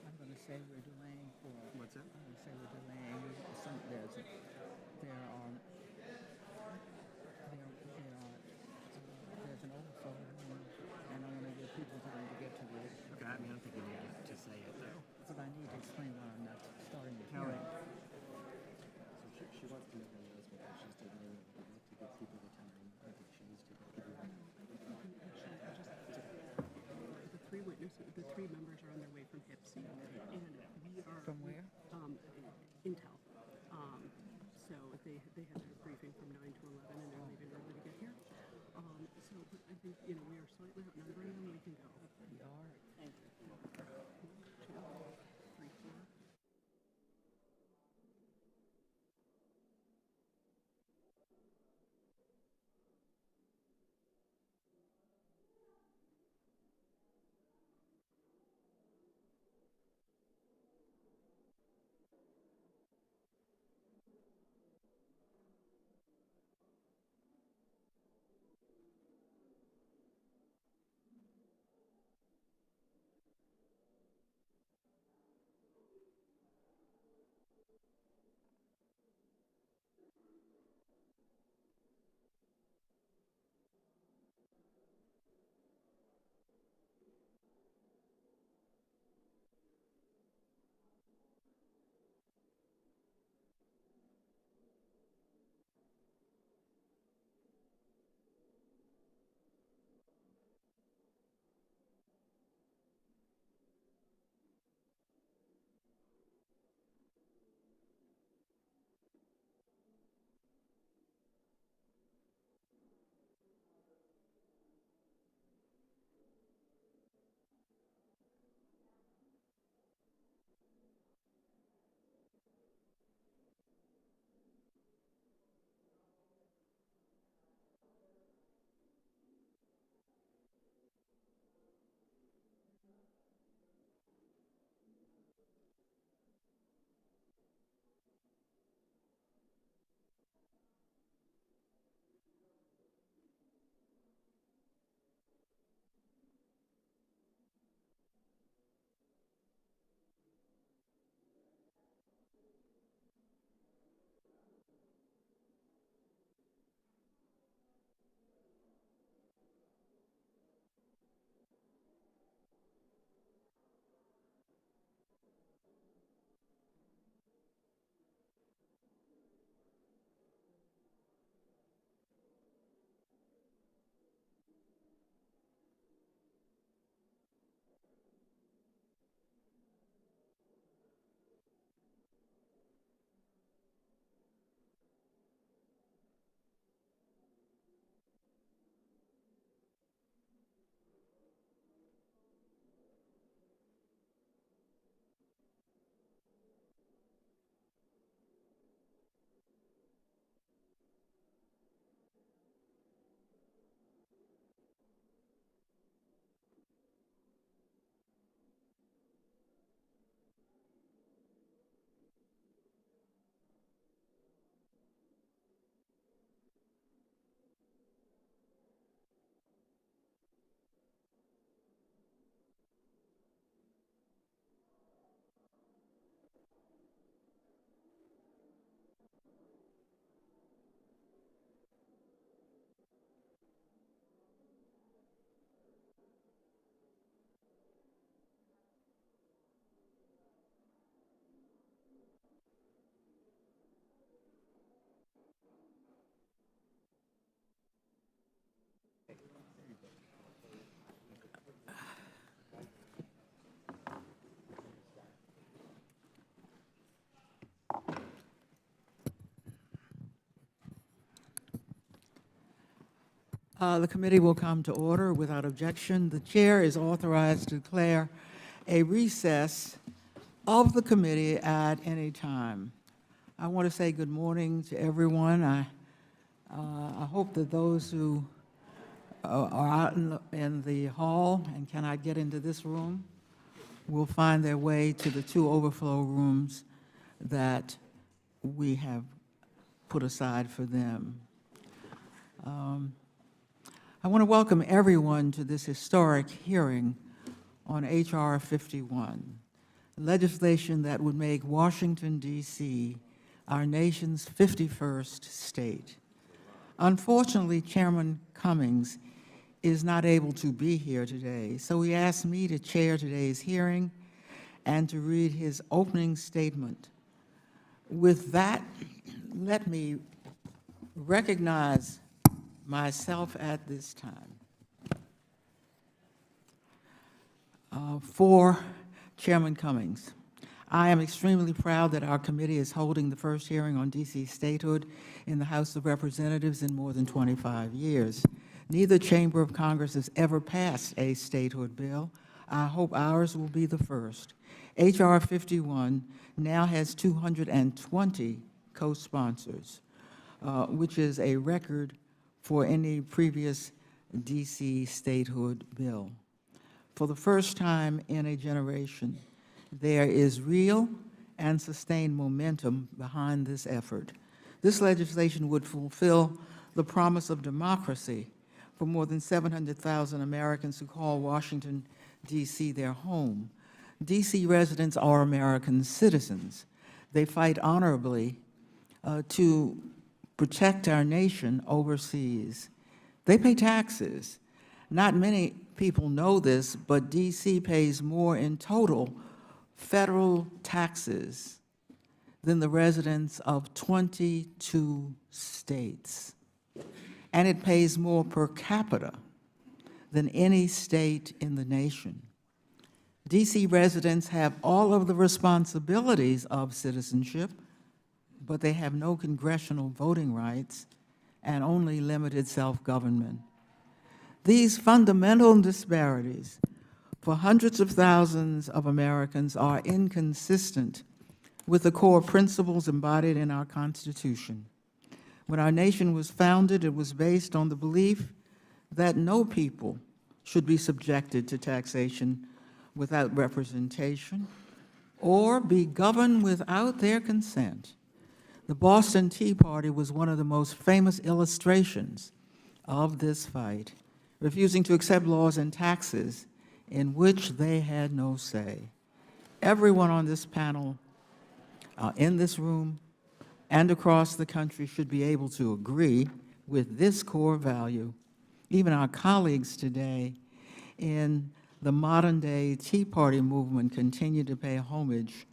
I'm going to say we're delaying for. What's that? I'm going to say we're delaying. There's an overflow room, and I want to give people time to get to it. Okay, I mean, I don't think you need to say it though. But I need to explain why I'm not starting the All hearing. right. So she wants to know this because she's delaying to give people the time. I think she needs to give you. The three witnesses, the three members are on their way from HIPSI, and we are From where? Intel. So they had their briefing from 9 to 11, and they're leaving early to get here. So I think we are slightly outnumbering them. We can go. We are. Thank you. 1, 2, 3, 4. The committee will come to order without objection. The chair is authorized to declare a recess of the committee at any time. I want to say good morning to everyone. I hope that those who are out in the hall and cannot get into this room will find their way to the two overflow rooms that we have put aside for them. I want to welcome everyone to this historic hearing on H.R. 51, legislation that would make Washington, D.C. our nation's 51st state. Unfortunately, Chairman Cummings is not able to be here today, so he asked me to chair today's hearing and to read his opening statement. With that, let me recognize myself at this time. For Chairman Cummings, I am extremely proud that our committee is holding the first hearing on D.C. statehood in the House of Representatives in more than 25 years. Neither chamber of Congress has ever passed a statehood bill. I hope ours will be the first. H.R. 51 now has 220 co-sponsors, which is a record for any previous D.C. statehood bill. For the first time in a generation, there is real and sustained momentum behind this effort. This legislation would fulfill the promise of democracy for more than 700,000 Americans who call Washington, D.C. their home. D.C. residents are American citizens. They fight honorably to protect our nation overseas. They pay taxes. Not many people know this, but D.C. pays more in total federal taxes than the residents of 22 states. And it pays more per capita than any state in the nation. D.C. residents have all of the responsibilities of citizenship, but they have no congressional voting rights and only limited self-government. These fundamental disparities for hundreds of thousands of Americans are inconsistent with the core principles embodied in our Constitution. When our nation was founded, it was based on the belief that no people should be subjected to taxation without representation or be governed without their consent. The Boston Tea Party was one of the most famous illustrations of this fight, refusing to accept laws and taxes in which they had no say. Everyone on this panel, in this room, and across the country should be able to agree with this core value. Even our colleagues today in the modern-day Tea Party movement continue to pay homage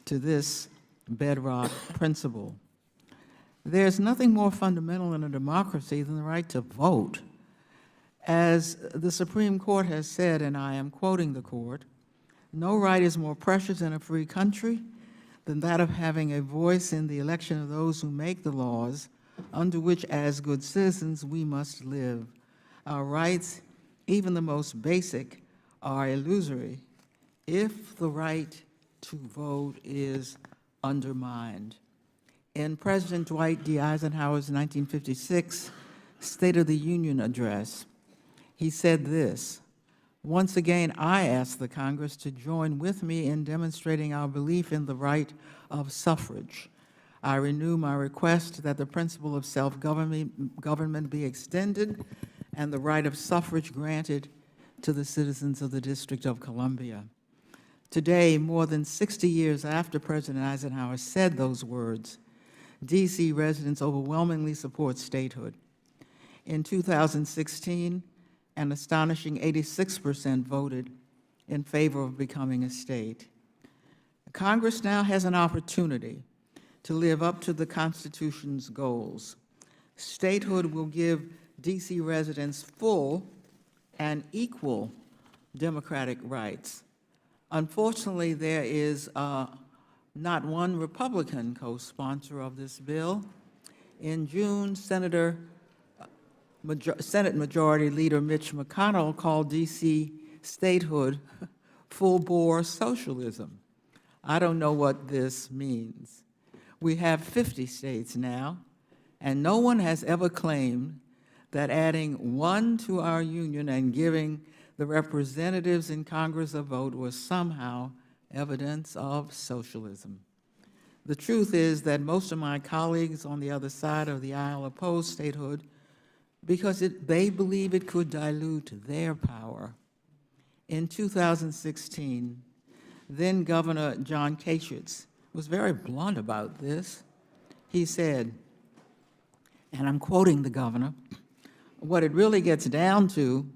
to this bedrock principle. There's nothing more fundamental in a democracy than the right to vote. As the Supreme Court has said, and I am quoting the court, "No right is more precious in a free country than that of having a voice in the election of those who make the laws under which, as good citizens, we must live. Our rights, even the most basic, are illusory if the right to vote is undermined." In President Dwight D. Eisenhower's 1956 State of the Union address, he said this: "Once again, I ask the Congress to join with me in demonstrating our belief in the right of suffrage. I renew my request that the principle of self-government be extended and the right of suffrage granted to the citizens of the District of Columbia." Today, more than 60 years after President Eisenhower said those words, D.C. residents overwhelmingly support statehood. In 2016, an astonishing 86% voted in favor of becoming a state. Congress now has an opportunity to live up to the Constitution's goals. Statehood will give D.C. residents full and equal democratic rights. Unfortunately, there is not one Republican co-sponsor of this bill. In June, Senator Senate Majority Leader Mitch McConnell called D.C. statehood full-bore socialism. I don't know what this means. We have 50 states now, and no one has ever claimed that adding one to our union and giving the representatives in Congress a vote was somehow evidence of socialism. The truth is that most of my colleagues on the other side of the aisle oppose statehood because they believe it could dilute their power. In 2016, then Governor John Kasich was very blunt about this. He said, and I'm quoting the governor, "What it really gets down to,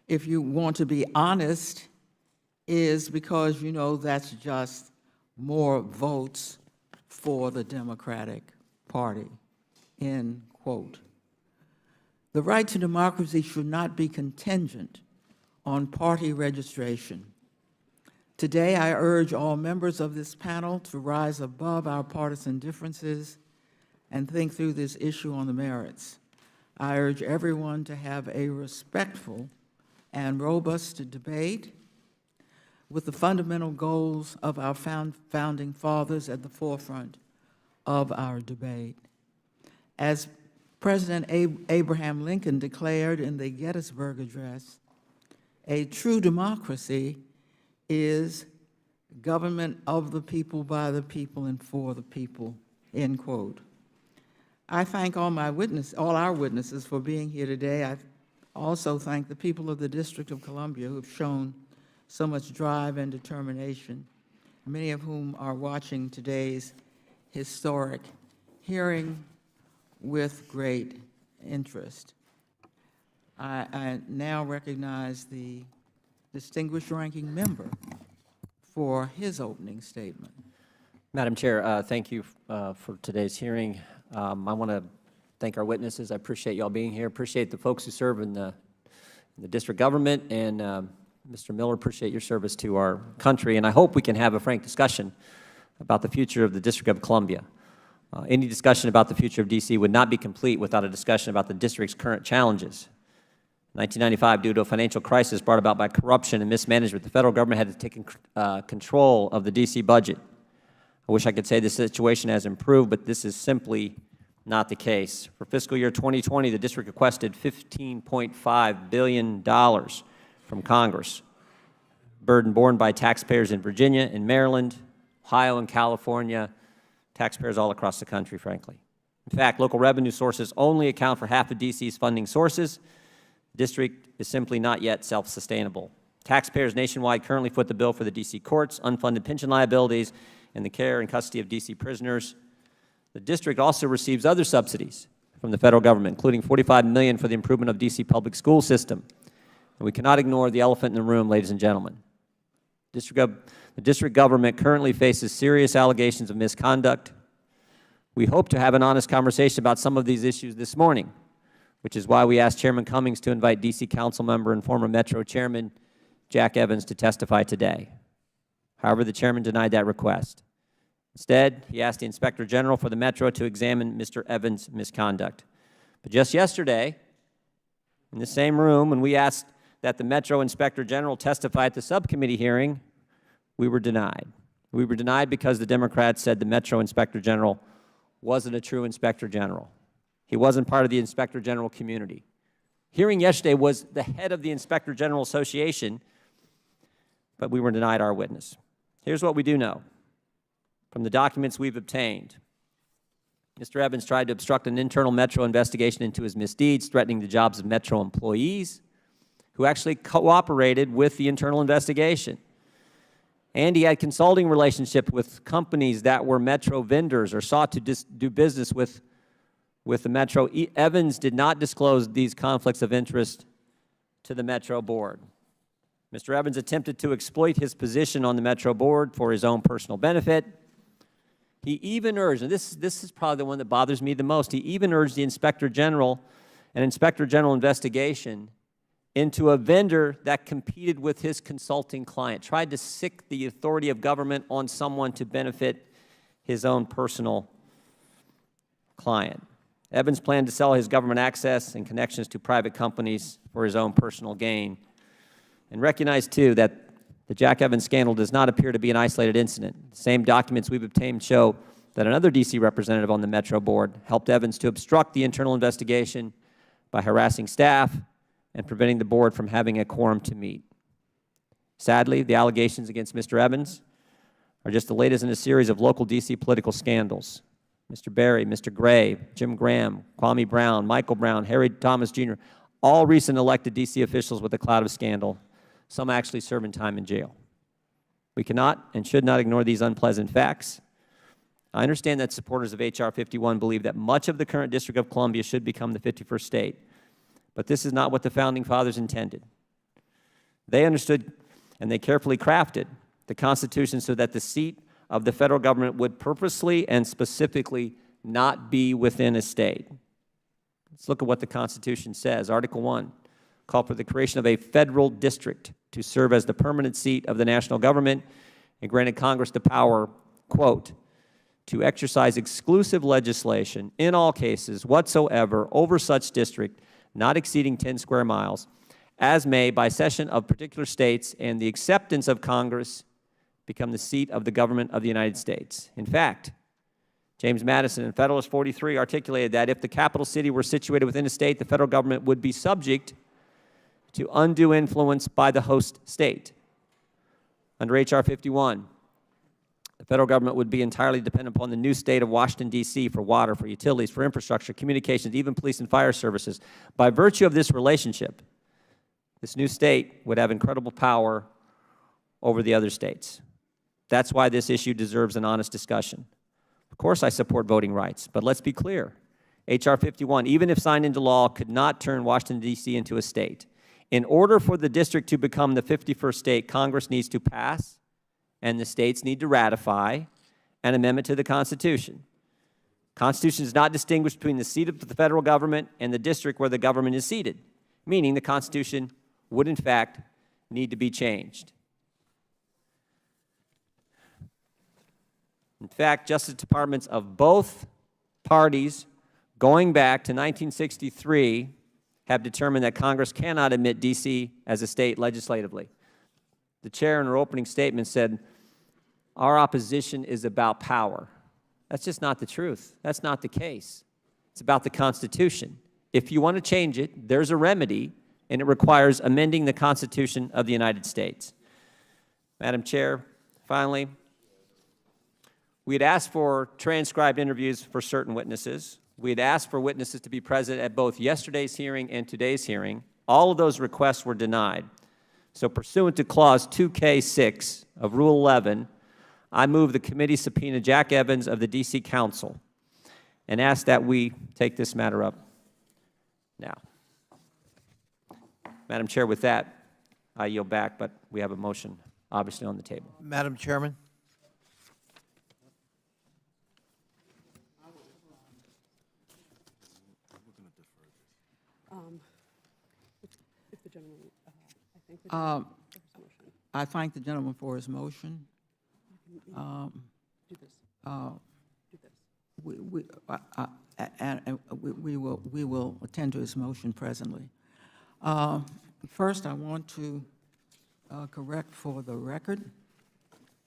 if you want to be honest, is because you know that's just more votes for the Democratic Party," end quote. The right to democracy should not be contingent on party registration. Today, I urge all members of this panel to rise above our partisan differences and think through this issue on the merits. I urge everyone to have a respectful and robust debate with the fundamental goals of our founding fathers at the forefront of our debate. As President Abraham Lincoln declared in the Gettysburg Address, a true democracy is government of the people, by the people, and for the people, end quote. I thank all our witnesses for being here today. I also thank the people of the District of Columbia who have shown so much drive and determination, many of whom are watching today's historic hearing with great interest. I now recognize the distinguished ranking member for his opening statement. Madam Chair, thank you for today's hearing. I want to thank our witnesses. I appreciate you all being here. Appreciate the folks who serve in the district government, and Mr. Miller, appreciate your service to our country. And I hope we can have a frank discussion about the future of the District of Columbia. Any discussion about the future of D.C. would not be complete without a discussion about the district's current challenges. In 1995, due to a financial crisis brought about by corruption and mismanagement, the federal government had to take control of the D.C. budget. I wish I could say the situation has improved, but this is simply not the case. For fiscal year 2020, the district requested $15.5 billion from Congress, burden borne by taxpayers in Virginia and Maryland, Ohio and California, taxpayers all across the country, frankly. In fact, local revenue sources only account for half of D.C.'s funding sources. The district is simply not yet self-sustainable. Taxpayers nationwide currently foot the bill for the D.C. courts, unfunded pension liabilities, and the care and custody of D.C. prisoners. The district also receives other subsidies from the federal government, including $45 million for the improvement of D.C. public school system. And we cannot ignore the elephant in the room, ladies and gentlemen. The district government currently faces serious allegations of misconduct. We hope to have an honest conversation about some of these issues this morning, which is why we asked Chairman Cummings to invite D.C. Council member and former Metro Chairman Jack Evans to testify today. However, the Chairman denied that request. Instead, he asked the Inspector General for the Metro to examine Mr. Evans' misconduct. But just yesterday, in the same room, when we asked that the Metro Inspector General testify at the subcommittee hearing, we were denied. We were denied because the Democrats said the Metro Inspector General wasn't a true Inspector General. He wasn't part of the Inspector General community. Hearing yesterday was the head of the Inspector General Association, but we were denied our witness. Here's what we do know from the documents we've obtained. Mr. Evans tried to obstruct an internal Metro investigation into his misdeeds, threatening the jobs of Metro employees who actually cooperated with the internal investigation. And he had consulting relationships with companies that were Metro vendors or sought to do business with the Metro. Evans did not disclose these conflicts of interest to the Metro board. Mr. Evans attempted to exploit his position on the Metro board for his own personal benefit. He even urged, and this is probably the one that bothers me the most, he even urged the Inspector General, an Inspector General investigation into a vendor that competed with his consulting client, tried to sic the authority of government on someone to benefit his own personal client. Evans planned to sell his government access and connections to private companies for his own personal gain. And recognize, too, that the Jack Evans scandal does not appear to be an isolated incident. The same documents we've obtained show that another D.C. representative on the Metro board helped Evans to obstruct the internal investigation by harassing staff and preventing the board from having a quorum to meet. Sadly, the allegations against Mr. Evans are just the latest in a series of local D.C. political scandals. Mr. Berry, Mr. Gray, Jim Graham, Kwame Brown, Michael Brown, Harry Thomas Jr., all recent elected D.C. officials with a cloud of scandal, some actually serving time in jail. We cannot and should not ignore these unpleasant facts. I understand that supporters of H.R. 51 believe that much of the current District of Columbia should become the 51st state, but this is not what the Founding Fathers intended. They understood and they carefully crafted the Constitution so that the seat of the federal government would purposely and specifically not be within a state. Let's look at what the Constitution says. Article 1 called for the creation of a federal district to serve as the permanent seat of the national government and granted Congress the power, quote, to exercise exclusive legislation in all cases whatsoever over such district not exceeding 10 square miles, as may, by cession of particular states and the acceptance of Congress, become the seat of the government of the United States. In fact, James Madison in Federalist 43 articulated that if the capital city were situated within a state, the federal government would be subject to undue influence by the host state. Under H.R. 51, the federal government would be entirely dependent upon the new state of Washington, D.C. for water, for utilities, for infrastructure, communications, even police and fire services. By virtue of this relationship, this new state would have incredible power over the other states. That's why this issue deserves an honest discussion. Of course, I support voting rights, but let's be clear. H.R. 51, even if signed into law, could not turn Washington, D.C. into a state. In order for the district to become the 51st state, Congress needs to pass, and the states need to ratify, an amendment to the Constitution. Constitution does not distinguish between the seat of the federal government and the district where the government is seated, meaning the Constitution would, in fact, need to be changed. In fact, Justice Departments of both parties, going back to 1963, have determined that Congress cannot admit D.C. as a state legislatively. The chair in her opening statement said, our opposition is about power. That's just not the truth. That's not the case. It's about the Constitution. If you want to change it, there's a remedy, and it requires amending the Constitution of the United States. Madam Chair, finally, we had asked for transcribed interviews for certain witnesses. We had asked for witnesses to be present at both yesterday's hearing and today's hearing. All of those requests were denied. So pursuant to Clause 2K6 of Rule 11, I move the committee subpoena Jack Evans of the D.C. Council and ask that we take this matter up now. Madam Chair, with that, I yield back, but we have a motion obviously on the table. Madam Chairman. If the gentleman, I think the gentleman for his motion. I thank the gentleman for his motion. Do this. Do this. We will attend to his motion presently. First, I want to correct for the record.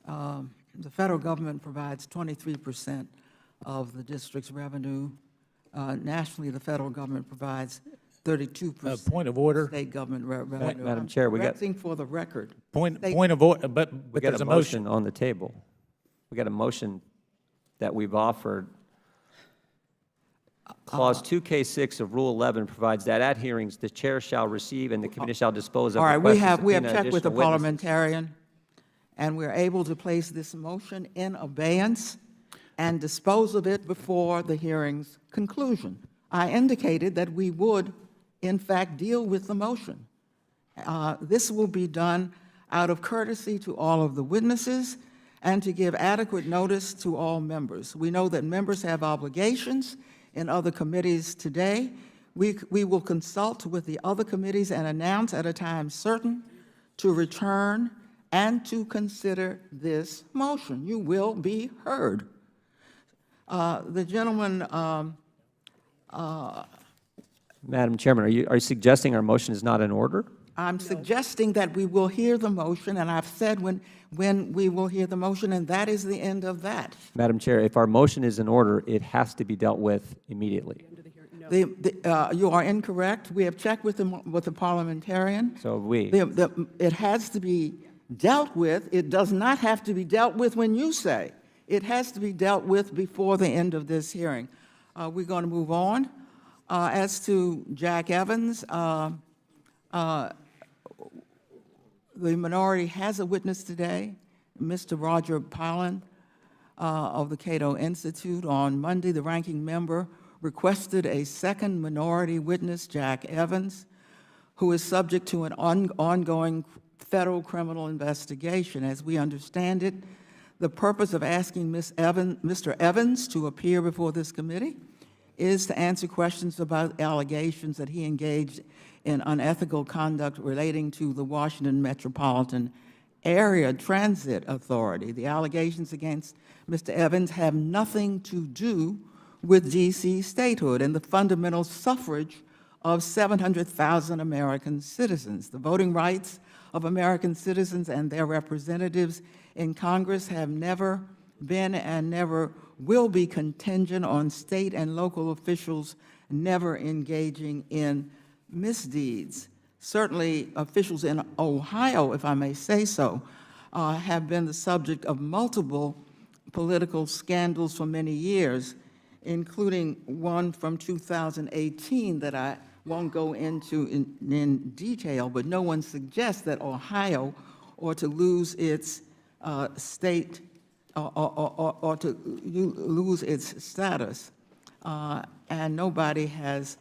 The federal government provides 23% of the district's revenue. Nationally, the federal government provides 32%. Point of order. State government revenue. Madam Chair, we got Correcting for the record. Point of order, but we got there's a a motion. motion on the table. We got a motion that we've offered. Clause 2K6 of Rule 11 provides that at hearings, the chair shall receive and the committee shall dispose of. All right, we requests to have subpoena checked with the additional witnesses. parliamentarian, and we're able to place this motion in abeyance and dispose of it before the hearing's conclusion. I indicated that we would, in fact, deal with the motion. This will be done out of courtesy to all of the witnesses and to give adequate notice to all members. We know that members have obligations in other committees today. We will consult with the other committees and announce at a time certain to return and to consider this motion. You will be heard. The gentleman Madam Chairman, are you suggesting our motion is not in order? I'm suggesting that we will hear the motion, and I've said when we will hear the motion, and that is the end of that. Madam Chair, if our motion is in order, it has to be dealt with immediately. End of the hearing, no. You are incorrect. We have checked with the parliamentarian. So have we. It has to be dealt with. It does not have to be dealt with when you say. It has to be dealt with before the end of this hearing. We're going to move on. As to Jack Evans, the minority has a witness today, Mr. Roger Pollan of the Cato Institute. On Monday, the ranking member requested a second minority witness, Jack Evans, who is subject to an ongoing federal criminal investigation. As we understand it, the purpose of asking Mr. Evans to appear before this committee is to answer questions about allegations that he engaged in unethical conduct relating to the Washington Metropolitan Area Transit Authority. The allegations against Mr. Evans have nothing to do with D.C. statehood and the fundamental suffrage of 700,000 American citizens. The voting rights of American citizens and their representatives in Congress have never been and never will be contingent on state and local officials never engaging in misdeeds. Certainly, officials in Ohio, if I may say so, have been the subject of multiple political scandals for many years, including one from 2018 that I won't go into in detail, but no one suggests that Ohio ought to lose its state or to lose its status. And nobody has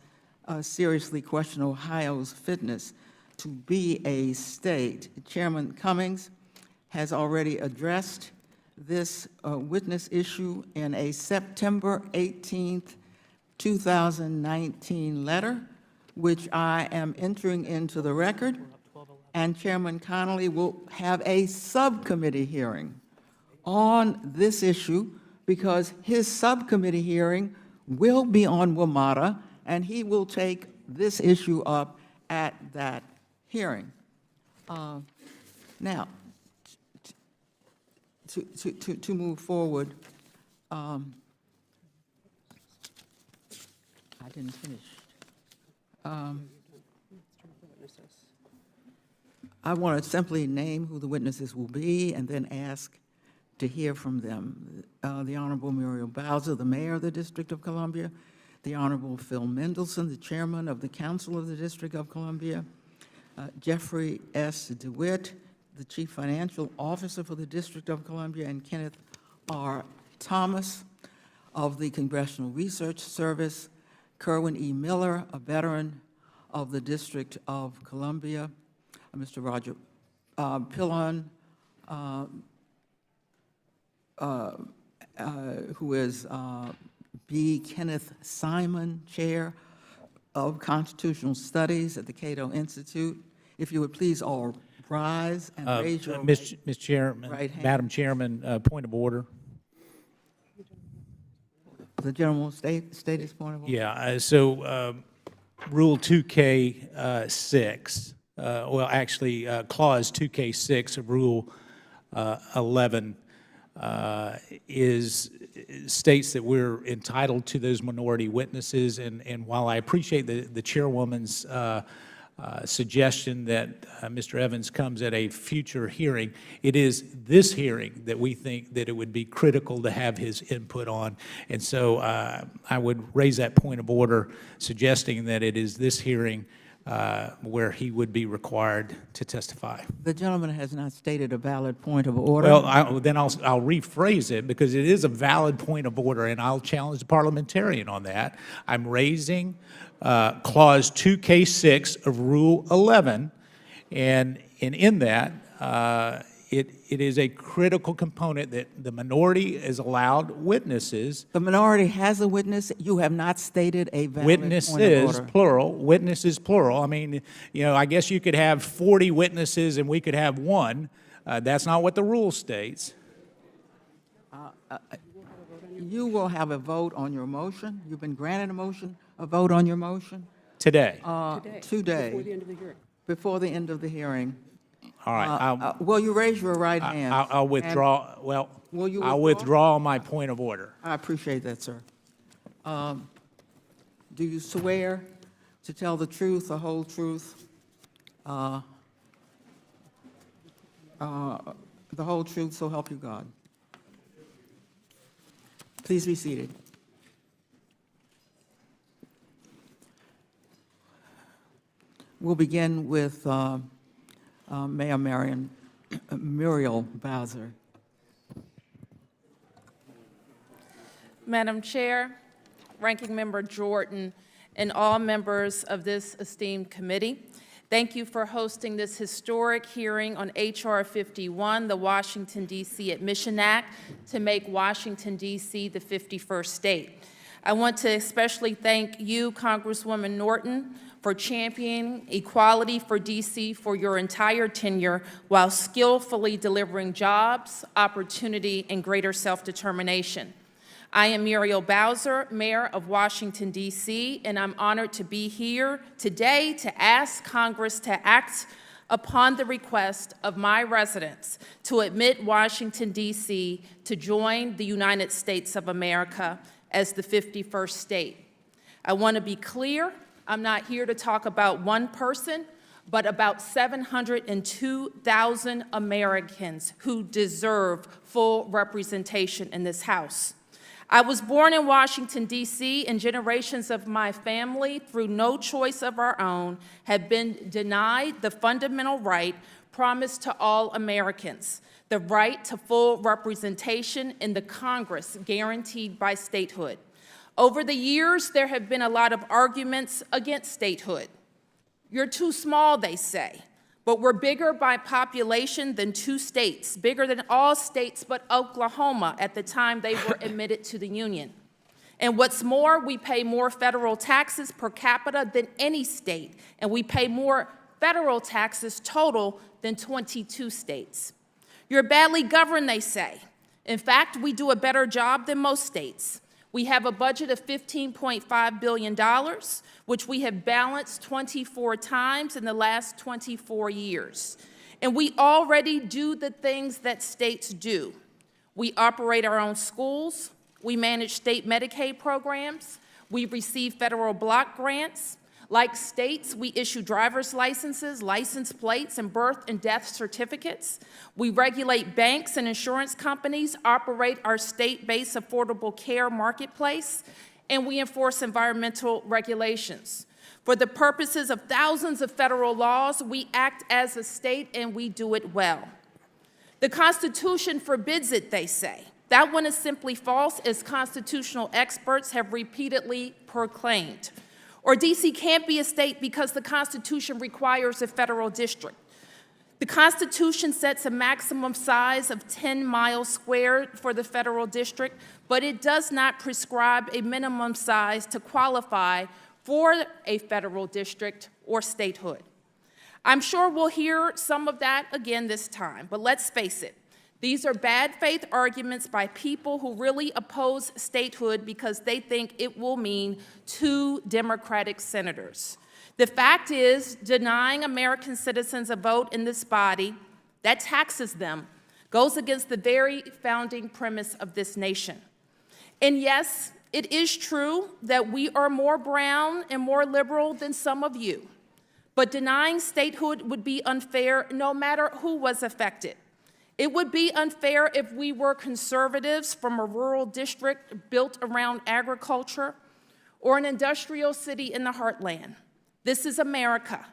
seriously questioned Ohio's fitness to be a state. Chairman Cummings has already addressed this witness issue in a September 18th, 2019 letter, which I am entering into the record, and Chairman Connolly will have a subcommittee hearing on this issue because his subcommittee hearing will be on WMATA, and he will take this issue up at that hearing. Now, to move forward, I didn't finish. I want to simply name who the witnesses will be and then ask to hear from them. The Honorable Muriel Bowser, the Mayor of the District of Columbia, the Honorable Phil Mendelson, the Chairman of the Council of the District of Columbia, Jeffrey S. DeWitt, the Chief Financial Officer for the District of Columbia, and Kenneth R. Thomas of the Congressional Research Service, Curran E. Miller, a veteran of the District of Columbia, Mr. Roger Pillon, who is B. Kenneth Simon, Chair of Constitutional Studies at the Cato Institute. If you would please all rise and raise your Ms. Chairman, right hand. Madam Chairman, point of order. The gentleman will state his point of order. Yeah, so Rule 2K6, well, actually, Clause 2K6 of Rule 11 states that we're entitled to those minority witnesses, and while I appreciate the chairwoman's suggestion that Mr. Evans comes at a future hearing, it is this hearing that we think that it would be critical to have his input on. And so I would raise that point of order, suggesting that it is this hearing where he would be required to testify. The gentleman has not stated a valid point of order. Well, then I'll rephrase it, because it is a valid point of order, and I'll challenge the parliamentarian on that. I'm raising Clause 2K6 of Rule 11, and in that, it is a critical component that the minority is allowed witnesses. The minority has a witness. You have not stated a valid point of Witnesses, order. plural, witnesses, plural. I mean, I guess you could have 40 witnesses and we could have one. That's not what the rule states. You will have a vote on your motion. You've been granted a motion. a vote on your motion? Today. Today, Before the end of the hearing. before the end of the hearing. All right. Will you raise your right hand? I'll withdraw, well, Will you I'll withdraw? withdraw my point of order. I appreciate that, sir. Do you swear to tell the truth, the whole truth, the whole truth, so help you God? Please be seated. We'll begin with Mayor Muriel Bowser. Madam Chair, Ranking Member Jordan, and all members of this esteemed committee, thank you for hosting this historic hearing on H.R. 51, the Washington, D.C. Admission Act, to make Washington, D.C. the 51st state. I want to especially thank you, Congresswoman Norton, for championing equality for D.C. for your entire tenure while skillfully delivering jobs, opportunity, and greater self-determination. I am Muriel Bowser, Mayor of Washington, D.C., and I'm honored to be here today to ask Congress to act upon the request of my residents to admit Washington, D.C. to join the United States of America as the 51st state. I want to be clear, I'm not here to talk about one person, but about 702,000 Americans who deserve full representation in this House. I was born in Washington, D.C., and generations of my family, through no choice of our own, have been denied the fundamental right promised to all Americans, the right to full representation in the Congress guaranteed by statehood. Over the years, there have been a lot of arguments against statehood. You're too small, they say, but we're bigger by population than 2 states, bigger than all states but Oklahoma at the time they were admitted to the Union. And what's more, we pay more federal taxes per capita than any state, and we pay more federal taxes total than 22 states. You're badly governed, they say. In fact, we do a better job than most states. We have a budget of $15.5 billion, which we have balanced 24 times in the last 24 years. And we already do the things that states do. We operate our own schools, we manage state Medicaid programs, we receive federal block grants. Like states, we issue driver's licenses, license plates, and birth and death certificates. We regulate banks and insurance companies, operate our state-based affordable care marketplace, and we enforce environmental regulations. For the purposes of thousands of federal laws, we act as a state, and we do it well. The Constitution forbids it, they say. That one is simply false, as constitutional experts have repeatedly proclaimed. Or D.C. can't be a state because the Constitution requires a federal district. The Constitution sets a maximum size of 10 miles squared for the federal district, but it does not prescribe a minimum size to qualify for a federal district or statehood. I'm sure we'll hear some of that again this time, but let's face it. These are bad faith arguments by people who really oppose statehood because they think it will mean 2 Democratic senators. The fact is, denying American citizens a vote in this body that taxes them goes against the very founding premise of this nation. And yes, it is true that we are more brown and more liberal than some of you, but denying statehood would be unfair no matter who was affected. It would be unfair if we were conservatives from a rural district built around agriculture or an industrial city in the heartland. This is America,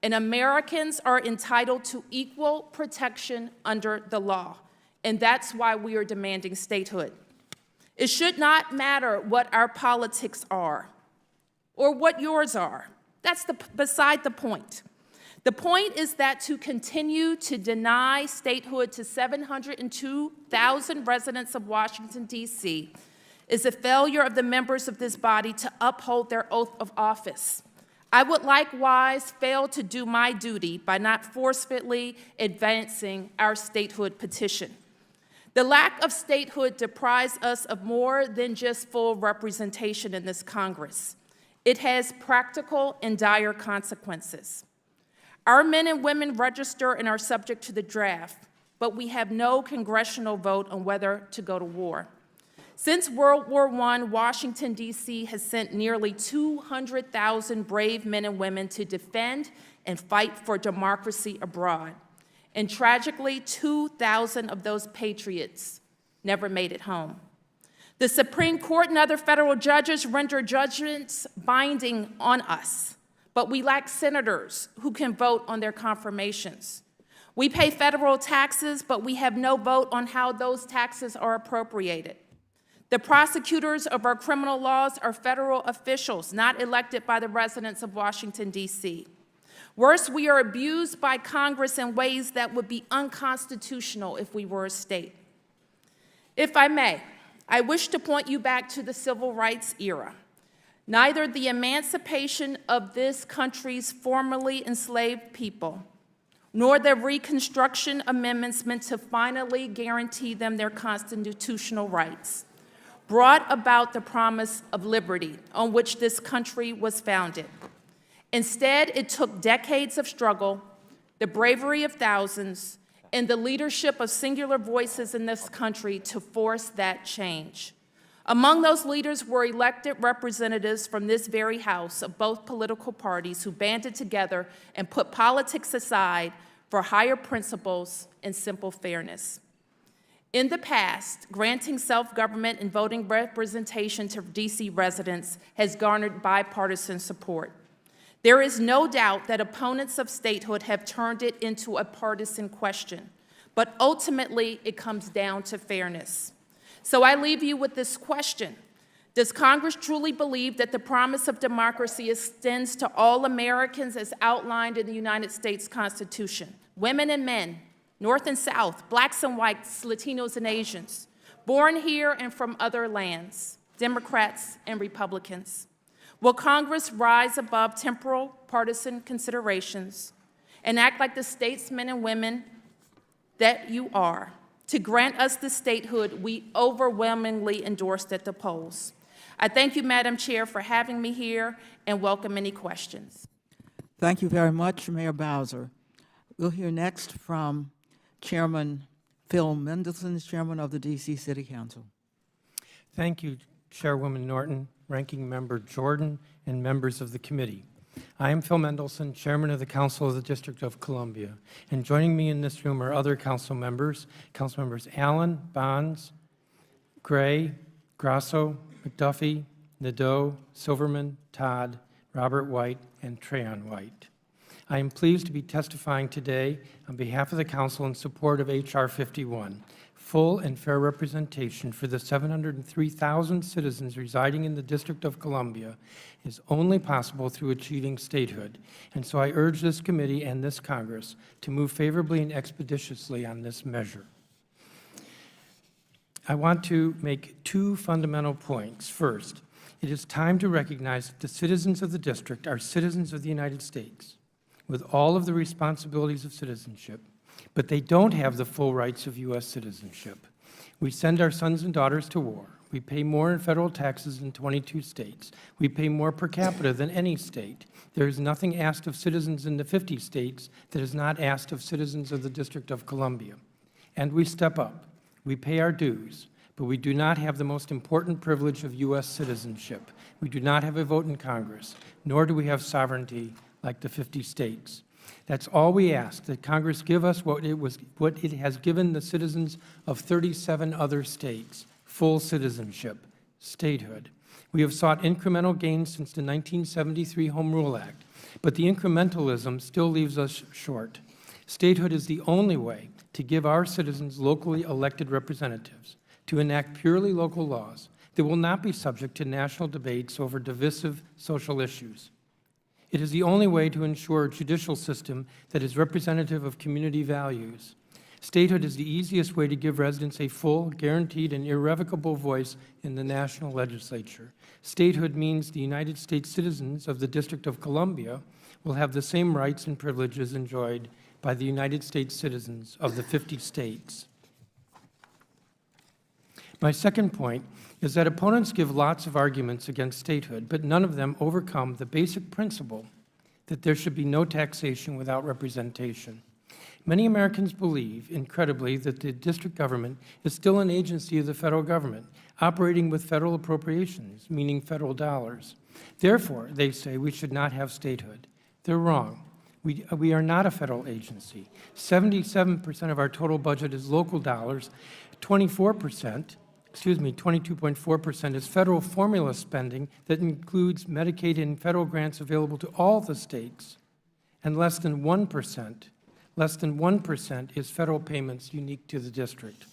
and Americans are entitled to equal protection under the law, and that's why we are demanding statehood. It should not matter what our politics are or what yours are. That's beside the point. The point is that to continue to deny statehood to 702,000 residents of Washington, D.C. is a failure of the members of this body to uphold their oath of office. I would likewise fail to do my duty by not forcefully advancing our statehood petition. The lack of statehood deprives us of more than just full representation in this Congress. It has practical and dire consequences. Our men and women register and are subject to the draft, but we have no congressional vote on whether to go to war. Since World War I, Washington, D.C. has sent nearly 200,000 brave men and women to defend and fight for democracy abroad. And tragically, 2,000 of those patriots never made it home. The Supreme Court and other federal judges render judgments binding on us, but we lack senators who can vote on their confirmations. We pay federal taxes, but we have no vote on how those taxes are appropriated. The prosecutors of our criminal laws are federal officials, not elected by the residents of Washington, D.C. Worse, we are abused by Congress in ways that would be unconstitutional if we were a state. If I may, I wish to point you back to the civil rights era. Neither the emancipation of this country's formerly enslaved people, nor the Reconstruction Amendments meant to finally guarantee them their constitutional rights, brought about the promise of liberty on which this country was founded. Instead, it took decades of struggle, the bravery of thousands, and the leadership of singular voices in this country to force that change. Among those leaders were elected representatives from this very House of both political parties who banded together and put politics aside for higher principles and simple fairness. In the past, granting self-government and voting representation to D.C. residents has garnered bipartisan support. There is no doubt that opponents of statehood have turned it into a partisan question, but ultimately it comes down to fairness. So I leave you with this question. Does Congress truly believe that the promise of democracy extends to all Americans as outlined in the United States Constitution? Women and men, North and South, blacks and whites, Latinos and Asians, born here and from other lands, Democrats and Republicans. Will Congress rise above temporal partisan considerations and act like the statesmen and women that you are to grant us the statehood we overwhelmingly endorsed at the polls? I thank you, Madam Chair, for having me here and welcome any questions. Thank you very much, Mayor Bowser. We'll hear next from Chairman Phil Mendelson, Chairman of the D.C. City Council. Thank you, Chairwoman Norton, Ranking Member Jordan, and members of the committee. I am Phil Mendelson, Chairman of the Council of the District of Columbia, and joining me in this room are other council members, Councilmembers Allen, Bonds, Gray, Grasso, McDuffie, Nadeau, Silverman, Todd, Robert White, and Trayon White. I am pleased to be testifying today on behalf of the Council in support of H.R. 51. Full and fair representation for the 703,000 citizens residing in the District of Columbia is only possible through achieving statehood, and so I urge this committee and this Congress to move favorably and expeditiously on this measure. I want to make two fundamental points. First, it is time to recognize that the citizens of the district are citizens of the United States with all of the responsibilities of citizenship, but they don't have the full rights of U.S. citizenship. We send our sons and daughters to war. We pay more in federal taxes in 22 states. We pay more per capita than any state. There is nothing asked of citizens in the 50 states that is not asked of citizens of the District of Columbia. And we step up. We pay our dues, but we do not have the most important privilege of U.S. citizenship. We do not have a vote in Congress, nor do we have sovereignty like the 50 states. That's all we ask, that Congress give us what it has given the citizens of 37 other states, full citizenship, statehood. We have sought incremental gains since the 1973 Home Rule Act, but the incrementalism still leaves us short. Statehood is the only way to give our citizens locally elected representatives, to enact purely local laws that will not be subject to national debates over divisive social issues. It is the only way to ensure a judicial system that is representative of community values. Statehood is the easiest way to give residents a full, guaranteed, and irrevocable voice in the national legislature. Statehood means the United States citizens of the District of Columbia will have the same rights and privileges enjoyed by the United States citizens of the 50 states. My second point is that opponents give lots of arguments against statehood, but none of them overcome the basic principle that there should be no taxation without representation. Many Americans believe, incredibly, that the district government is still an agency of the federal government, operating with federal appropriations, meaning federal dollars. Therefore, they say we should not have statehood. They're wrong. We are not a federal agency. 77% of our total budget is local dollars. 22.4% is federal formula spending that includes Medicaid and federal grants available to all the states, and less than 1% is federal payments unique to the district.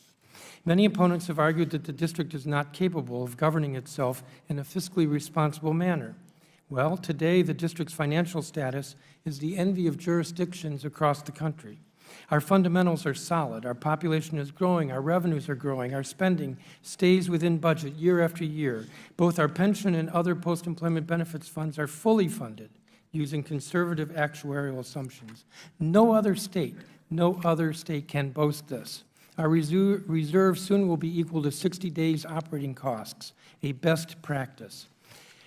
Many opponents have argued that the district is not capable of governing itself in a fiscally responsible manner. Well, today the district's financial status is the envy of jurisdictions across the country. Our fundamentals are solid, our population is growing, our revenues are growing, our spending stays within budget year after year. Both our pension and other post-employment benefits funds are fully funded using conservative actuarial assumptions. No other state can boast this. Our reserve soon will be equal to 60 days operating costs, a best practice.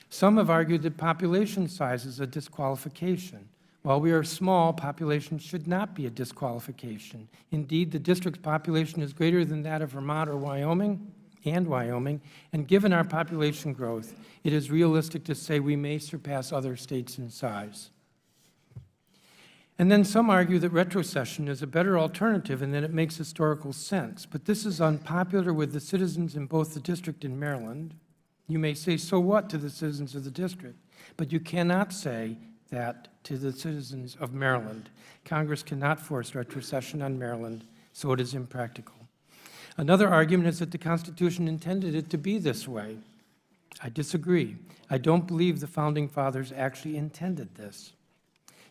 Some have argued that population size is a disqualification. While we are small, population should not be a disqualification. Indeed, the district's population is greater than that of Vermont or Wyoming, and given our population growth, it is realistic to say we may surpass other states in size. And then some argue that retrocession is a better alternative and that it makes historical sense, but this is unpopular with the citizens in both the district and Maryland. You may say, so what, to the citizens of the district, but you cannot say that to the citizens of Maryland. Congress cannot force retrocession on Maryland, so it is impractical. Another argument is that the Constitution intended it to be this way. I disagree. I don't believe the Founding Fathers actually intended this.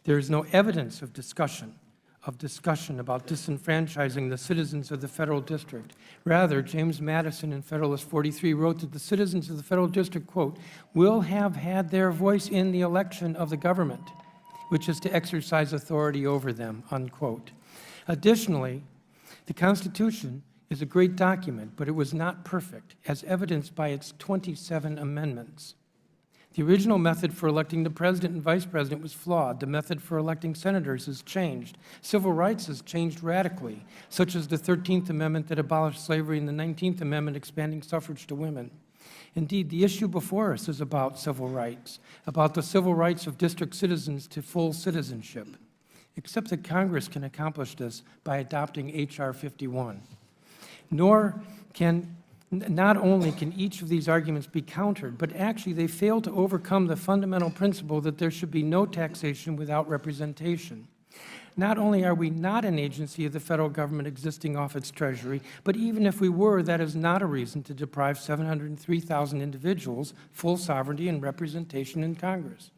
There is no evidence of discussion about disenfranchising the citizens of the federal district. Rather, James Madison in Federalist 43 wrote that the citizens of the federal district, quote, will have had their voice in the election of the government, which is to exercise authority over them, unquote. Additionally, the Constitution is a great document, but it was not perfect, as evidenced by its 27 amendments. The original method for electing the president and vice president was flawed. The method for electing senators has changed. Civil rights has changed radically, such as the 13th Amendment that abolished slavery and the 19th Amendment expanding suffrage to women. Indeed, the issue before us is about civil rights, about the civil rights of district citizens to full citizenship, except that Congress can accomplish this by adopting H.R. 51. Not only can each of these arguments be countered, but actually they fail to overcome the fundamental principle that there should be no taxation without representation. Not only are we not an agency of the federal government existing off its treasury, but even if we were, that is not a reason to deprive 703,000 individuals full sovereignty and representation in Congress.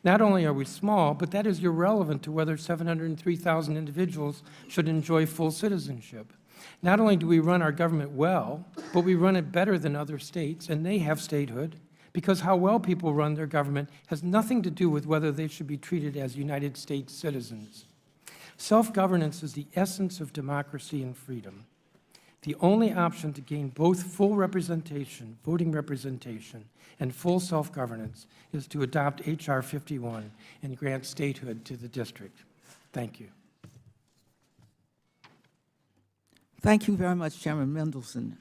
Not only are we small, but that is irrelevant to whether 703,000 individuals should enjoy full citizenship. Not only do we run our government well, but we run it better than other states, and they have statehood, because how well people run their government has nothing to do with whether they should be treated as United States citizens. Self-governance is the essence of democracy and freedom. The only option to gain both full representation, voting representation, and full self-governance is to adopt H.R. 51 and grant statehood to the district. Thank you. Thank you very much, Chairman Mendelson.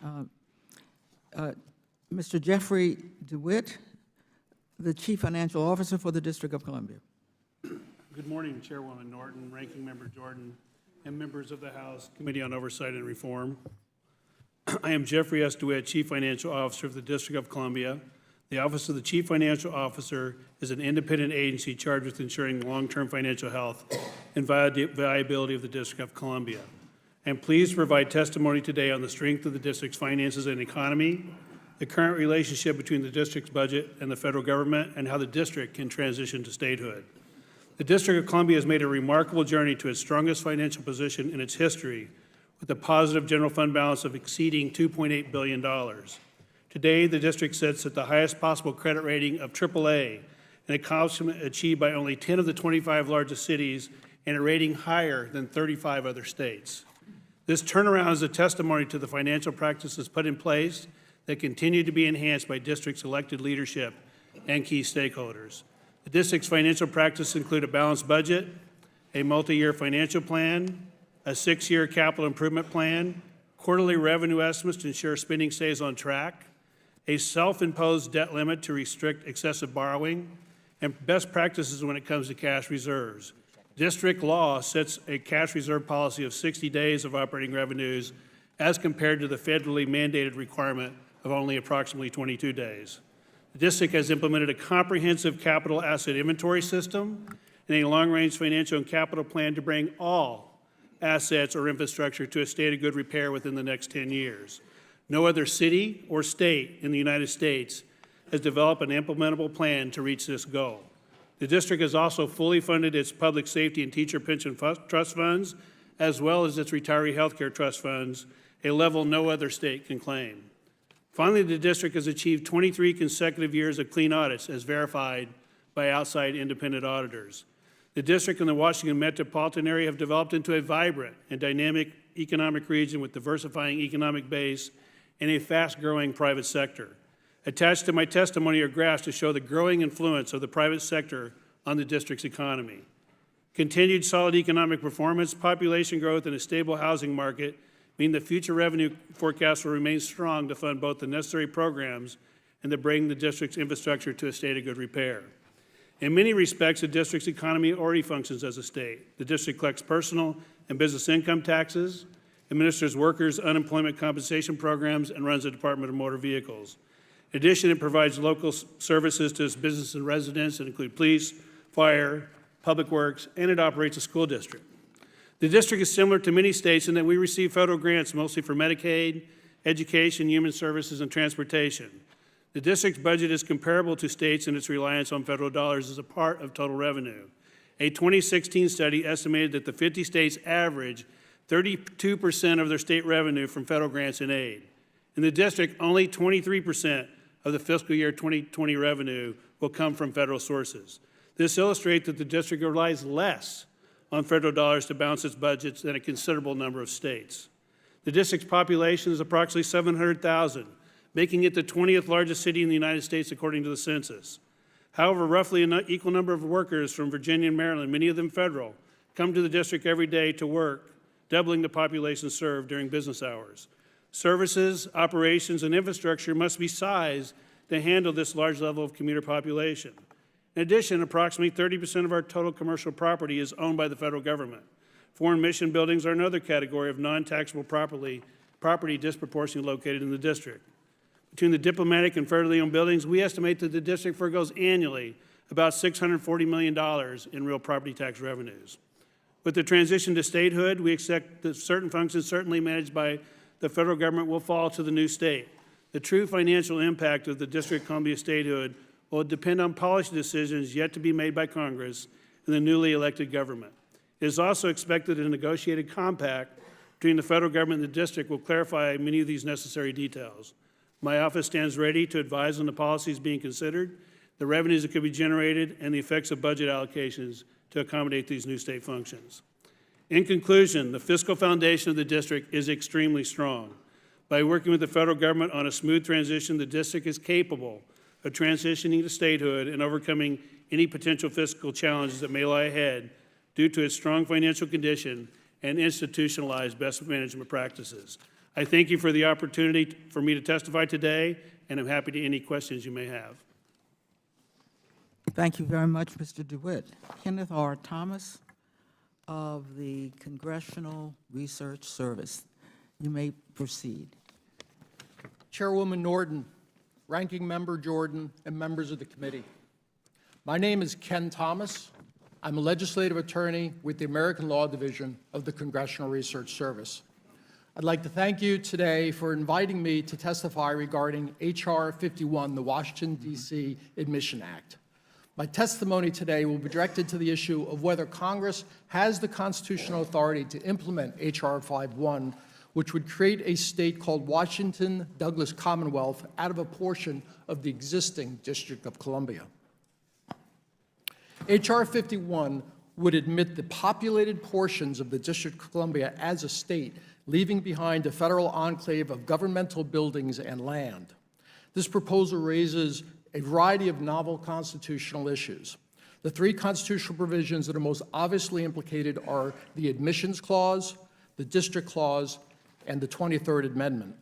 Mr. Jeffrey DeWitt, the Chief Financial Officer for the District of Columbia. Good morning, Chairwoman Norton, Ranking Member Jordan, and members of the House Committee on Oversight and Reform. I am Jeffrey S. DeWitt, Chief Financial Officer of the District of Columbia. The Office of the Chief Financial Officer is an independent agency charged with ensuring long-term financial health and viability of the District of Columbia. I am pleased to provide testimony today on the strength of the district's finances and economy, the current relationship between the district's budget and the federal government, and how the district can transition to statehood. The District of Columbia has made a remarkable journey to its strongest financial position in its history, with a positive general fund balance of exceeding $2.8 billion. Today, the district sits at the highest possible credit rating of AAA, an accomplishment achieved by only 10 of the 25 largest cities and a rating higher than 35 other states. This turnaround is a testimony to the financial practices put in place that continue to be enhanced by district's elected leadership and key stakeholders. The district's financial practices include a balanced budget, a multi-year financial plan, a 6-year capital improvement plan, quarterly revenue estimates to ensure spending stays on track, a self-imposed debt limit to restrict excessive borrowing, and best practices when it comes to cash reserves. District law sets a cash reserve policy of 60 days of operating revenues as compared to the federally mandated requirement of only approximately 22 days. The district has implemented a comprehensive capital asset inventory system and a long-range financial and capital plan to bring all assets or infrastructure to a state of good repair within the next 10 years. No other city or state in the United States has developed an implementable plan to reach this goal. The district has also fully funded its public safety and teacher pension trust funds, as well as its retiree health care trust funds, a level no other state can claim. Finally, the district has achieved 23 consecutive years of clean audits as verified by outside independent auditors. The district and the Washington Metropolitan area have developed into a vibrant and dynamic economic region with diversifying economic base and a fast-growing private sector. Attached to my testimony are graphs to show the growing influence of the private sector on the district's economy. Continued solid economic performance, population growth, and a stable housing market mean the future revenue forecast will remain strong to fund both the necessary programs and to bring the district's infrastructure to a state of good repair. In many respects, the district's economy already functions as a state. The district collects personal and business income taxes, administers workers' unemployment compensation programs, and runs the Department of Motor Vehicles. In addition, it provides local services to its business and residents that include police, fire, public works, and it operates a school district. The district is similar to many states in that we receive federal grants mostly for Medicaid, education, human services, and transportation. The district's budget is comparable to states in its reliance on federal dollars as a part of total revenue. A 2016 study estimated that the 50 states average 32% of their state revenue from federal grants and aid. In the district, only 23% of the fiscal year 2020 revenue will come from federal sources. This illustrates that the district relies less on federal dollars to balance its budgets than a considerable number of states. The district's population is approximately 700,000, making it the 20th largest city in the United States according to the census. However, roughly an equal number of workers from Virginia and Maryland, many of them federal, come to the district every day to work, doubling the population served during business hours. Services, operations, and infrastructure must be sized to handle this large level of commuter population. In addition, approximately 30% of our total commercial property is owned by the federal government. Foreign mission buildings are another category of non-taxable property disproportionately located in the district. Between the diplomatic and federally owned buildings, we estimate that the district forgoes annually about $640 million in real property tax revenues. With the transition to statehood, we expect that certain functions certainly managed by the federal government will fall to the new state. The true financial impact of the District of Columbia statehood will depend on policy decisions yet to be made by Congress and the newly elected government. It is also expected that a negotiated compact between the federal government and the district will clarify many of these necessary details. My office stands ready to advise on the policies being considered, the revenues that could be generated, and the effects of budget allocations to accommodate these new state functions. In conclusion, the fiscal foundation of the district is extremely strong. By working with the federal government on a smooth transition, the district is capable of transitioning to statehood and overcoming any potential fiscal challenges that may lie ahead due to its strong financial condition and institutionalized best management practices. I thank you for the opportunity for me to testify today, and I'm happy to any questions you may have. Thank you very much, Mr. DeWitt. Kenneth R. Thomas of the Congressional Research Service. You may proceed. Chairwoman Norton, Ranking Member Jordan, and members of the committee. My name is Ken Thomas. I'm a legislative attorney with the American Law Division of the Congressional Research Service. I'd like to thank you today for inviting me to testify regarding H.R. 51, the Washington, D.C. Admission Act. My testimony today will be directed to the issue of whether Congress has the constitutional authority to implement H.R. 51, which would create a state called Washington Douglas Commonwealth out of a portion of the existing District of Columbia. H.R. 51 would admit the populated portions of the District of Columbia as a state, leaving behind a federal enclave of governmental buildings and land. This proposal raises a variety of novel constitutional issues. The three constitutional provisions that are most obviously implicated are the Admissions Clause, the District Clause, and the 23rd Amendment.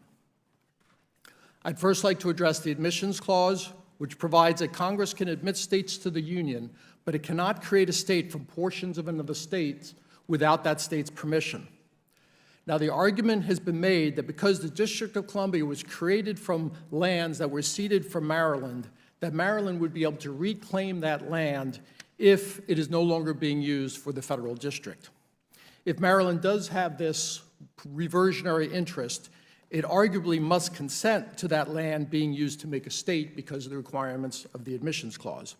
I'd first like to address the Admissions Clause, which provides that Congress can admit states to the Union, but it cannot create a state from portions of another state without that state's permission. Now, the argument has been made that because the District of Columbia was created from lands that were ceded from Maryland, that Maryland would be able to reclaim that land if it is no longer being used for the federal district. If Maryland does have this reversionary interest, it arguably must consent to that land being used to make a state because of the requirements of the Admissions Clause.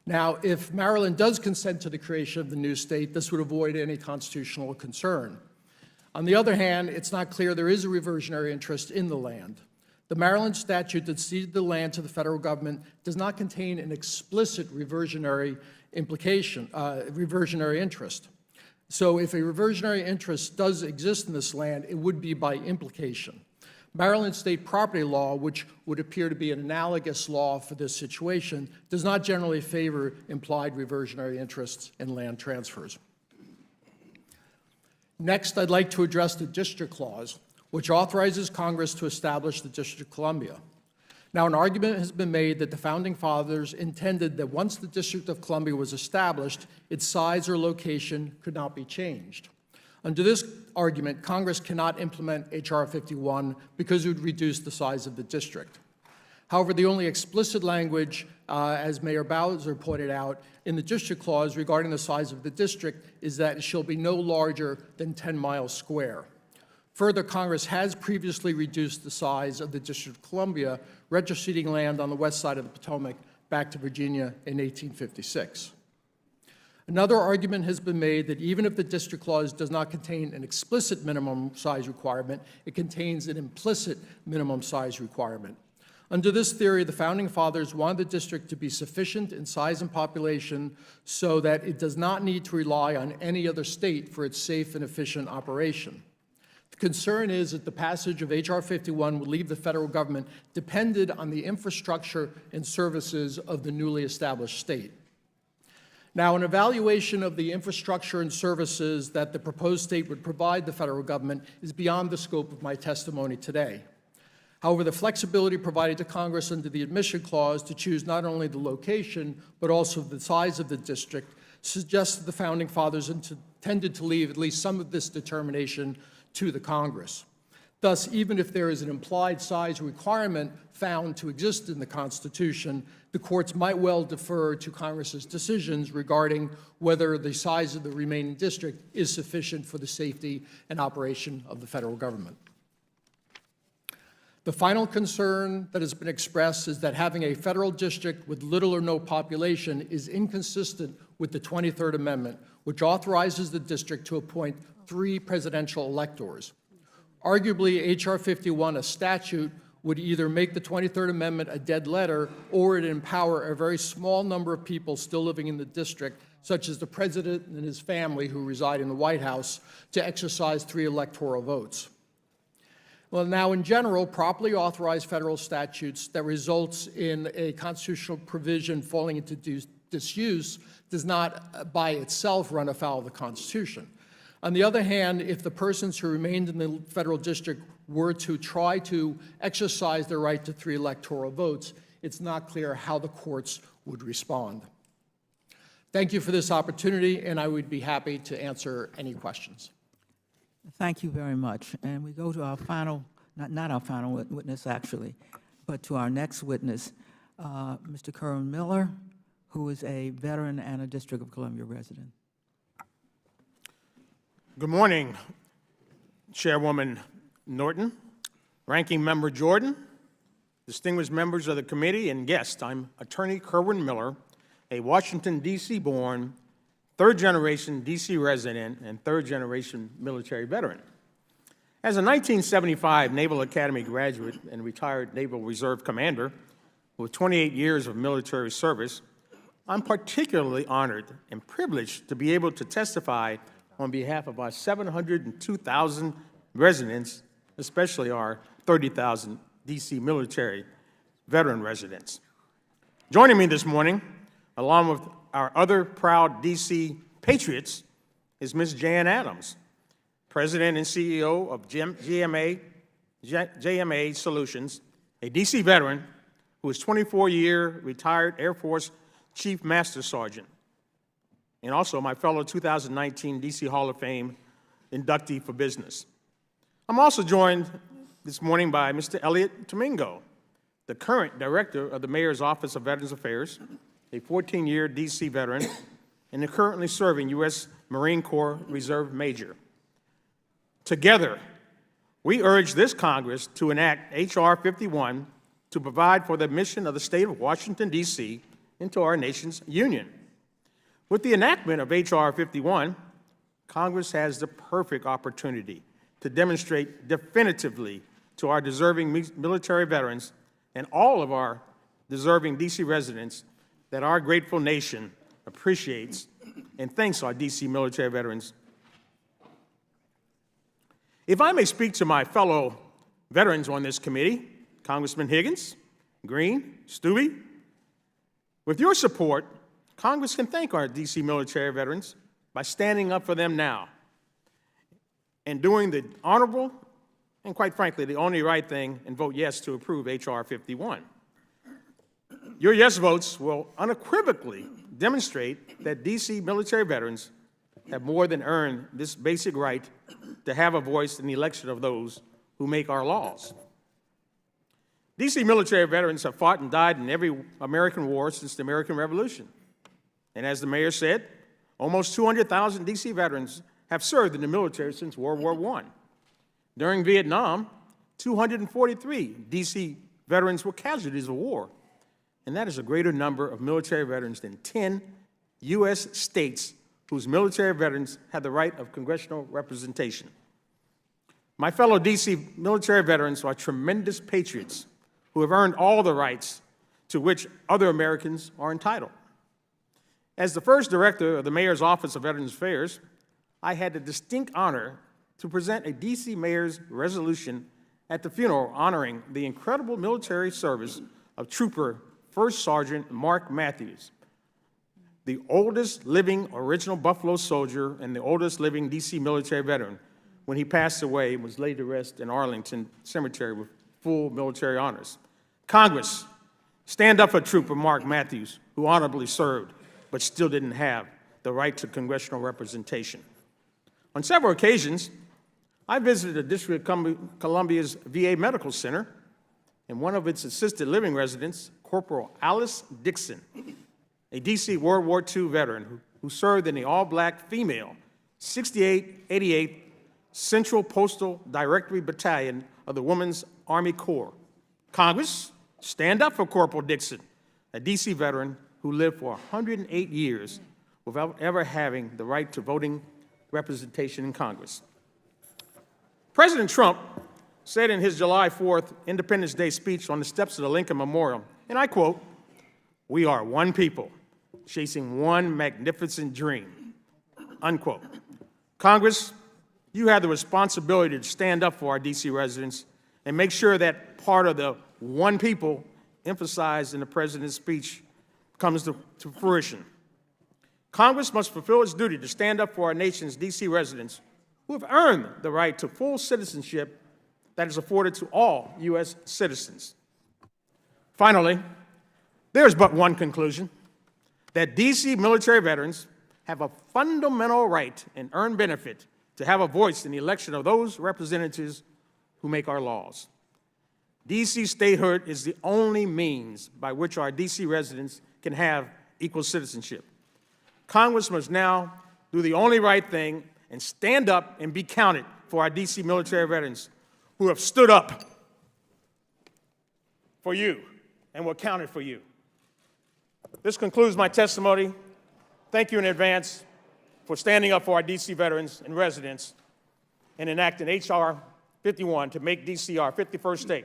Now, if Maryland does consent to the creation of the new state, this would avoid any constitutional concern. On the other hand, it's not clear there is a reversionary interest in the land. The Maryland statute that ceded the land to the federal government does not contain an explicit reversionary interest. So if a reversionary interest does exist in this land, it would be by implication. Maryland state property law, which would appear to be an analogous law for this situation, does not generally favor implied reversionary interests in land transfers. Next, I'd like to address the District Clause, which authorizes Congress to establish the District of Columbia. Now, an argument has been made that the Founding Fathers intended that once the District of Columbia was established, its size or location could not be changed. Under this argument, Congress cannot implement H.R. 51 because it would reduce the size of the district. However, the only explicit language, as Mayor Bowser pointed out, in the District Clause regarding the size of the district is that it shall be no larger than 10 miles square. Further, Congress has previously reduced the size of the District of Columbia, retroceding land on the west side of the Potomac back to Virginia in 1856. Another argument has been made that even if the District Clause does not contain an explicit minimum size requirement, it contains an implicit minimum size requirement. Under this theory, the Founding Fathers wanted the district to be sufficient in size and population so that it does not need to rely on any other state for its safe and efficient operation. The concern is that the passage of H.R. 51 would leave the federal government dependent on the infrastructure and services of the newly established state. Now, an evaluation of the infrastructure and services that the proposed state would provide the federal government is beyond the scope of my testimony today. However, the flexibility provided to Congress under the Admission Clause to choose not only the location, but also the size of the district suggests that the Founding Fathers intended to leave at least some of this determination to the Congress. Thus, even if there is an implied size requirement found to exist in the Constitution, the courts might well defer to Congress's decisions regarding whether the size of the remaining district is sufficient for the safety and operation of the federal government. The final concern that has been expressed is that having a federal district with little or no population is inconsistent with the 23rd Amendment, which authorizes the district to appoint 3 presidential electors. Arguably, H.R. 51, a statute, would either make the 23rd Amendment a dead letter or it empower a very small number of people still living in the district, such as the president and his family who reside in the White House, to exercise 3 electoral votes. Well, now, in general, properly authorized federal statutes that results in a constitutional provision falling into disuse does not by itself run afoul of the Constitution. On the other hand, if the persons who remained in the federal district were to try to exercise their right to 3 electoral votes, it's not clear how the courts would respond. Thank you for this opportunity, and I would be happy to answer any questions. Thank you very much. And we go to our final, not our final witness, actually, but to our next witness, Mr. Curran Miller, who is a veteran and a District of Columbia resident. Good morning, Chairwoman Norton, Ranking Member Jordan, distinguished members of the committee, and guests. I'm Attorney Curran Miller, a Washington, D.C. born, 3rd-generation D.C. resident and 3rd-generation military veteran. As a 1975 Naval Academy graduate and retired Naval Reserve commander with 28 years of military service, I'm particularly honored and privileged to be able to testify on behalf of our 702,000 residents, especially our 30,000 D.C. military veteran residents. Joining me this morning, along with our other proud D.C. patriots, is Ms. Jan Adams, President and CEO of JMA Solutions, a D.C. veteran who is 24-year retired Air Force Chief Master Sergeant, and also my fellow 2019 D.C. Hall of Fame inductee for business. I'm also joined this morning by Mr. Elliot Domingo, the current Director of the Mayor's Office of Veterans Affairs, a 14-year D.C. veteran, and a currently serving U.S. Marine Corps Reserve Major. Together, we urge this Congress to enact H.R. 51 to provide for the admission of the state of Washington, D.C. into our nation's union. With the enactment of H.R. 51, Congress has the perfect opportunity to demonstrate definitively to our deserving military veterans and all of our deserving D.C. residents that our grateful nation appreciates and thanks our D.C. military veterans. If I may speak to my fellow veterans on this committee, Congressman Higgins, Green, Stubbe, with your support, Congress can thank our D.C. military veterans by standing up for them now and doing the honorable and, quite frankly, the only right thing and vote yes to approve H.R. 51. Your yes votes will unequivocally demonstrate that D.C. military veterans have more than earned this basic right to have a voice in the election of those who make our laws. D.C. military veterans have fought and died in every American war since the American Revolution. And as the mayor said, almost 200,000 D.C. veterans have served in the military since World War I. During Vietnam, 243 D.C. veterans were casualties of war, and that is a greater number of military veterans than 10 U.S. states whose military veterans had the right of congressional representation. My fellow D.C. military veterans are tremendous patriots who have earned all the rights to which other Americans are entitled. As the first director of the Mayor's Office of Veterans Affairs, I had the distinct honor to present a D.C. mayor's resolution at the funeral honoring the incredible military service of Trooper First Sergeant Mark Matthews, the oldest living original Buffalo soldier and the oldest living D.C. military veteran, when he passed away and was laid to rest in Arlington Cemetery with full military honors. Congress, stand up for Trooper Mark Matthews, who honorably served but still didn't have the right to congressional representation. On several occasions, I visited the District of Columbia's VA Medical Center, and one of its assisted living residents, Corporal Alice Dixon, a D.C. World War II veteran who served in the all-black female 6888th Central Postal Directory Battalion of the Women's Army Corps. Congress, stand up for Corporal Dixon, a D.C. veteran who lived for 108 years without ever having the right to voting representation in Congress. President Trump said in his July 4th Independence Day speech on the steps of the Lincoln Memorial, and I quote, "We are one people chasing one magnificent dream," unquote. Congress, you have the responsibility to stand up for our D.C. residents and make sure that part of the one people emphasized in the president's speech comes to fruition. Congress must fulfill its duty to stand up for our nation's D.C. residents who have earned the right to full citizenship that is afforded to all U.S. citizens. Finally, there is but one conclusion, that D.C. military veterans have a fundamental right and earned benefit to have a voice in the election of those representatives who make our laws. D.C. statehood is the only means by which our D.C. residents can have equal citizenship. Congress must now do the only right thing and stand up and be counted for our D.C. military veterans who have stood up for you and were counted for you. This concludes my testimony. Thank you in advance for standing up for our D.C. veterans and residents and enacting H.R. 51 to make D.C. our 51st state.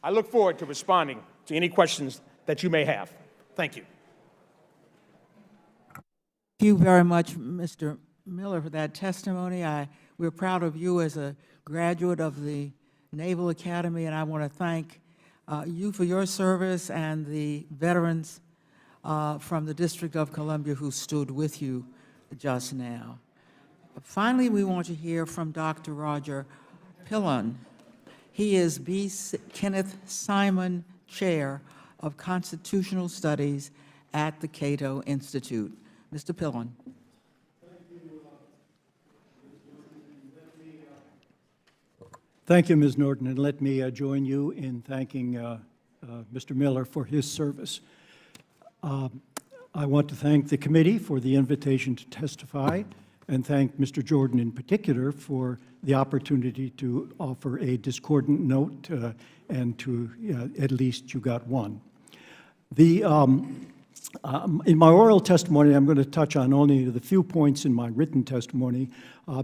I look forward to responding to any questions that you may have. Thank you. Thank you very much, Mr. Miller for that testimony. We're proud of you as a graduate of the Naval Academy, and I want to thank you for your service and the veterans from the District of Columbia who stood with you just now. Finally, we want to hear from Dr. Roger Pillon. He is B. Kenneth Simon Chair of Constitutional Studies at the Cato Institute. Mr. Pillon. Thank you, Ms. Norton, and let me join you in thanking Mr. Miller for his service. I want to thank the committee for the invitation to testify, and thank Mr. Jordan in particular for the opportunity to offer a discordant note, and to at least you got one. In my oral testimony, I'm going to touch on only the few points in my written testimony.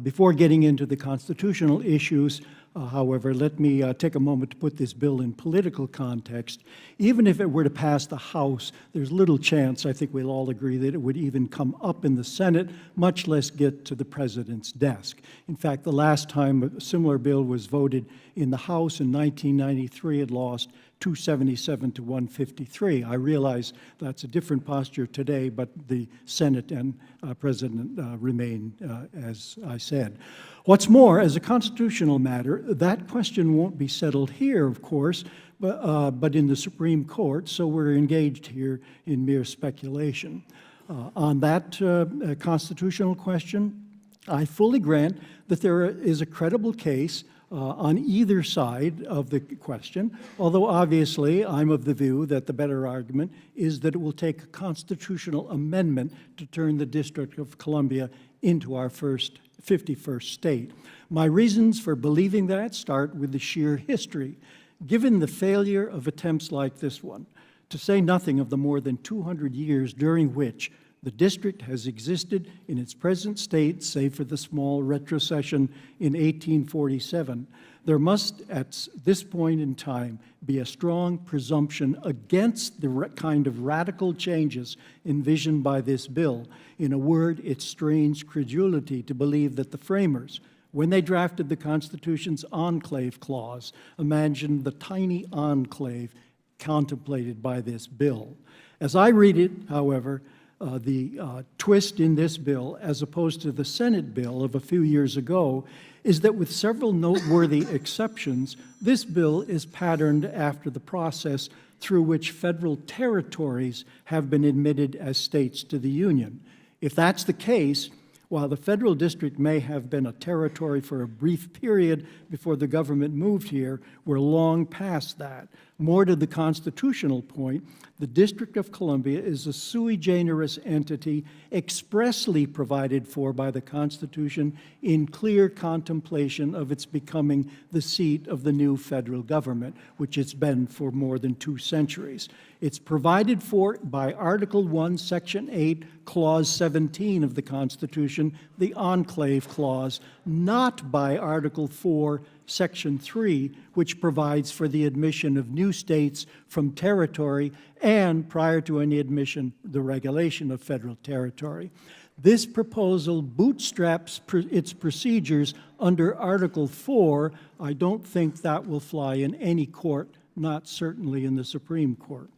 Before getting into the constitutional issues, however, let me take a moment to put this bill in political context. Even if it were to pass the House, there's little chance, I think we'll all agree, that it would even come up in the Senate, much less get to the President's desk. In fact, the last time a similar bill was voted in the House in 1993, it lost 277 to 153. I realize that's a different posture today, but the Senate and President remain, as I said. What's more, as a constitutional matter, that question won't be settled here, of course, but in the Supreme Court, so we're engaged here in mere speculation. On that constitutional question, I fully grant that there is a credible case on either side of the question, although obviously I'm of the view that the better argument is that it will take a constitutional amendment to turn the District of Columbia into our 51st state. My reasons for believing that start with the sheer history. Given the failure of attempts like this one, to say nothing of the more than 200 years during which the district has existed in its present state, save for the small retrocession in 1847, there must, at this point in time, be a strong presumption against the kind of radical changes envisioned by this bill. In a word, it's strange credulity to believe that the framers, when they drafted the Constitution's enclave clause, imagined the tiny enclave contemplated by this bill. As I read it, however, the twist in this bill, as opposed to the Senate bill of a few years ago, is that with several noteworthy exceptions, this bill is patterned after the process through which federal territories have been admitted as states to the Union. If that's the case, while the federal district may have been a territory for a brief period before the government moved here, we're long past that. More to the constitutional point, the District of Columbia is a sui generis entity expressly provided for by the Constitution in clear contemplation of its becoming the seat of the new federal government, which it's been for more than 2 centuries. It's provided for by Article 1, Section 8, Clause 17 of the Constitution, the Enclave Clause, not by Article 4, Section 3, which provides for the admission of new states from territory and, prior to any admission, the regulation of federal territory. This proposal bootstraps its procedures under Article 4. I don't think that will fly in any court, not certainly in the Supreme Court.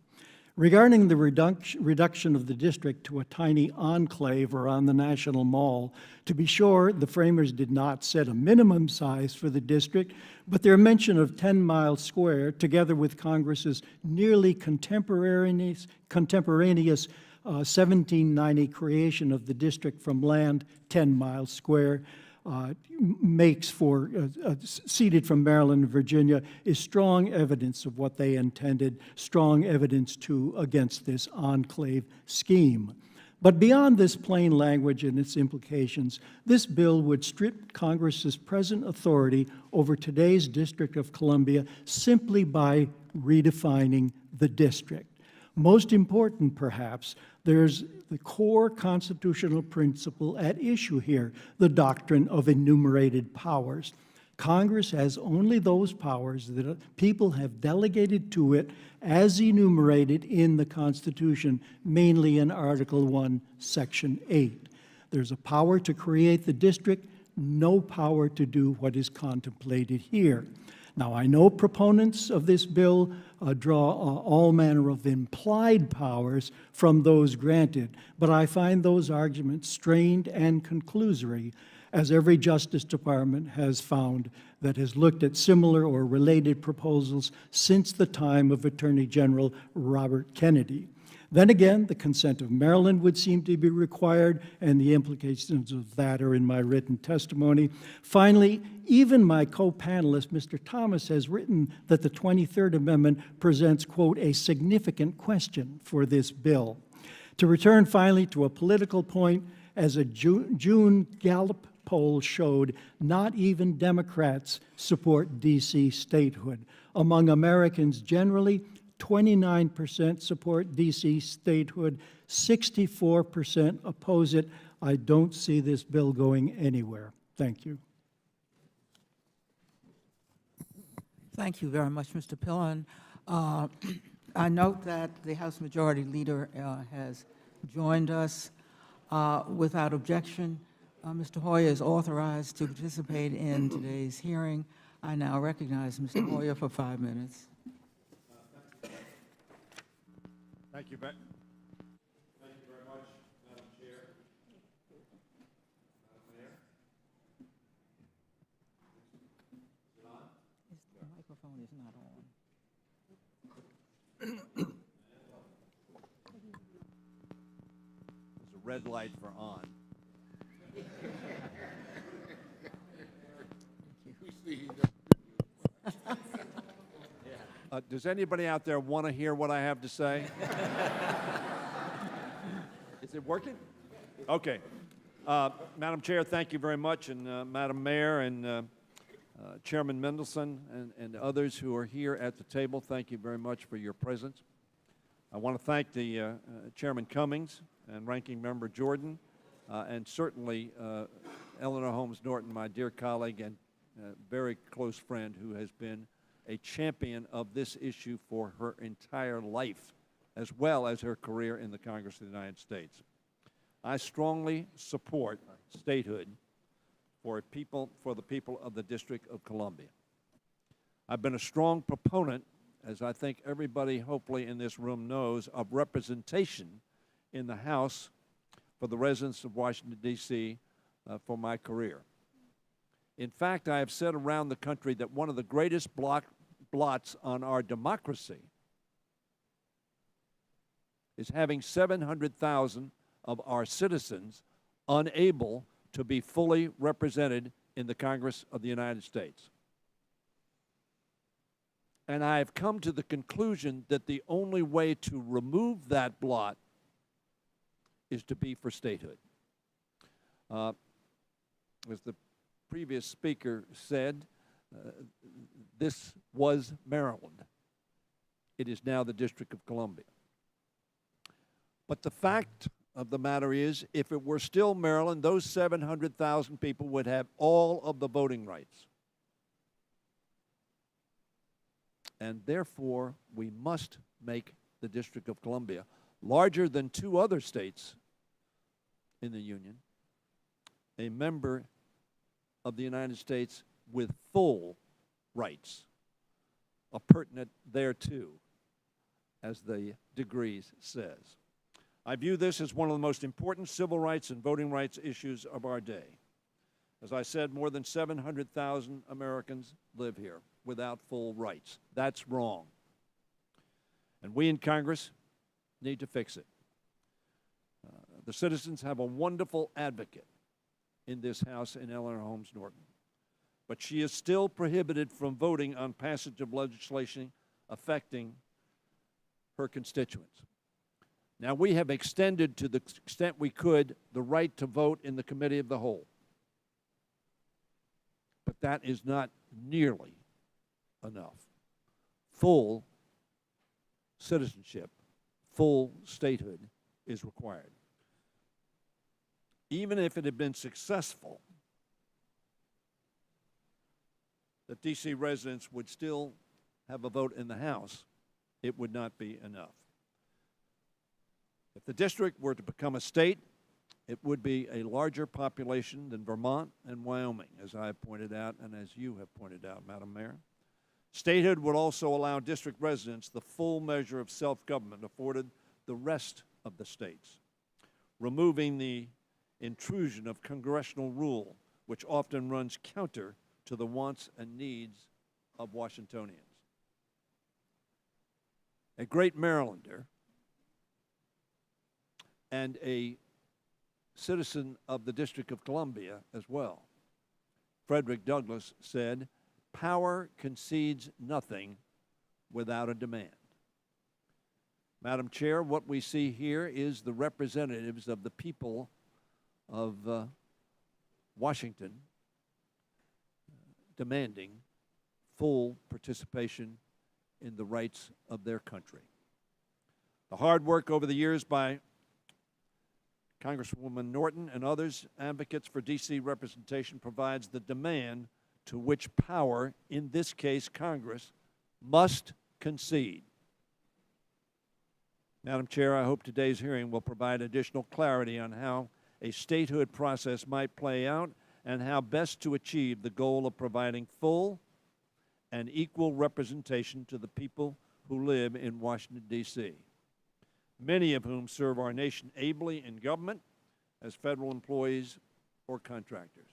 Regarding the reduction of the district to a tiny enclave or on the National Mall, to be sure, the framers did not set a minimum size for the district, but their mention of 10 Mile Square, together with Congress's nearly contemporaneous 1790 creation of the district from land 10 Mile Square, makes for, seated from Maryland and Virginia, is strong evidence of what they intended, strong evidence, too, against this enclave scheme. But beyond this plain language and its implications, this bill would strip Congress's present authority over today's District of Columbia simply by redefining the district. Most important, perhaps, there's the core constitutional principle at issue here, the doctrine of enumerated powers. Congress has only those powers that people have delegated to it as enumerated in the Constitution, mainly in Article 1, Section 8. There's a power to create the district, no power to do what is contemplated here. Now, I know proponents of this bill draw all manner of implied powers from those granted, but I find those arguments strained and conclusory, as every Justice Department has found that has looked at similar or related proposals since the time of Attorney General Robert Kennedy. Then again, the consent of Maryland would seem to be required, and the implications of that are in my written testimony. Finally, even my co-panelist, Mr. Thomas, has written that the 23rd Amendment presents, quote, a significant question for this bill. To return finally to a political point, as a June Gallup poll showed, not even Democrats support D.C. statehood. Among Americans generally, 29% support D.C. statehood, 64% oppose it. I don't see this bill going anywhere. Thank you. Thank you very much, Mr. Pillen. I note that the House Majority Leader has joined us without objection. Mr. Hoyer is authorized to participate in today's hearing. I now recognize Mr. Hoyer for 5 minutes. Thank you very much, Madam Chair. Madam Mayor. Is it on? The microphone is not on. There's a red light for on. Does anybody out there want to hear what I have to say? Is it working? Okay. Madam Chair, thank you very much, and Madam Mayor and Chairman Mendelson and others who are here at the table, thank you very much for your presence. I want to thank the Chairman Cummings and Ranking Member Jordan, and certainly Eleanor Holmes Norton, my dear colleague and very close friend who has been a champion of this issue for her entire life, as well as her career in the Congress of the United States. I strongly support statehood for the people of the District of Columbia. I've been a strong proponent, as I think everybody hopefully in this room knows, of representation in the House for the residents of Washington, D.C. For my career. In fact, I have said around the country that one of the greatest blots on our democracy is having 700,000 of our citizens unable to be fully represented in the Congress of the United States. And I have come to the conclusion that the only way to remove that blot is to be for statehood. As the previous speaker said, this was Maryland. It is now the District of Columbia. But the fact of the matter is, if it were still Maryland, those 700,000 people would have all of the voting rights. And therefore, we must make the District of Columbia larger than 2 other states in the Union, a member of the United States with full rights, appurtenant thereto, as the degrees says. I view this as one of the most important civil rights and voting rights issues of our day. As I said, more than 700,000 Americans live here without full rights. That's wrong. And we in Congress need to fix it. The citizens have a wonderful advocate in this House in Eleanor Holmes Norton. But she is still prohibited from voting on passage of legislation affecting her constituents. Now, we have extended to the extent we could the right to vote in the Committee of the Whole. But that is not nearly enough. Full citizenship, full statehood is required. Even if it had been successful, that D.C. residents would still have a vote in the House, it would not be enough. If the district were to become a state, It would be a larger population than Vermont and Wyoming, as I have pointed out and as you have pointed out, Madam Mayor. Statehood would also allow district residents the full measure of self-government afforded the rest of the states, removing the intrusion of congressional rule, which often runs counter to the wants and needs of Washingtonians. A great Marylander and a citizen of the District of Columbia as well, Frederick Douglass said, "Power concedes nothing without a demand." Madam Chair, what we see here is the representatives of the people of Washington demanding full participation in the rights of their country. The hard work over the years by Congresswoman Norton and others advocates for D.C. representation provides the demand to which power, in this case Congress, must concede. Madam Chair, I hope today's hearing will provide additional clarity on how a statehood process might play out and how best to achieve the goal of providing full and equal representation to the people who live in Washington, D.C., many of whom serve our nation ably in government as federal employees or contractors,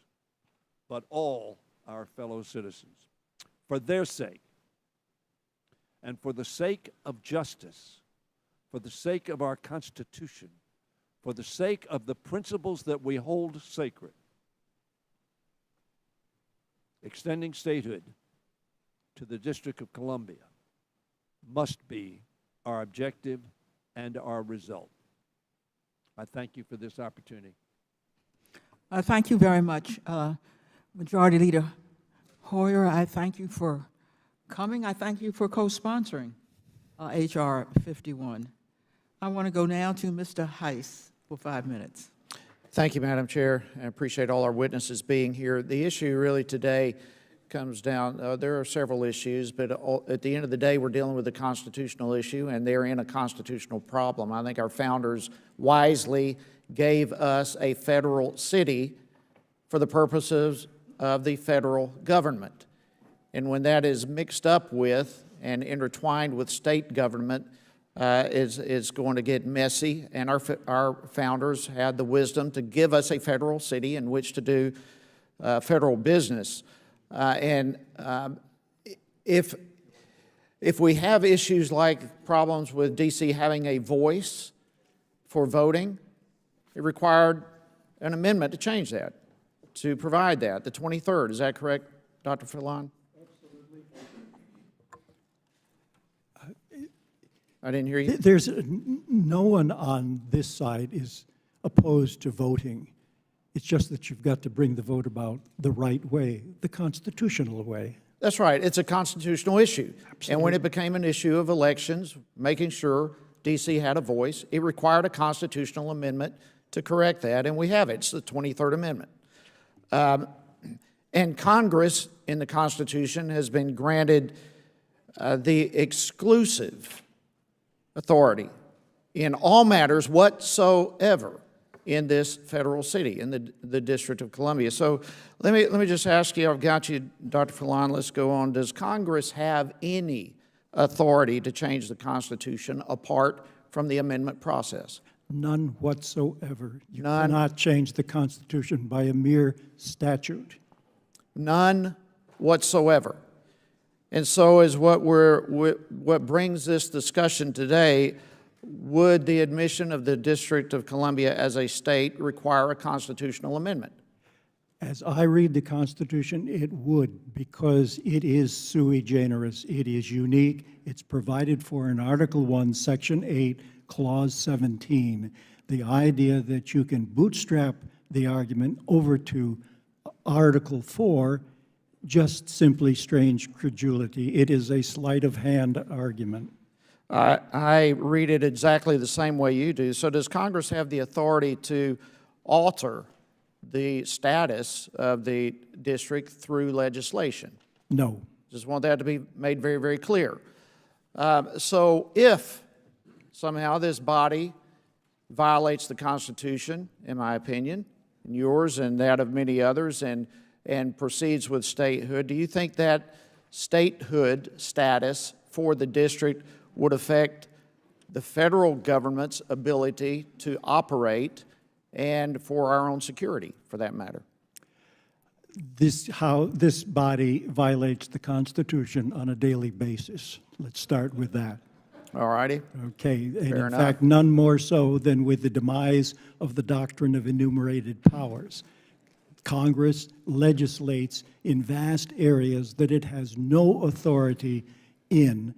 but all our fellow citizens. For their sake, and for the sake of justice, for the sake of our Constitution, for the sake of the principles that we hold sacred, extending statehood to the District of Columbia must be our objective and our result. I thank you for this opportunity. Thank you very much. Majority Leader Hoyer, I thank you for coming. I thank you for co-sponsoring H.R. 51. I want to go now to Mr. Heiss for 5 minutes. Thank you, Madam Chair. I appreciate all our witnesses being here. The issue really today comes down, there are several issues, but at the end of the day, we're dealing with a constitutional issue, and they're in a constitutional problem. I think our founders wisely gave us a federal city for the purposes of the federal government. And when that is mixed up with and intertwined with state government, is going to get messy, and our founders had the wisdom to give us a federal city in which to do federal business. If we have issues like problems with D.C. having a voice for voting, it required an amendment to change that, to provide that, the 23rd. Is that correct, Dr. Fillon? I didn't hear you. There's no one on this side is opposed to voting. It's just that you've got to bring the vote about the right way, the constitutional way. That's right. It's a constitutional issue. Absolutely. And when it became an issue of elections, making sure D.C. had a voice, it required a constitutional amendment to correct that, and we have it. It's the 23rd Amendment. And Congress, in the Constitution, has been granted the exclusive authority in all matters whatsoever in this federal city, in the District of Columbia. So let me just ask you, I've got you, Dr. Fillon, let's go on. Does Congress have any authority to change the Constitution apart from the amendment process? None whatsoever. You None. cannot change the Constitution by a mere statute. None whatsoever. And so is what brings this discussion today. Would the admission of the District of Columbia as a state require a constitutional amendment? As I read the Constitution, it would, because it is sui generis. It is unique. It's provided for in Article 1, Section 8, Clause 17. The idea that you can bootstrap the argument over to Article 4, just simply strange credulity. It is a sleight of hand argument. I read it exactly the same way you do. So does Congress have the authority to alter the status of the district through legislation? No. Just want that to be made very, very clear. So if somehow this body violates the Constitution, in my opinion, and yours and that of many others, and proceeds with statehood. Do you think that statehood status for the district would affect the federal government's ability to operate and for our own security, for that matter? How this body violates the Constitution on a daily basis. Let's start with that. All righty. Okay, and Fair in enough. fact, none more so than with the demise of the doctrine of enumerated powers. Congress legislates in vast areas that it has no authority in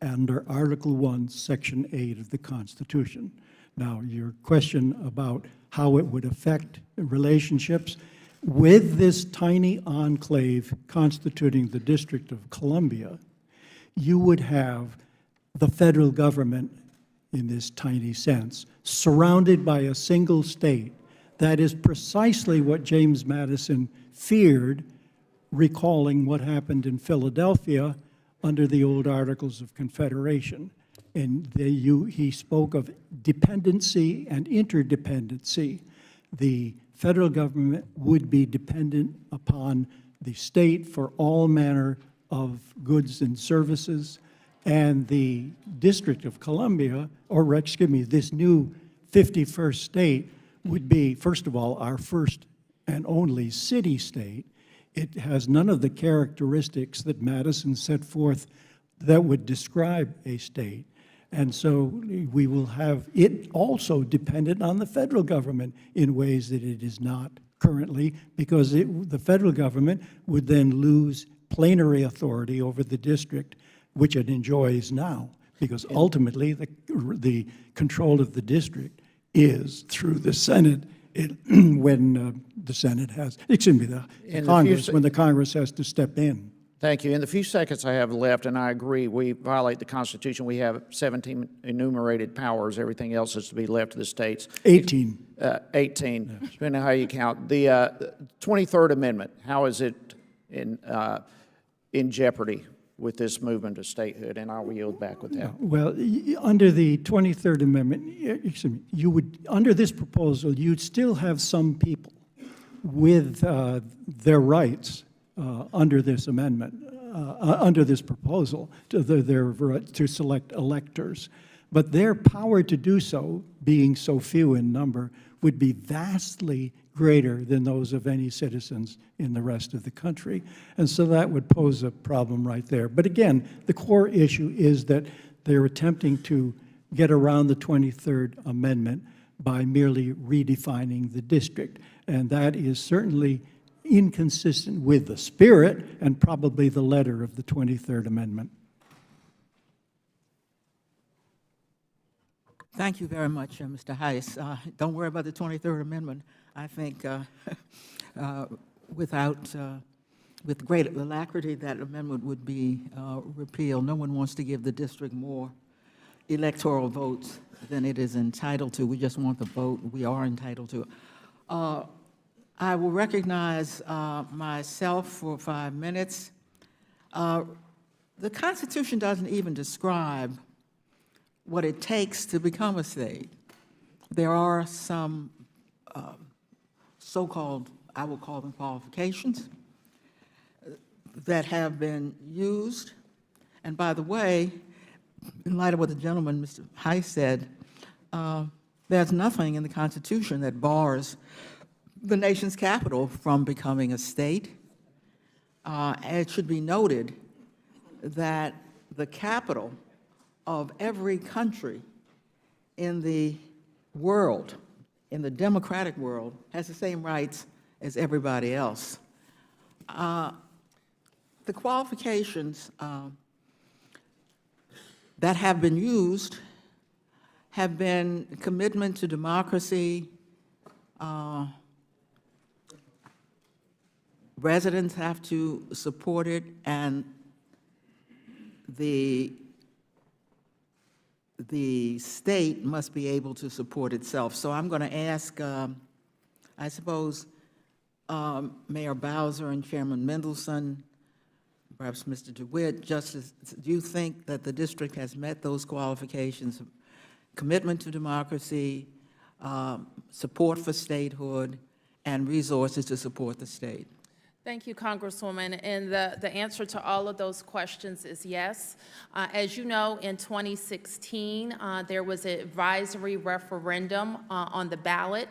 under Article 1, Section 8 of the Constitution. Now, your question about how it would affect relationships, with this tiny enclave constituting the District of Columbia, you would have the federal government, in this tiny sense, surrounded by a single state. That is precisely what James Madison feared, recalling what happened in Philadelphia under the old Articles of Confederation. And he spoke of dependency and interdependency. The federal government would be dependent upon the state for all manner of goods and services, and the District of Columbia, or excuse me, this new 51st state would be, first of all, our first and only city-state. It has none of the characteristics that Madison set forth that would describe a state. And so we will have it also dependent on the federal government in ways that it is not currently, because the federal government would then lose plenary authority over the district, which it enjoys now, because ultimately the control of the district is through the Senate when the Senate has, excuse me, the Congress, when the Congress has to step in. Thank you. In the few seconds I have left, and I agree, we violate the Constitution. We have 17 enumerated powers. Everything else is to be left to the states. 18. 18, depending on how you count. The 23rd Amendment, how is it in jeopardy with this movement to statehood? And I will yield back with that. Well, under the 23rd Amendment, excuse me, you would, under this proposal, you'd still have some people with their rights under this amendment, under this proposal, to select electors. But their power to do so, being so few in number, would be vastly greater than those of any citizens in the rest of the country. And so that would pose a problem right there. But again, the core issue is that they're attempting to get around the 23rd Amendment by merely redefining the district. And that is certainly inconsistent with the spirit and probably the letter of the 23rd Amendment. Thank you very much, Mr. Heiss. Don't worry about the 23rd Amendment. I think with great alacrity, that amendment would be repealed. No one wants to give the district more electoral votes than it is entitled to. We just want the vote we are entitled to. I will recognize myself for 5 minutes. The Constitution doesn't even describe what it takes to become a state. There are some so-called, I will call them qualifications, that have been used. And by the way, in light of what the gentleman, Mr. Heiss, said, there's nothing in the Constitution that bars the nation's capital from becoming a state. It should be noted that the capital of every country in the world, in the democratic world, has the same rights as everybody else. The qualifications that have been used have been commitment to democracy. Residents have to support it, and the state must be able to support itself. So I'm going to ask, I suppose, Mayor Bowser and Chairman Mendelson, perhaps Mr. DeWitt, Justice, do you think that the district has met those qualifications of commitment to democracy, support for statehood, and resources to support the state? Thank you, Congresswoman. And the answer to all of those questions is yes. As you know, in 2016, there was an advisory referendum on the ballot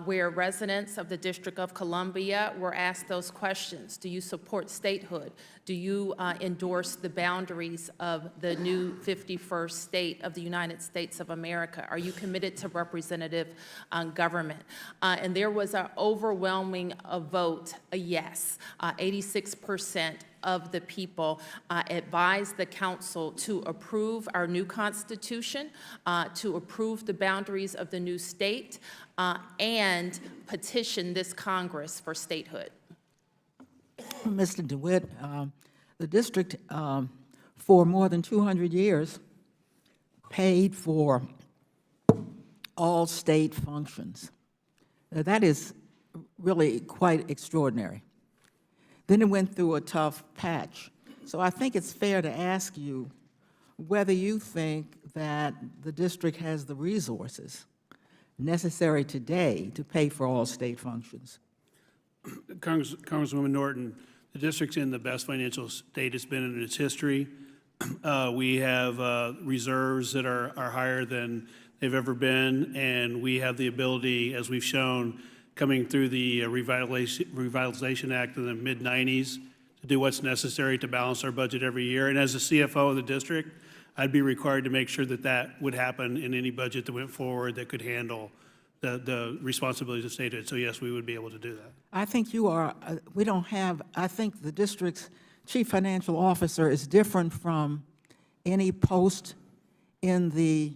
where residents of the District of Columbia were asked those questions. Do you support statehood? Do you endorse the boundaries of the new 51st state of the United States of America? Are you committed to representative government? And there was an overwhelming vote, a yes. 86% of the people advised the council to approve our new constitution, to approve the boundaries of the new state, and petition this Congress for statehood. Mr. DeWitt, the district for more than 200 years paid for all state functions. Now, that is really quite extraordinary. Then it went through a tough patch. So I think it's fair to ask you whether you think that the district has the resources necessary today to pay for all state functions. Congresswoman Norton, the district's in the best financial state it's been in its history. We have reserves that are higher than they've ever been, and we have the ability, as we've shown, coming through the Revitalization Act in the mid-90s, to do what's necessary to balance our budget every year. And as the CFO of the district, I'd be required to make sure that that would happen in any budget that went forward that could handle the responsibilities of statehood. So yes, we would be able to do that. I think you are, we don't have, I think the district's chief financial officer is different from any post in the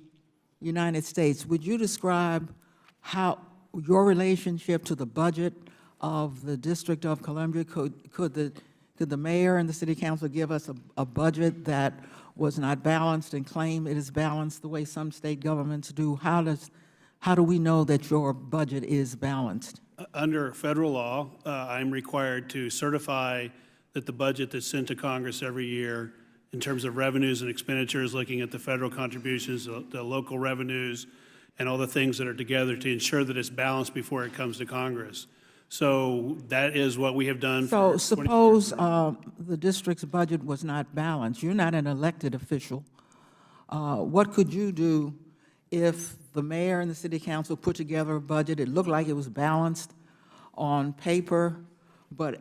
United States. Would you describe how your relationship to the budget of the District of Columbia? Could the mayor and the city council give us a budget that was not balanced and claim it is balanced the way some state governments do? How do we know that your budget is balanced? Under federal law, I'm required to certify that the budget that's sent to Congress every year in terms of revenues and expenditures, looking at the federal contributions, the local revenues, and all the things that are together to ensure that it's balanced before it comes to Congress. So that is what we have done. So suppose the district's budget was not balanced. You're not an elected official. What could you do if the mayor and the city council put together a budget? It looked like it was balanced on paper, but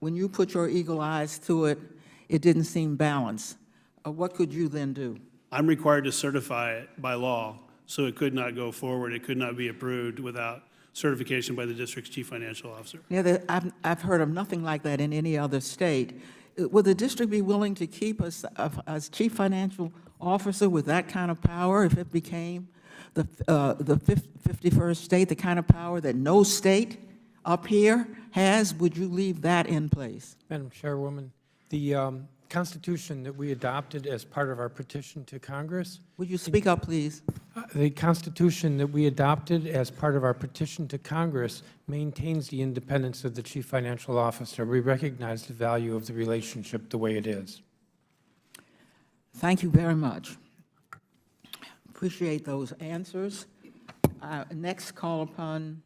when you put your eagle eyes to it, it didn't seem balanced. What could you then do? I'm required to certify it by law, so it could not go forward. It could not be approved without certification by the district's chief financial officer. Yeah, I've heard of nothing like that in any other state. Would the district be willing to keep us as chief financial officer with that kind of power if it became the 51st state, the kind of power that no state up here has? Would you leave that in place? Madam Chairwoman, the Constitution that we adopted as part of our petition to Congress. Would you speak up, please? The Constitution that we adopted as part of our petition to Congress maintains the independence of the chief financial officer. We recognize the value of the relationship the way it is. Thank you very much. Appreciate those answers. Next, call upon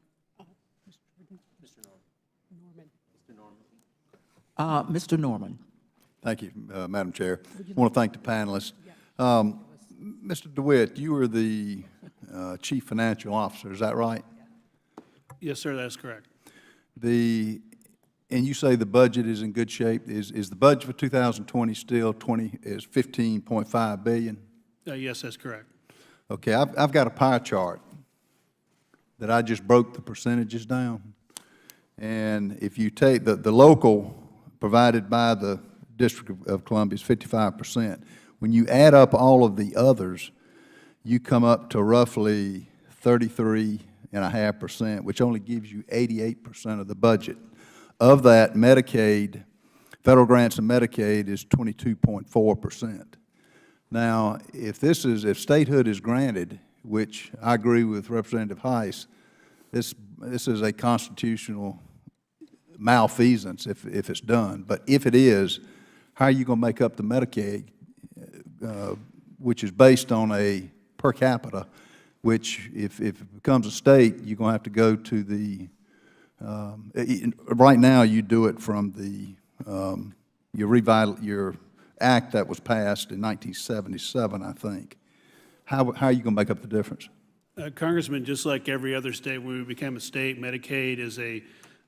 Mr. Norman. Thank you, Madam Chair. I want to thank the panelists. Mr. DeWitt, you are the Chief Financial Officer, is that right? Yes, sir, that's correct. And you say the budget is in good shape. Is the budget for 2020 still 15.5 billion? Yes, that's correct. Okay, I've got a pie chart that I just broke the percentages down. And if you take the local provided by the District of Columbia is 55%. When you add up all of the others, you come up to roughly 33.5%, which only gives you 88% of the budget. Of that, Medicaid, federal grants and Medicaid is 22.4%. Now, if statehood is granted, which I agree with Representative Heiss, this is a constitutional malfeasance if it's done. But if it is, how are you going to make up the Medicaid, which is based on a per capita which if it becomes a state, you're going to have to go to the, right now, you do it from the, your act that was passed in 1977, I think. How are you going to make up the difference? Congressman, just like every other state, when we became a state, Medicaid is a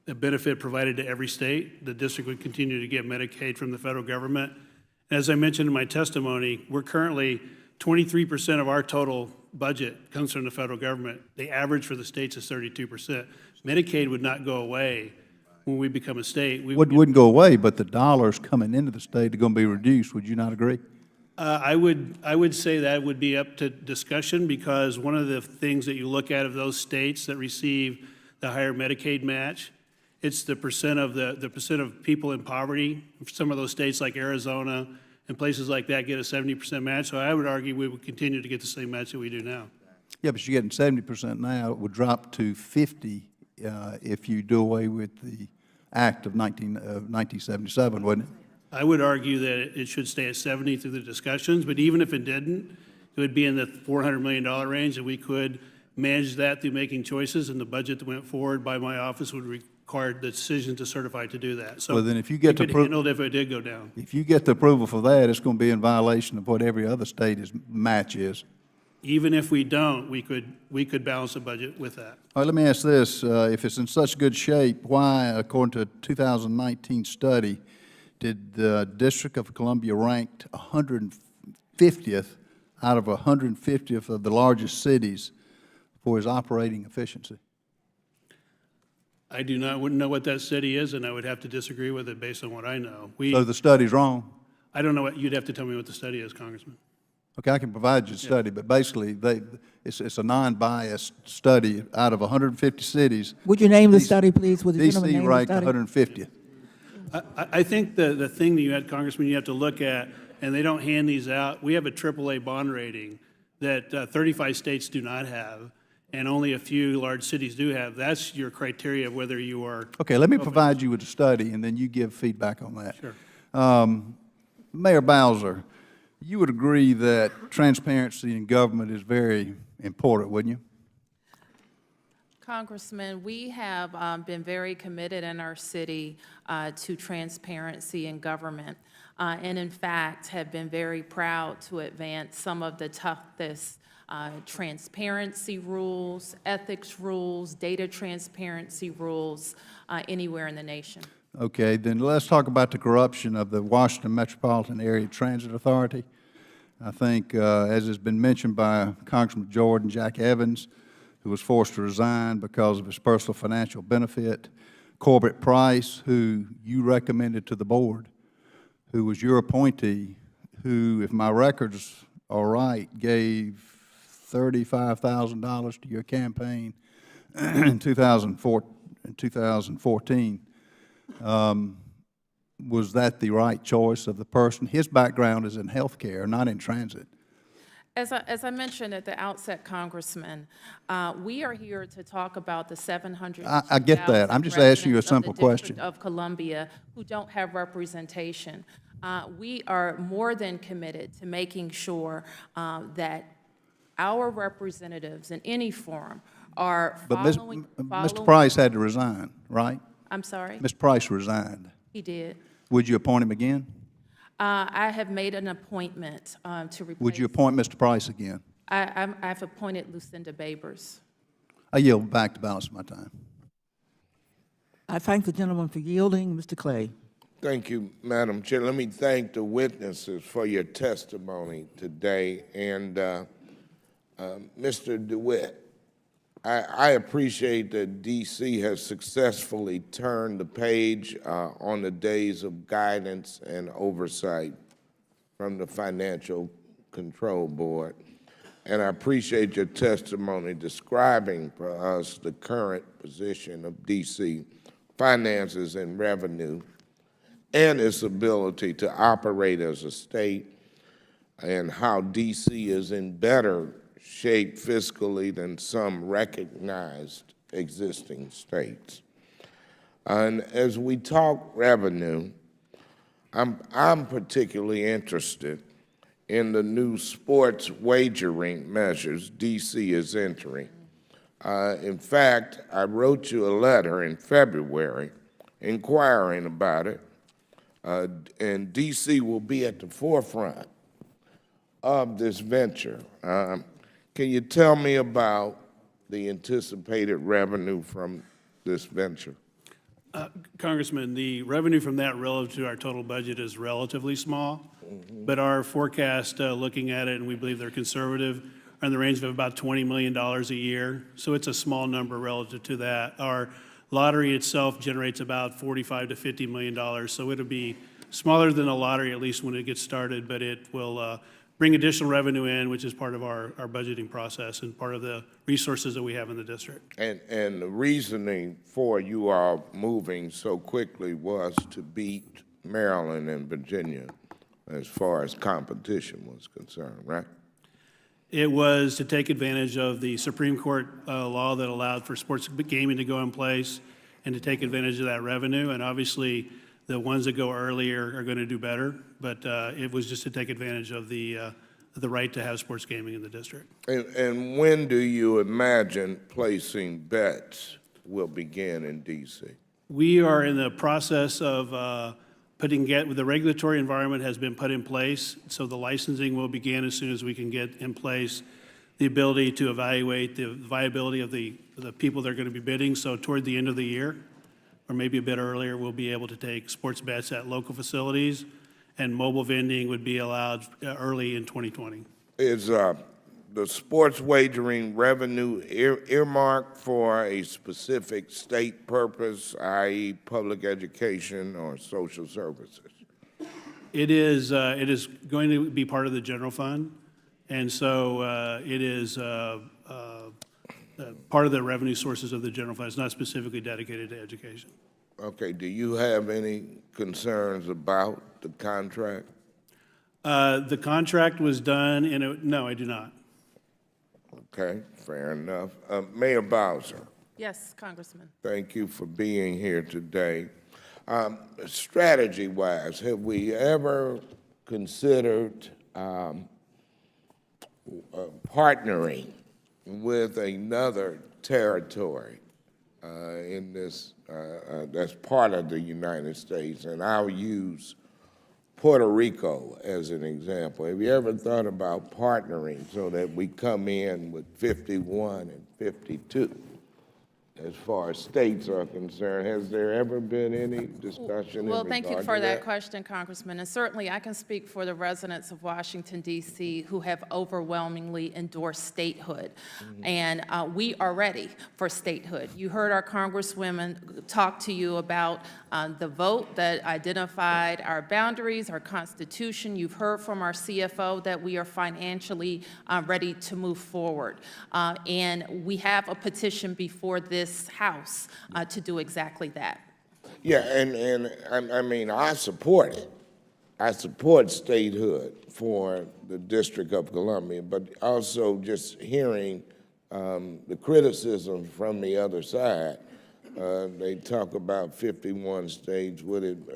benefit provided to every state. The district would continue to get Medicaid from the federal government. As I mentioned in my testimony, we're currently 23% of our total budget comes from the federal government. The average for the states is 32%. Medicaid would not go away when we become a state. Wouldn't go away, but the dollars coming into the state are going to be reduced. Would you not agree? I would say that would be up to discussion, because one of the things that you look at of those states that receive the higher Medicaid match, it's the percent of people in poverty. Some of those states like Arizona and places like that get a 70% match. So I would argue we would continue to get the same match that we do now. Yeah, but you're getting 70% now. It would drop to 50 if you do away with the act of 1977, wouldn't it? I would argue that it should stay at 70 through the discussions, but even if it didn't, it would be in the $400 million range, and we could manage that through making choices, and the budget that went forward by my office would require the decision to certify to do that. So Well, then if you get we could handle it if it did go down. If you get the approval for that, it's going to be in violation of what every other state match is. Even if we don't, we could balance the budget with that. All right, let me ask this. If it's in such good shape, why, according to a 2019 study, did the District of Columbia ranked 150th out of 150th of the largest cities for its operating efficiency? Wouldn't know what that city is, and I would have to disagree with it based on what I know. So the study's wrong? I don't know you'd have to tell me what the study is, Congressman. Okay, I can provide you a study, but basically, it's a non-biased study out of 150 cities. Would you name the study, please? Would the gentleman name DC the ranked study? 150th. I think the thing that you had, Congressman, you have to look at, and they don't hand these out, we have a AAA bond rating that 35 states do not have, and only a few large cities do have. That's your criteria of whether you are. Okay, let me provide you with a study, and then you give feedback on that. Sure. Mayor Bowser, you would agree that transparency in government is very important, wouldn't you? Congressman, we have been very committed in our city to transparency in government, and in fact have been very proud to advance some of the toughest transparency rules, ethics rules, data transparency rules anywhere in the nation. Okay, then let's talk about the corruption of the Washington Metropolitan Area Transit Authority. I think, as has been mentioned by Congressman Jordan, Jack Evans, who was forced to resign because of his personal financial benefit, Corbett Price, who you recommended to the board, who was your appointee, who, if my records are right, gave $35,000 to your campaign in 2014. Was that the right choice of the person? His background is in healthcare, not in transit. As I mentioned at the outset, Congressman, we are here to talk about the 700. I get that. I'm just asking you a simple question. Of Columbia who don't have representation. We are more than committed to making sure that our representatives in any forum are following. But Mr. Price had to resign, right? I'm sorry? Mr. Price resigned. He did. Would you appoint him again? I have made an appointment to replace. Would you appoint Mr. Price again? I've appointed Lucinda Babers. I yield back to balance my time. I thank the gentleman for yielding. Mr. Clay. Thank you, Madam Chair. Let me thank the witnesses for your testimony today. And Mr. DeWitt, I appreciate that D.C. has successfully turned the page on the days of guidance and oversight from the Financial Control Board. And I appreciate your testimony describing for us the current position of D.C. finances and revenue and its ability to operate as a state, and how D.C. is in better shape fiscally than some recognized existing states. And as we talk revenue, I'm particularly interested in the new sports wagering measures DC is entering. In fact, I wrote you a letter in February inquiring about it, and DC will be at the forefront of this venture. Can you tell me about the anticipated revenue from this venture? Congressman, the revenue from that relative to our total budget is relatively small, but our forecast, looking at it, and we believe they're conservative, are in the range of about $20 million a year. So it's a small number relative to that. Our lottery itself generates about $45 to $50 million, so it'll be smaller than a lottery, at least when it gets started, but it will bring additional revenue in, which is part of our budgeting process and part of the resources that we have in the district. And the reasoning for you all moving so quickly was to beat Maryland and Virginia as far as competition was concerned, right? It was to take advantage of the Supreme Court law that allowed for sports gaming to go in place and to take advantage of that revenue. And obviously, the ones that go earlier are going to do better, but it was just to take advantage of the right to have sports gaming in the district. And when do you imagine placing bets will begin in D.C.? We are in the process of the regulatory environment has been put in place, so the licensing will begin as soon as we can get in place the ability to evaluate the viability of the people that are going to be bidding. So toward the end of the year, or maybe a bit earlier, we'll be able to take sports bets at local facilities, and mobile vending would be allowed early in 2020. Is the sports wagering revenue earmarked for a specific state purpose, i.e. public education or social services? It is going to be part of the general fund, and so it is part of the revenue sources of the general fund. It's not specifically dedicated to education. Okay, do you have any concerns about the contract? The contract was done, no, I do not. Okay, fair enough. Mayor Bowser, Yes, Congressman. thank you for being here today. Strategy-wise, have we ever considered partnering with another territory in this, that's part of the United States? And I'll use Puerto Rico as an example. Have you ever thought about partnering so that we come in with 51 and 52 as far as states are concerned? Has there ever been any discussion Well, in thank you regard for to that question, Congressman. And certainly I can speak for the residents of Washington, D.C., who have overwhelmingly endorsed statehood. And we are ready for statehood. You heard our congresswomen talk to you about the vote that identified our boundaries, our Constitution. You've heard from our CFO that we are financially ready to move forward. And we have a petition before this House to do exactly that. Yeah, and I mean, I support it. I support statehood for the District of Columbia, but also just hearing the criticism from the other side. They talk about 51 states. Wouldn't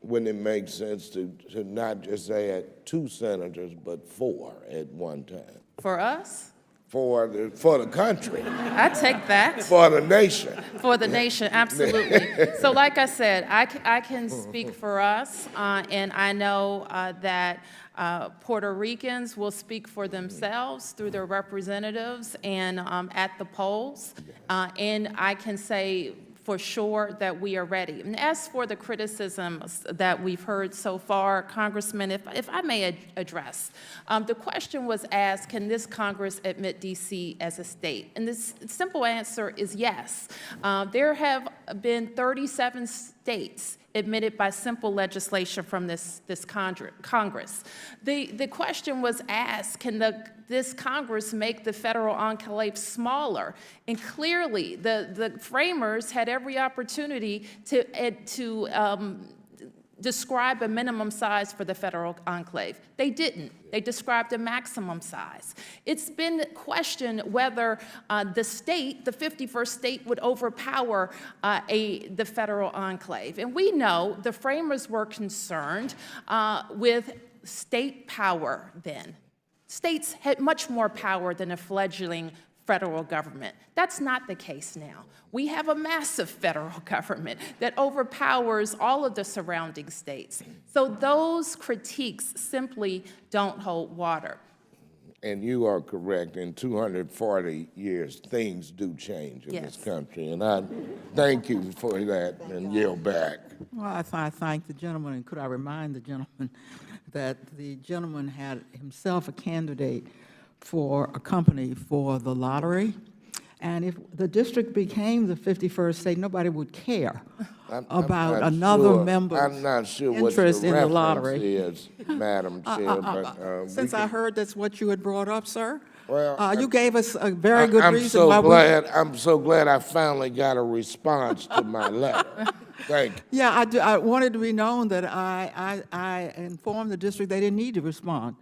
it make sense to not just add 2 senators, but 4 at one time? For us? For the country. I take that. For the nation. For the nation, absolutely. So like I said, I can speak for us, and I know that Puerto Ricans will speak for themselves through their representatives and at the polls, and I can say for sure that we are ready. And as for the criticisms that we've heard so far, Congressman, if I may address, the question was asked, can this Congress admit D.C. as a state? And this simple answer is yes. There have been 37 states admitted by simple legislation from this Congress. The question was asked, can this Congress make the federal enclave smaller? And clearly, describe a minimum size for the federal enclave. They didn't. They described a maximum size. It's been questioned whether the state, the 51st state, would overpower the federal enclave. And we know the framers were concerned with state power then. States had much more power than a fledgling federal government. That's not the case now. We have a massive federal government that overpowers all of the surrounding states. So those critiques simply don't hold water. And you are correct. In 240 years, things do change in this country. And I thank you for that and yield back. Well, I thank the gentleman, and could I remind the gentleman that the gentleman had himself a candidate for a company for the lottery, and if the district became the 51st state, nobody would care about another member's I'm not sure what interest the in the reference lottery. is, Madam Chair, but Since I heard that's what you had brought up, sir, Well, you gave us a very good reason why I'm so glad I finally got a response to my letter. Thank you. Yeah, I wanted to be known that I informed the district they didn't need to respond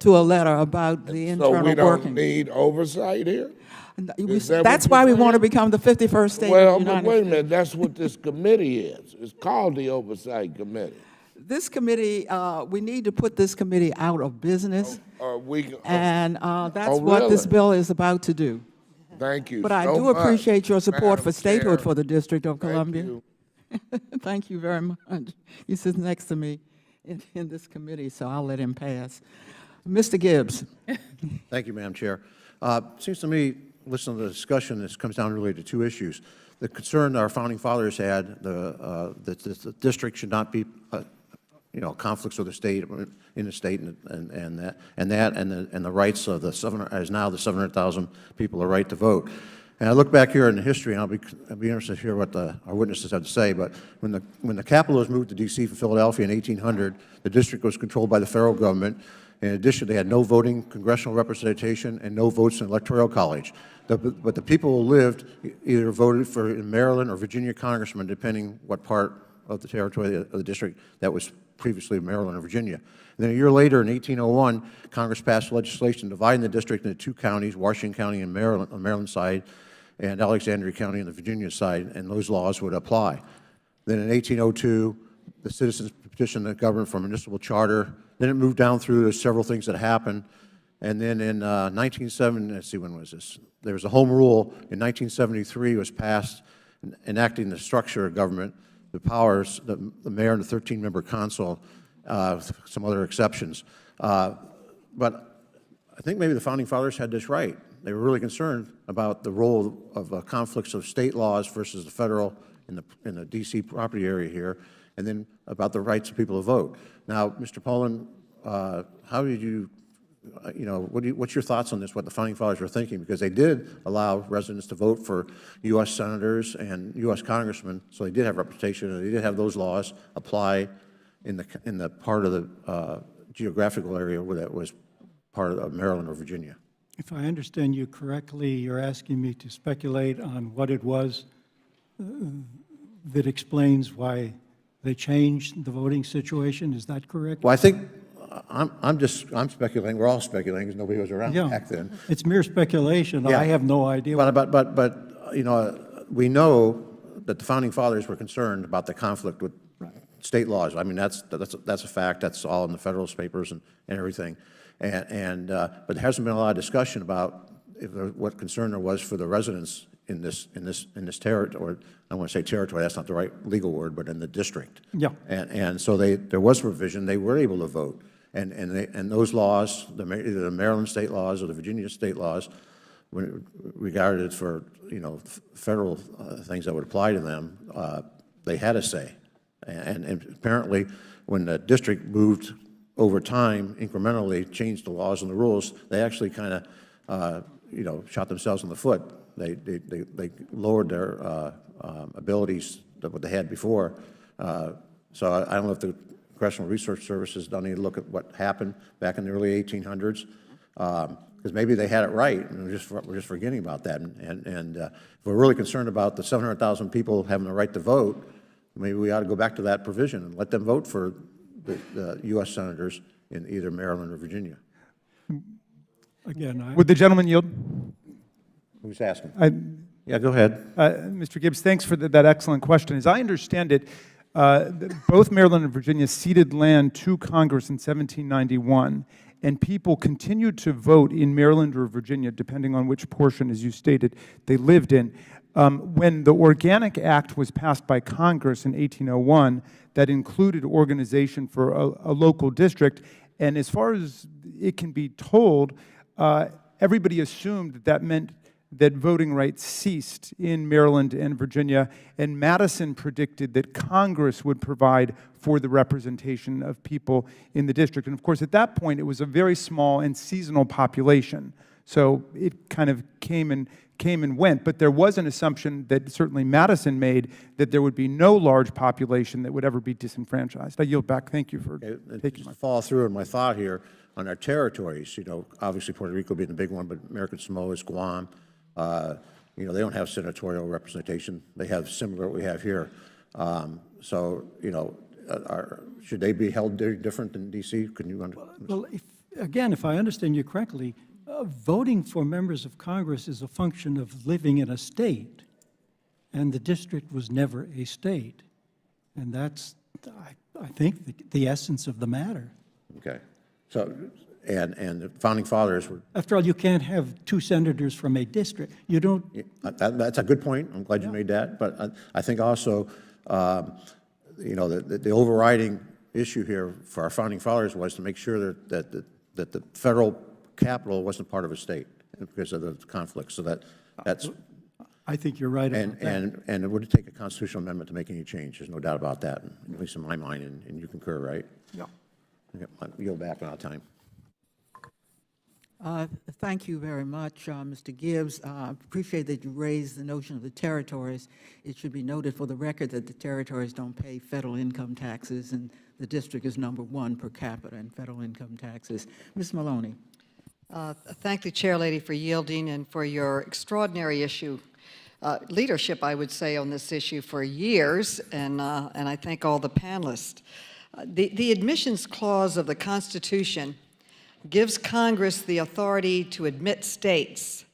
to a letter about the internal So we working. don't need oversight here? Is that That's what why you're we want to saying? become the 51st state Well, of the but United wait a minute, that's what this committee is. It's called the Oversight Committee. This committee, we need to put this committee out of business, and that's what this really? bill is about to do. Thank you But I so do much, appreciate your support Madam for statehood Chair. for the District of Thank Columbia. you. Thank you very much. He sits next to me in this committee, so I'll let him pass. Mr. Gibbs. Thank you, Madam Chair. Seems to me, listening to the discussion, this comes down really to two issues. The concern our founding fathers had, that the district should not be, conflicts with the state, in the state, and the rights of as now the 700,000 people the right to vote. And I look back here in the history, and I'll be interested to hear what our witnesses have to say. But when the capital was moved to D.C. from Philadelphia in 1800, the district was controlled by the federal government. In addition, they had no voting congressional representation and no votes in the electoral college. But the people who lived either voted for Maryland or Virginia congressmen, depending what part of the territory of the district that was previously Maryland or Virginia. And then a year later, in 1801, Congress passed legislation dividing the district into two counties, Washington County and Maryland, on the Maryland side, and Alexandria County on the Virginia side, and those laws would apply. Then in 1802, the citizens petitioned the government for a municipal charter. Then it moved down through. There's several things that happened. And then in 1970, let's see, when was this? There was a home rule in 1973 was passed enacting the structure of government, the powers, the mayor and the 13-member council, some other exceptions. But I think maybe the founding fathers had this right. They were really concerned about the role of conflicts of state laws versus the federal in the D.C. property area here, and then about the rights of people to vote. Now, Mr. Poland, how did you, what's your thoughts on this, what the founding fathers were thinking? Because they did allow residents to vote for U.S. senators and U.S. congressmen, so they did have representation, and they did have those laws apply in the part of the geographical area where that was part of Maryland or Virginia. If I understand you correctly, you're asking me to speculate on what it was that explains why they changed the voting situation. Is that correct? Well, I think I'm speculating. We're all speculating because nobody was around back then. It's mere speculation. Yeah. I have no idea. But we know that the founding fathers were concerned about the conflict with state laws. I mean, that's a fact. That's all in the Federalist Papers and everything. But there hasn't been a lot of discussion about what concern there was for the residents in this territory. I want to say territory. That's not the right legal word, but in the district. Yeah. And so there was provision. They were able to vote, and those laws, either the Maryland state laws or the Virginia state laws, regarded for federal things that would apply to them, they had a say. And apparently, when the district moved over time, incrementally changed the laws and the rules, they actually kind of, shot themselves in the foot. They lowered their abilities that what they had before. So I don't know if the Congressional Research Service has done any look at what happened back in the early 1800s, because maybe they had it right, and we're just forgetting about that. And if we're really concerned about the 700,000 people having the right to vote, Maybe we ought to go back to that provision and let them vote for the U.S. senators in either Maryland or Virginia. Again, Would the gentleman yield? Who's asking? Yeah, go ahead. Mr. Gibbs, thanks for that excellent question. As I understand it, both Maryland and Virginia ceded land to Congress in 1791, and people continued to vote in Maryland or Virginia, depending on which portion, as you stated, they lived in. When the Organic Act was passed by Congress in 1801, that included organization for a local district, and as far as it can be told, everybody assumed that meant that voting rights ceased in Maryland and Virginia, and Madison predicted that Congress would provide for the representation of people in the district. And of course, at that point, it was a very small and seasonal population. So it kind of came and went, but there was an assumption that certainly Madison made that there would be no large population that would ever be disenfranchised. I yield back. Thank you for taking my follow through on my thought here on our territories. You know, obviously Puerto Rico being the big one, but American Samoa, Guam. You know, they don't have senatorial representation. They have similar what we have here. So, you know, should they be held different than D.C.? Can you well, if I understand you correctly, voting for members of Congress is a function of living in a state, and the district was never a state. And that's, I think, the essence of the matter. Okay. So, and the Founding Fathers were... After all, you can't have two senators from a district. You don't... That's a good point. I'm glad you made that. But I think also, you know, the overriding issue here for our Founding Fathers was to make sure that the federal capital wasn't part of a state because of the conflict. So that's... I think you're right about that. And it would take a constitutional amendment to make any change. There's no doubt about that, at least in my mind, and you concur, right? Yeah. Yield back on our time. Thank you very much, Mr. Gibbs. I appreciate that you raised the notion of the territories. It should be noted for the record that the territories don't pay federal income taxes, and the district is #1 per capita in federal income taxes. Ms. Maloney. Thank the chair lady for yielding and for your extraordinary leadership, I would say, on this issue for years, and I thank all the panelists. The admissions clause of the Constitution gives Congress the authority to admit states.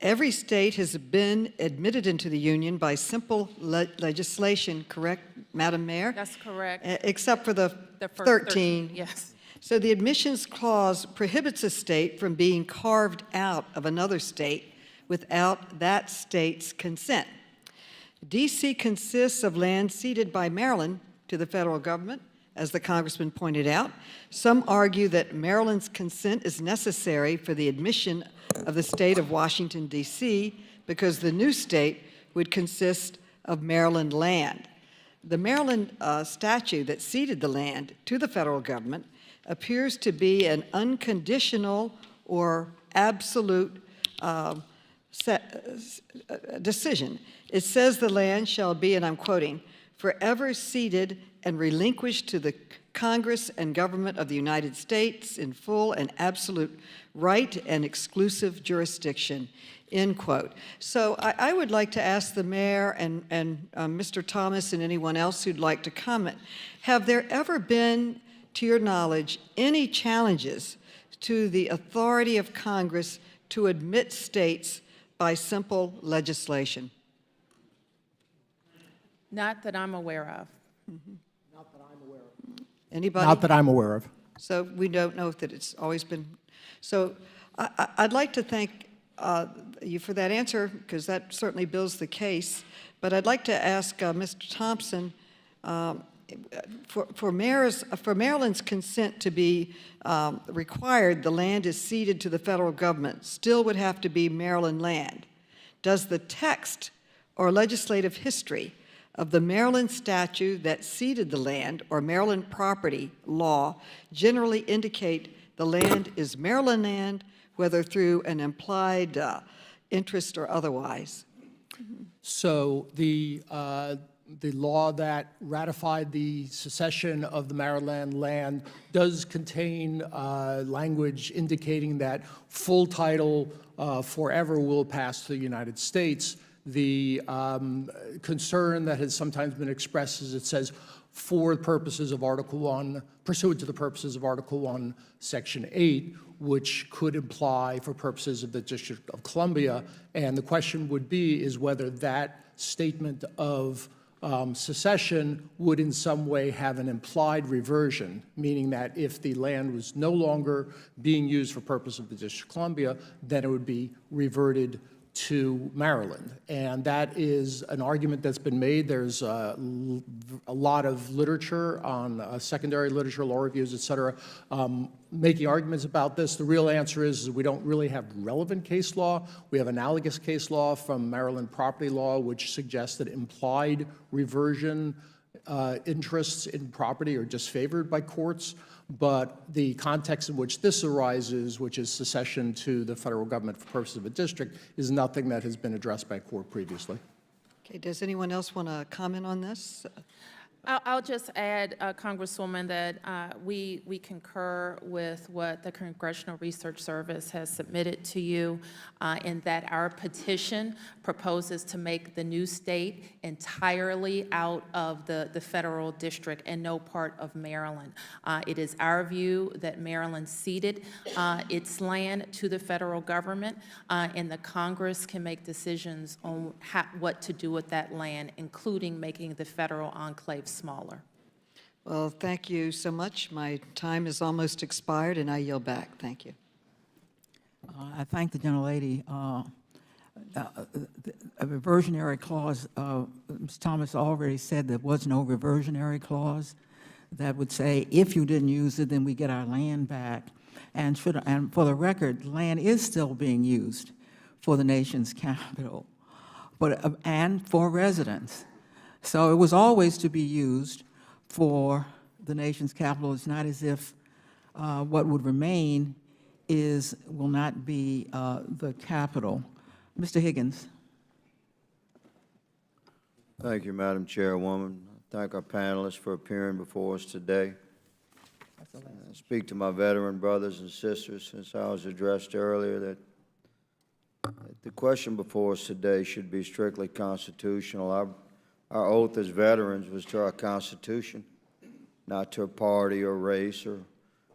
Every state has been admitted into the Union by simple legislation, correct, Madam Mayor? That's correct. Except for the first 13. Yes. So the admissions clause prohibits a state from being carved out of another state without that state's consent. D.C. consists of land ceded by Maryland to the federal government, as the congressman pointed out. Some argue that Maryland's consent is necessary for the admission of the state of Washington, D.C., because the new state would consist of Maryland land. The Maryland statute that ceded the land to the federal government appears to be an unconditional or absolute decision. It says the land shall be, and I'm quoting, forever ceded and relinquished to the Congress and government of the United States in full and absolute right and exclusive jurisdiction, end quote. So I would like to ask the mayor and Mr. Thomas and anyone else who'd like to comment, have there ever been, to your knowledge, any challenges to the authority of Congress to admit states by simple legislation? Not that I'm aware of. Mm-hmm. Not that I'm aware of. Anybody? Not that I'm aware of. So we don't know that it's always been. So I'd like to thank you for that answer, because that certainly builds the case. But I'd like to ask Mr. Thompson, for Maryland's consent to be required, the land is ceded to the federal government, still would have to be Maryland land. Does the text or legislative history of the Maryland statute that ceded the land or Maryland property law generally indicate the land is Maryland land, whether through an implied interest or otherwise? So the law that ratified the secession of the Maryland land does contain language indicating that full title forever will pass to the United States. the concern that has sometimes been expressed is it says, for purposes of Article 1, pursuant to the purposes of Article 1, Section 8, which could imply for purposes of the District of Columbia. And the question would be is whether that statement of secession would in some way have an implied reversion, meaning that if the land was no longer being used for purpose of the District of Columbia, then it would be reverted to Maryland. And that is an argument that's been made. There's a lot of literature on secondary literature, law reviews, et cetera, making arguments about this. The real answer is we don't really have relevant case law. We have analogous case law from Maryland property law, which suggests that implied reversion interests in property are disfavored by courts. But the context in which this arises, which is secession to the federal government for purposes of a district, is nothing that has been addressed by a court previously. Okay, does anyone else want to comment on this? I'll just add, Congresswoman, that we concur with what the Congressional Research Service has submitted to you, in that our petition proposes to make the new state entirely out of the federal district and no part of Maryland. It is our view that Maryland ceded its land to the federal government, and the Congress can make decisions on what to do with that land, including making the federal enclave smaller. Well, thank you so much. My time is almost expired, and I yield back. Thank you. I thank the gentlelady. A reversionary clause, Ms. Thomas already said there was no reversionary clause that would say if you didn't use it, then we get our land back. And for the record, land is still being used for the nation's capital, and for residents. So it was always to be used for the nation's capital. It's not as if what would remain will not be the capital. Mr. Higgins. Thank you, Madam Chairwoman. I thank our panelists for appearing before us today. I speak to my veteran brothers and sisters, since I was addressed earlier, that the question before us today should be strictly constitutional. Our oath as veterans was to our Constitution, not to a party or race or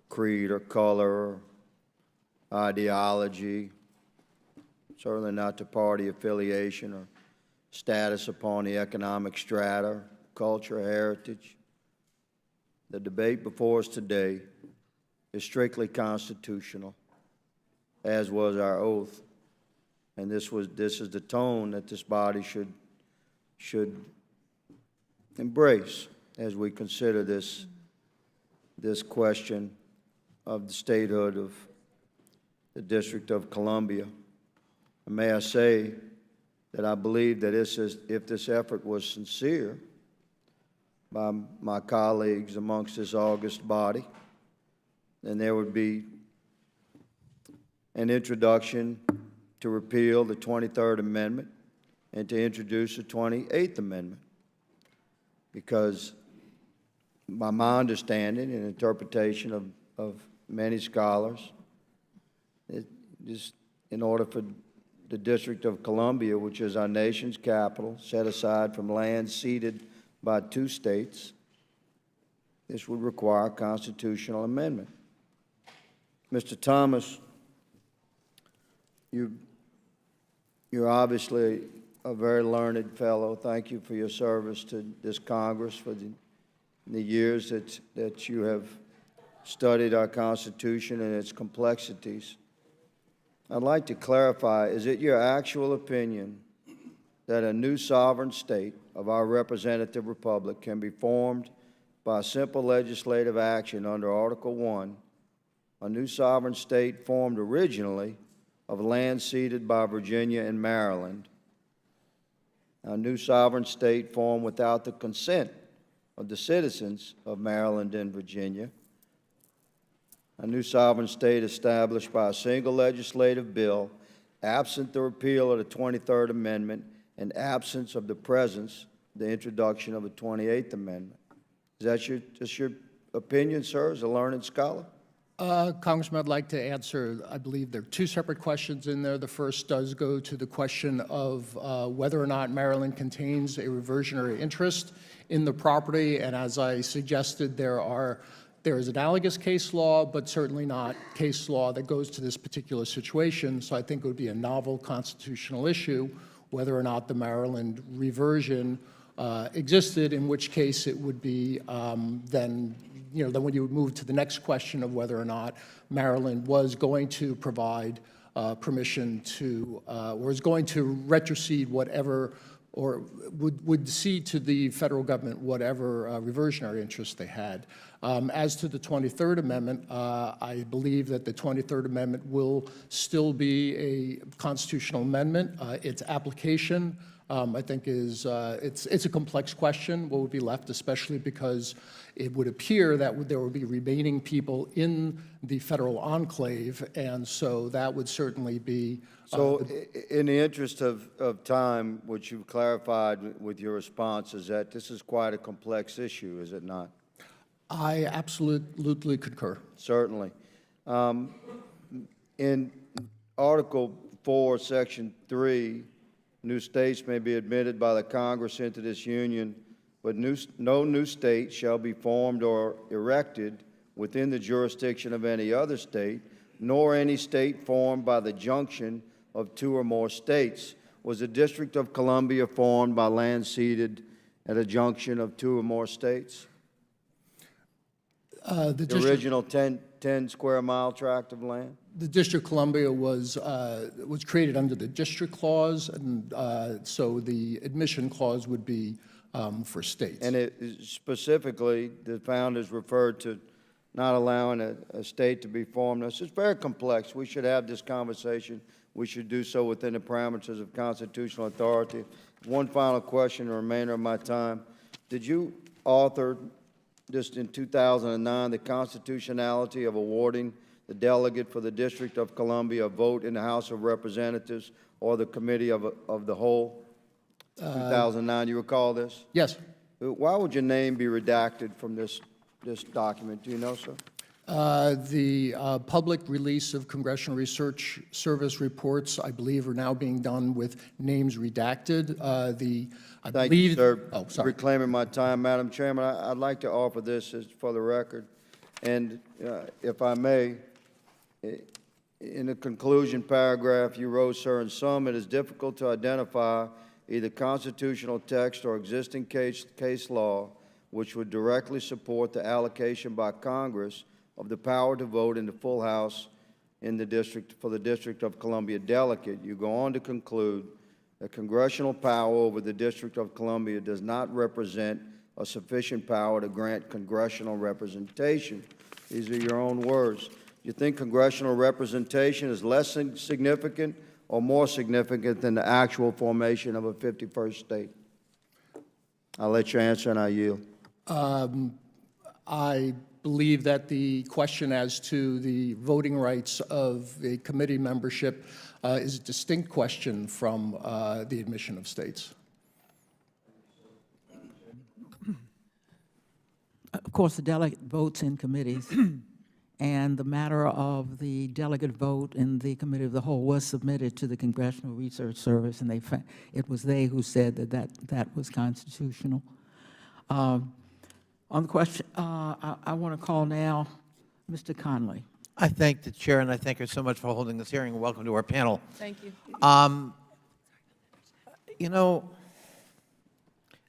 creed or color or ideology, certainly not to party affiliation or status upon the economic strata, culture, heritage. The debate before us today is strictly constitutional, as was our oath. And this is the tone that this body should embrace as we consider this question of the statehood of the District of Columbia. And may I say that I believe that if this effort was sincere by my colleagues amongst this august body, then there would be an introduction to repeal the 23rd Amendment and to introduce the 28th Amendment. Because by my understanding and interpretation of many scholars, in order for the District of Columbia, which is our nation's capital, set aside from land ceded by 2 states, this would require a constitutional amendment. Mr. Thomas, you're obviously a very learned fellow. Thank you for your service to this Congress, for the years that you have studied our Constitution and its complexities. I'd like to clarify, is it your actual opinion that a new sovereign state of our representative republic can be formed by simple legislative action under Article 1, a new sovereign state formed originally of land ceded by Virginia and Maryland, a new sovereign state formed without the consent of the citizens of Maryland and Virginia, a new sovereign state established by a single legislative bill, absent the repeal of the 23rd Amendment and absence of the presence, the introduction of a 28th Amendment. Is that just your opinion, sir, as a learned scholar? Congressman, I'd like to answer, I believe there are two separate questions in there. The first does go to the question of whether or not Maryland contains a reversionary interest in the property. And as I suggested, there is analogous case law, but certainly not case law that goes to this particular situation. So I think it would be a novel constitutional issue whether or not the Maryland reversion existed, in which case it would be then when you would move to the next question of whether or not Maryland was going to provide permission to, or is going to retrocede whatever, or would cede to the federal government whatever reversionary interest they had. As to the 23rd Amendment, I believe that the 23rd Amendment will still be a constitutional amendment. Its application, I think, is it's a complex question. What would be left, especially because it would appear that there would be remaining people in the federal enclave, and so that would certainly be. So, in the interest of time, what you've clarified with your response is that this is quite a complex issue, is it not? I absolutely concur. Certainly. In Article 4, Section 3, new states may be admitted by the Congress into this union, but no new state shall be formed or erected within the jurisdiction of any other state, nor any state formed by the junction of two or more states. Was the District of Columbia formed by land ceded at a junction of two or more states? The original 10 square mile tract of land? The District of Columbia was created under the District Clause, and so the admission clause would be for states. And it specifically, the founders referred to not allowing a state to be formed. It's very complex. We should have this conversation. We should do so within the parameters of constitutional authority. One final question, the remainder of my time. Did you author, just in 2009, the constitutionality of awarding the delegate for the District of Columbia a vote in the House of Representatives or the Committee of the Whole? 2009, you recall this? Yes. Why would your name be redacted from this document? Do you know, sir? The public release of Congressional Research Service reports, I believe, are now being done with names redacted. Thank you, sir. Oh, sorry. Reclaiming my time, Madam Chairman. I'd like to offer this for the record. And if I may, in the conclusion paragraph, you wrote, sir, in sum, it is difficult to identify either constitutional text or existing case law which would directly support the allocation by Congress of the power to vote in the full House in the district for the District of Columbia delegate. You go on to conclude that congressional power over the District of Columbia does not represent a sufficient power to grant congressional representation. These are your own words. Do you think congressional representation is less significant or more significant than the actual formation of a 51st state? I'll let you answer and I yield. I believe that the question as to the voting rights of a committee membership is a distinct question from the admission of states. Of course, the delegate votes in committees, and the matter of the delegate vote in the Committee of the Whole was submitted to the Congressional Research Service, and it was they who said that was constitutional. On the question, I want to call now Mr. Conley. I thank the chair, and I thank her so much for holding this hearing, and welcome to our panel. Thank you. You know,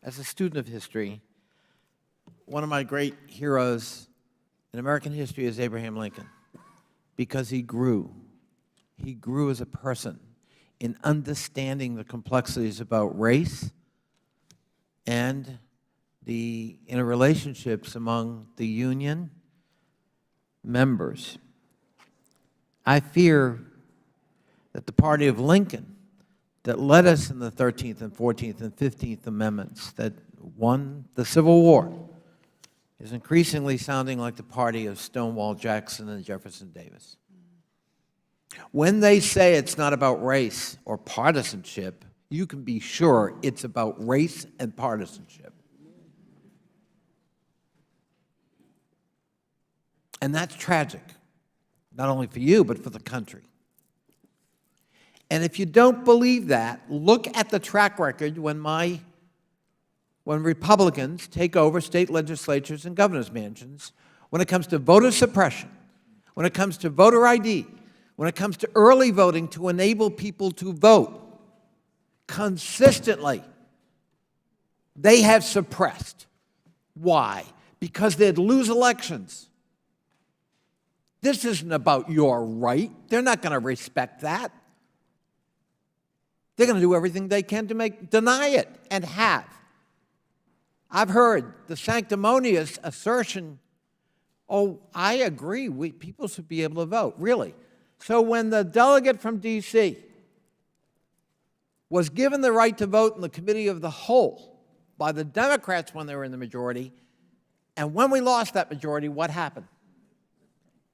as a student of history, one of my great heroes in American history is Abraham Lincoln, because he grew. He grew as a person in understanding the complexities about race and the interrelationships among the Union members. I fear that the party of Lincoln that led us in the 13th and 14th and 15th Amendments, that won the Civil War, is increasingly sounding like the party of Stonewall Jackson and Jefferson Davis. When they say it's not about race or partisanship, you can be sure it's about race and partisanship. And that's tragic. not only for you, but for the country. And if you don't believe that, look at the track record when Republicans take over state legislatures and governor's mansions, when it comes to voter suppression, when it comes to voter ID, when it comes to early voting to enable people to vote, consistently, they have suppressed. Why? Because they'd lose elections. This isn't about your right. They're not going to respect that. They're going to do everything they can to deny it, and have. I've heard the sanctimonious assertion, oh, I agree, people should be able to vote. Really? So when the delegate from D.C. was given the right to vote in the committee of the whole by the Democrats when they were in the majority, and when we lost that majority, what happened?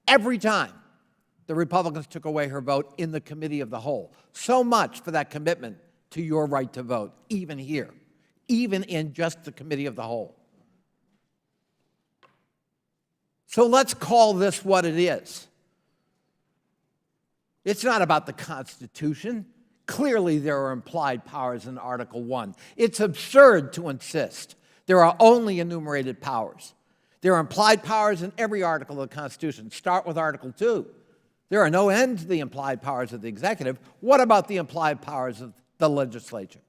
Every time, the Republicans took away her vote in the committee of the whole. So much for that commitment to your right to vote, even here, even in just the committee of the whole. So let's call this what it is. It's not about the Constitution. Clearly, there are implied powers in Article 1. It's absurd to insist there are only enumerated powers. There are implied powers in every article of the Constitution. Start with Article 2. There are no end to the implied powers of the executive. What about the implied powers of the legislature?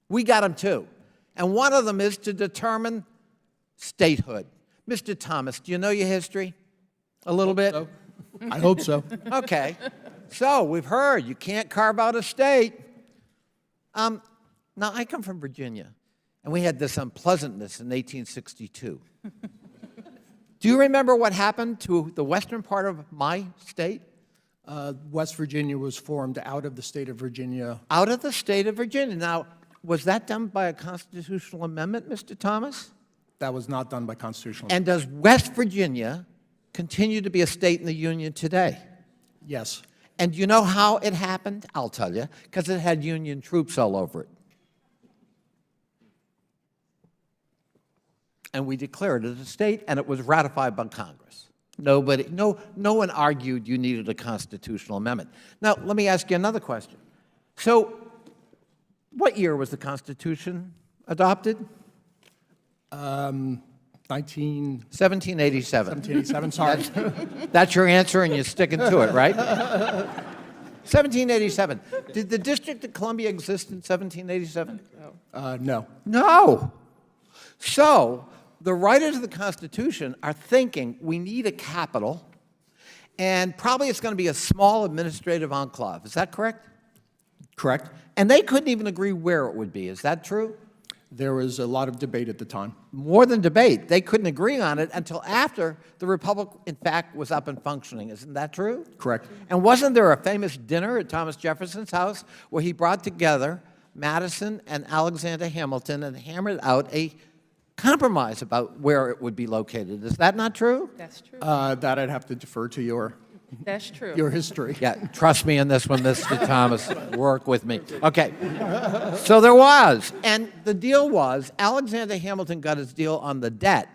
We got them too. And one of them is to determine statehood. Mr. Thomas, do you know your history? A little bit? I hope so. Okay. So we've heard you can't carve out a state. Now, I come from Virginia, and we had this unpleasantness in 1862. Do you remember what happened to the western part of my state? West Virginia was formed out of the state of Virginia. Out of the state of Virginia. Now, was that done by a constitutional amendment, Mr. Thomas? That was not done by constitutional. And does West Virginia continue to be a state in the Union today? Yes. And do you know how it happened? I'll tell you, because it had Union troops all over it. And we declared it a state, and it was ratified by Congress. No one argued you needed a constitutional amendment. Now, let me ask you another question. So, what year was the Constitution adopted? 1787. 1787, sorry. That's your answer, and you're sticking to it, right? 1787. Did the District of Columbia exist in 1787? No. No. So, the writers of the Constitution are thinking we need a capital, and probably it's going to be a small administrative enclave. Is that correct? Correct. And they couldn't even agree where it would be. Is that true? There was a lot of debate at the time. More than debate. They couldn't agree on it until after the Republic, in fact, was up and functioning. Isn't that true? Correct. And wasn't there a famous dinner at Thomas Jefferson's house where he brought together Madison and Alexander Hamilton and hammered out a compromise about where it would be located? Is that not true? That's true. That I'd have to defer to your That's true. history. Yeah, trust me in this one, Mr. Thomas. Work with me. Okay. So there was. And the deal was Alexander Hamilton got his deal on the debt.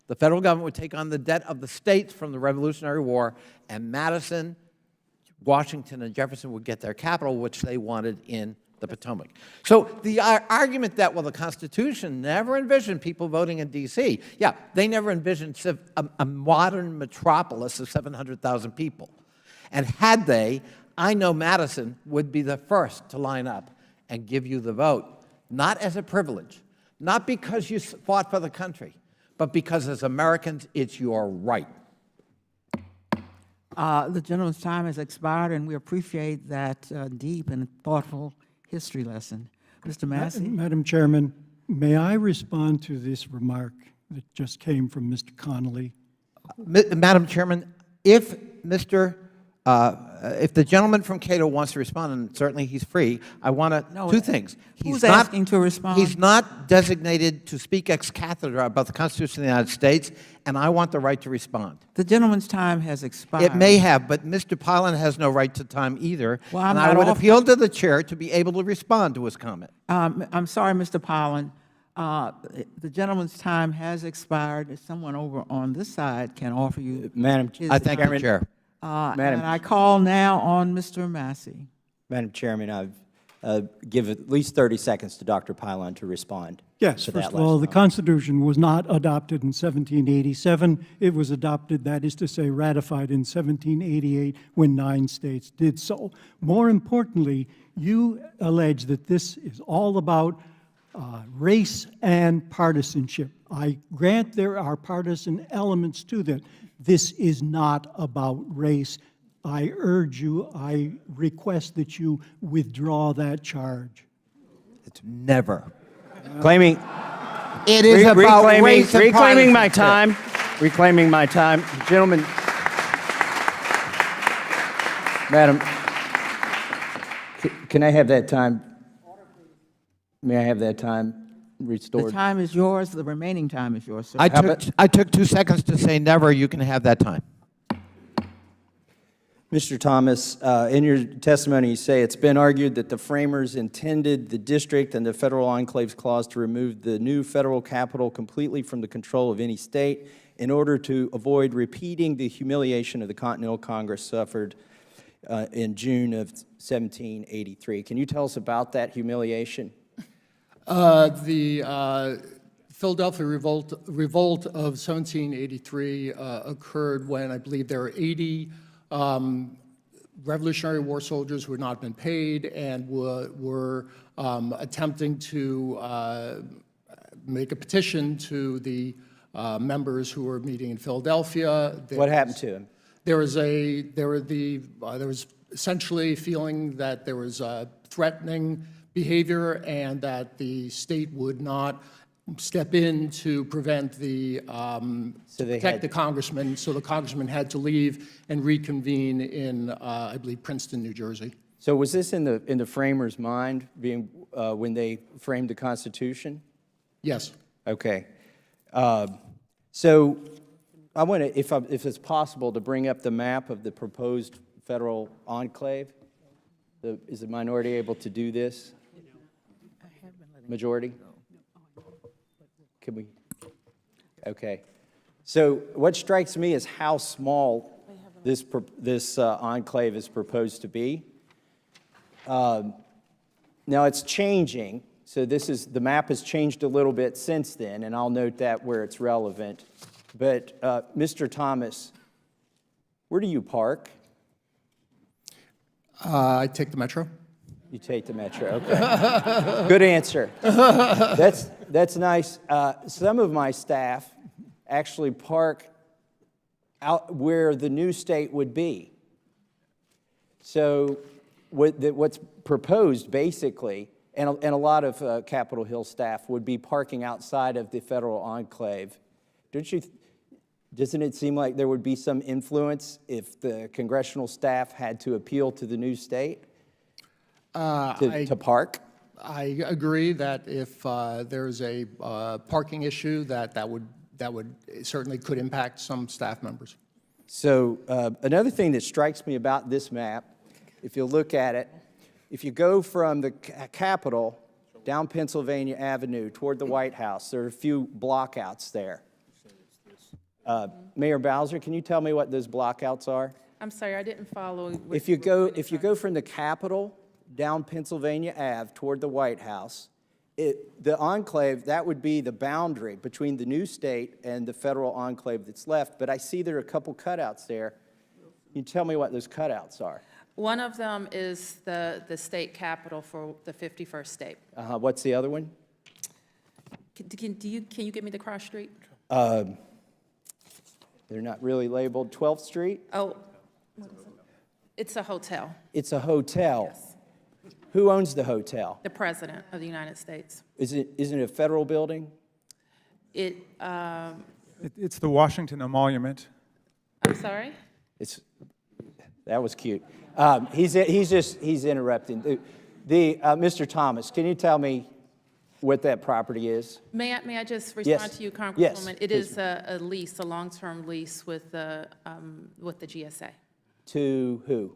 The federal government would take on the debt of the states from the Revolutionary War, and Madison, Washington, and Jefferson would get their capital, which they wanted in the Potomac. So the argument that, well, the Constitution never envisioned people voting in D.C., yeah, they never envisioned a modern metropolis of 700,000 people. And had they, I know Madison would be the first to line up and give you the vote, not as a privilege, not because you fought for the country, but because as Americans, it's your right. The gentleman's time has expired, and we appreciate that deep and thoughtful history lesson. Mr. Massey? Madam Chairman, may I respond to this remark that just came from Mr. Connolly? Madam Chairman, if the gentleman from Cato wants to respond, and certainly he's free, I want to, two things. Who's asking to respond? He's not designated to speak ex cathedra about the Constitution of the United States, and I want the right to respond. The gentleman's time has expired. It may have, but Mr. Pollan has no right to time either, Well, and I would appeal to the chair to be able to respond to his comment. I'm sorry, Mr. Pollan. The gentleman's time has expired. If someone over on this side can offer you Madam his I thank the time. chair. Madam- And I call now on Mr. Massey. Madam Chairman, I've give at least 30 seconds to Dr. Pylon to respond. Yes, to first that of all, last the comment. Constitution was not adopted in 1787. It was adopted, that is to say, ratified in 1788 when 9 states did so. More importantly, you allege that this is all about race and partisanship. I grant there are partisan elements to that. This is not about race. I urge you, I request that you withdraw that charge. It's never. Claiming. It is about race and reclaiming my partisanship. time. Reclaiming my time. Gentlemen. Madam, can I have that time? May I have that time The restored? time is yours, the remaining time is yours, sir. I took 2 seconds to say never. You can have that time. Mr. Thomas, in your testimony, you say it's been argued that the framers intended the district and the federal enclaves clause to remove the new federal capital completely from the control of any state in order to avoid repeating the humiliation of the Continental Congress suffered in June of 1783. Can you tell us about that humiliation? The Philadelphia Revolt of 1783 occurred when I believe there were 80 Revolutionary War soldiers who had not been paid and were attempting to make a petition to the members who were meeting in Philadelphia. What happened to him? There was essentially feeling that there was threatening behavior and that the state would not step in to prevent the protect the congressman. So the congressman had to leave and reconvene in I believe Princeton, New Jersey. So was this in the framers' mind, being when they framed the Constitution? Yes. Okay. So I want to, if it's possible, to bring up the map of the proposed federal enclave. Is the minority able to do this? Majority? Can we? Okay. So what strikes me is how small this enclave is proposed to be. Now it's changing. So the map has changed a little bit since then, and I'll note that where it's relevant. But Mr. Thomas, where do you park? I take the Metro. You take the Metro, okay. Good answer. That's nice. Some of my staff actually park out where the new state would be. So what's proposed basically, and a lot of Capitol Hill staff would be parking outside of the federal enclave. Doesn't it seem like there would be some influence if the congressional staff had to appeal to the new state to park? I agree that if there's a parking issue, that would certainly could impact some staff members. So another thing that strikes me about this map, if you look at it, if you go from the Capitol down Pennsylvania Avenue toward the White House, there are a few blockouts there. Mayor Bowser, can you tell me what those blockouts are? I'm sorry, I didn't follow. If you go from the Capitol down Pennsylvania Ave toward the White House, the enclave, that would be the boundary between the new state and the federal enclave that's left. But I see there are a couple cutouts there. Can you tell me what those cutouts are? One of them is the state capital for the 51st state. What's the other one? Can you give me the cross street? They're not really labeled. 12th Street? Oh, what is it? It's a hotel. It's a hotel. Yes. Who owns the hotel? The President of the United States. Isn't it a federal building? It's the Washington Emolument. I'm sorry? That was cute. He's interrupting. Mr. Thomas, can you tell me what that property is? May I just respond Yes. to you, Congresswoman? Yes, It is a lease, a long-term lease with the GSA. To who?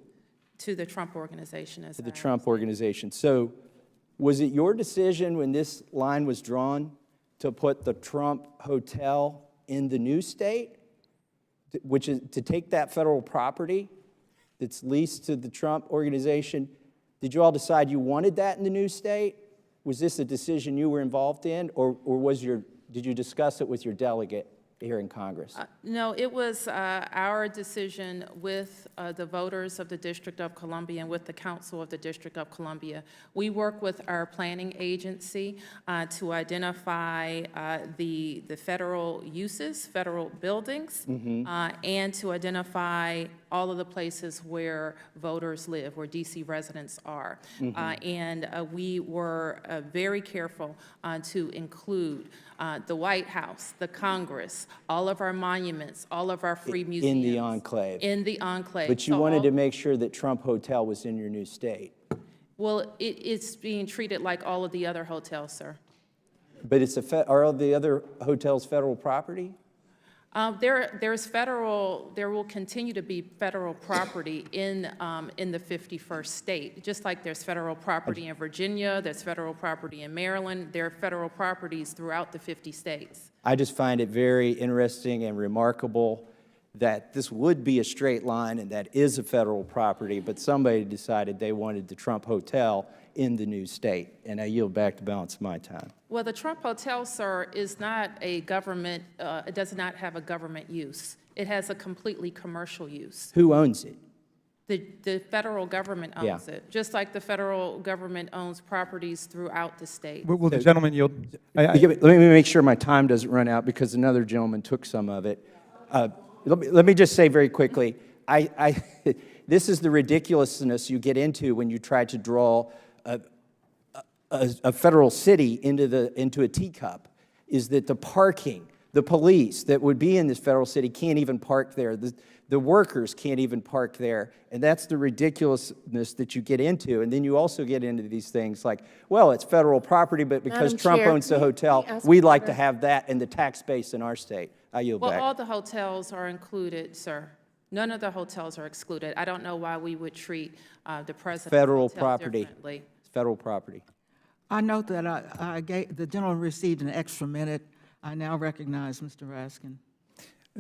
To the Trump Organization. To the Trump Organization. So was it your decision when this line was drawn to put the Trump Hotel in the new state, which is to take that federal property that's leased to the Trump organization. Did you all decide you wanted that in the new state? Was this a decision you were involved in, or did you discuss it with your delegate here in Congress? No, it was our decision with the voters of the District of Columbia and with the Council of the District of Columbia. We work with our planning agency to identify the federal uses, federal buildings, and to identify all of the places where voters live, where DC residents are. And we were very careful to include the White House, the Congress, all of our monuments, all of our free museums. In the enclave. In the enclave. But you wanted to make sure that Trump Hotel was in your new state. Well, it's being treated like all of the other hotels, sir. But are all the other hotels federal property? There's federal, there will continue to be federal property in the 51st state, just like there's federal property in Virginia, there's federal property in Maryland, there are federal properties throughout the 50 states. I just find it very interesting and remarkable that this would be a straight line and that is a federal property, but somebody decided they wanted the Trump Hotel in the new state. And I yield back the balance of my time. Well, the Trump Hotel, sir, is not a government, it does not have a government use. It has a completely commercial use. Who owns it? The federal government owns it, just like the federal government owns properties throughout the state. Will the gentleman yield? Let me make sure my time doesn't run out because another gentleman took some of it. Let me just say very quickly, this is the ridiculousness you get into when you try to draw a federal city into a teacup, is that the parking, the police that would be in this federal city can't even park there. The workers can't even park there. And that's the ridiculousness that you get into. And then you also get into these things like, well, it's federal property, but because Trump owns the hotel, we'd like to have that in the tax base in our state. I yield back. Well, all the hotels are included, sir. None of the hotels are excluded. I don't know why we would treat the president's Federal hotel property. differently. It's federal property. I note that the gentleman received an extra minute. I now recognize Mr. Raskin.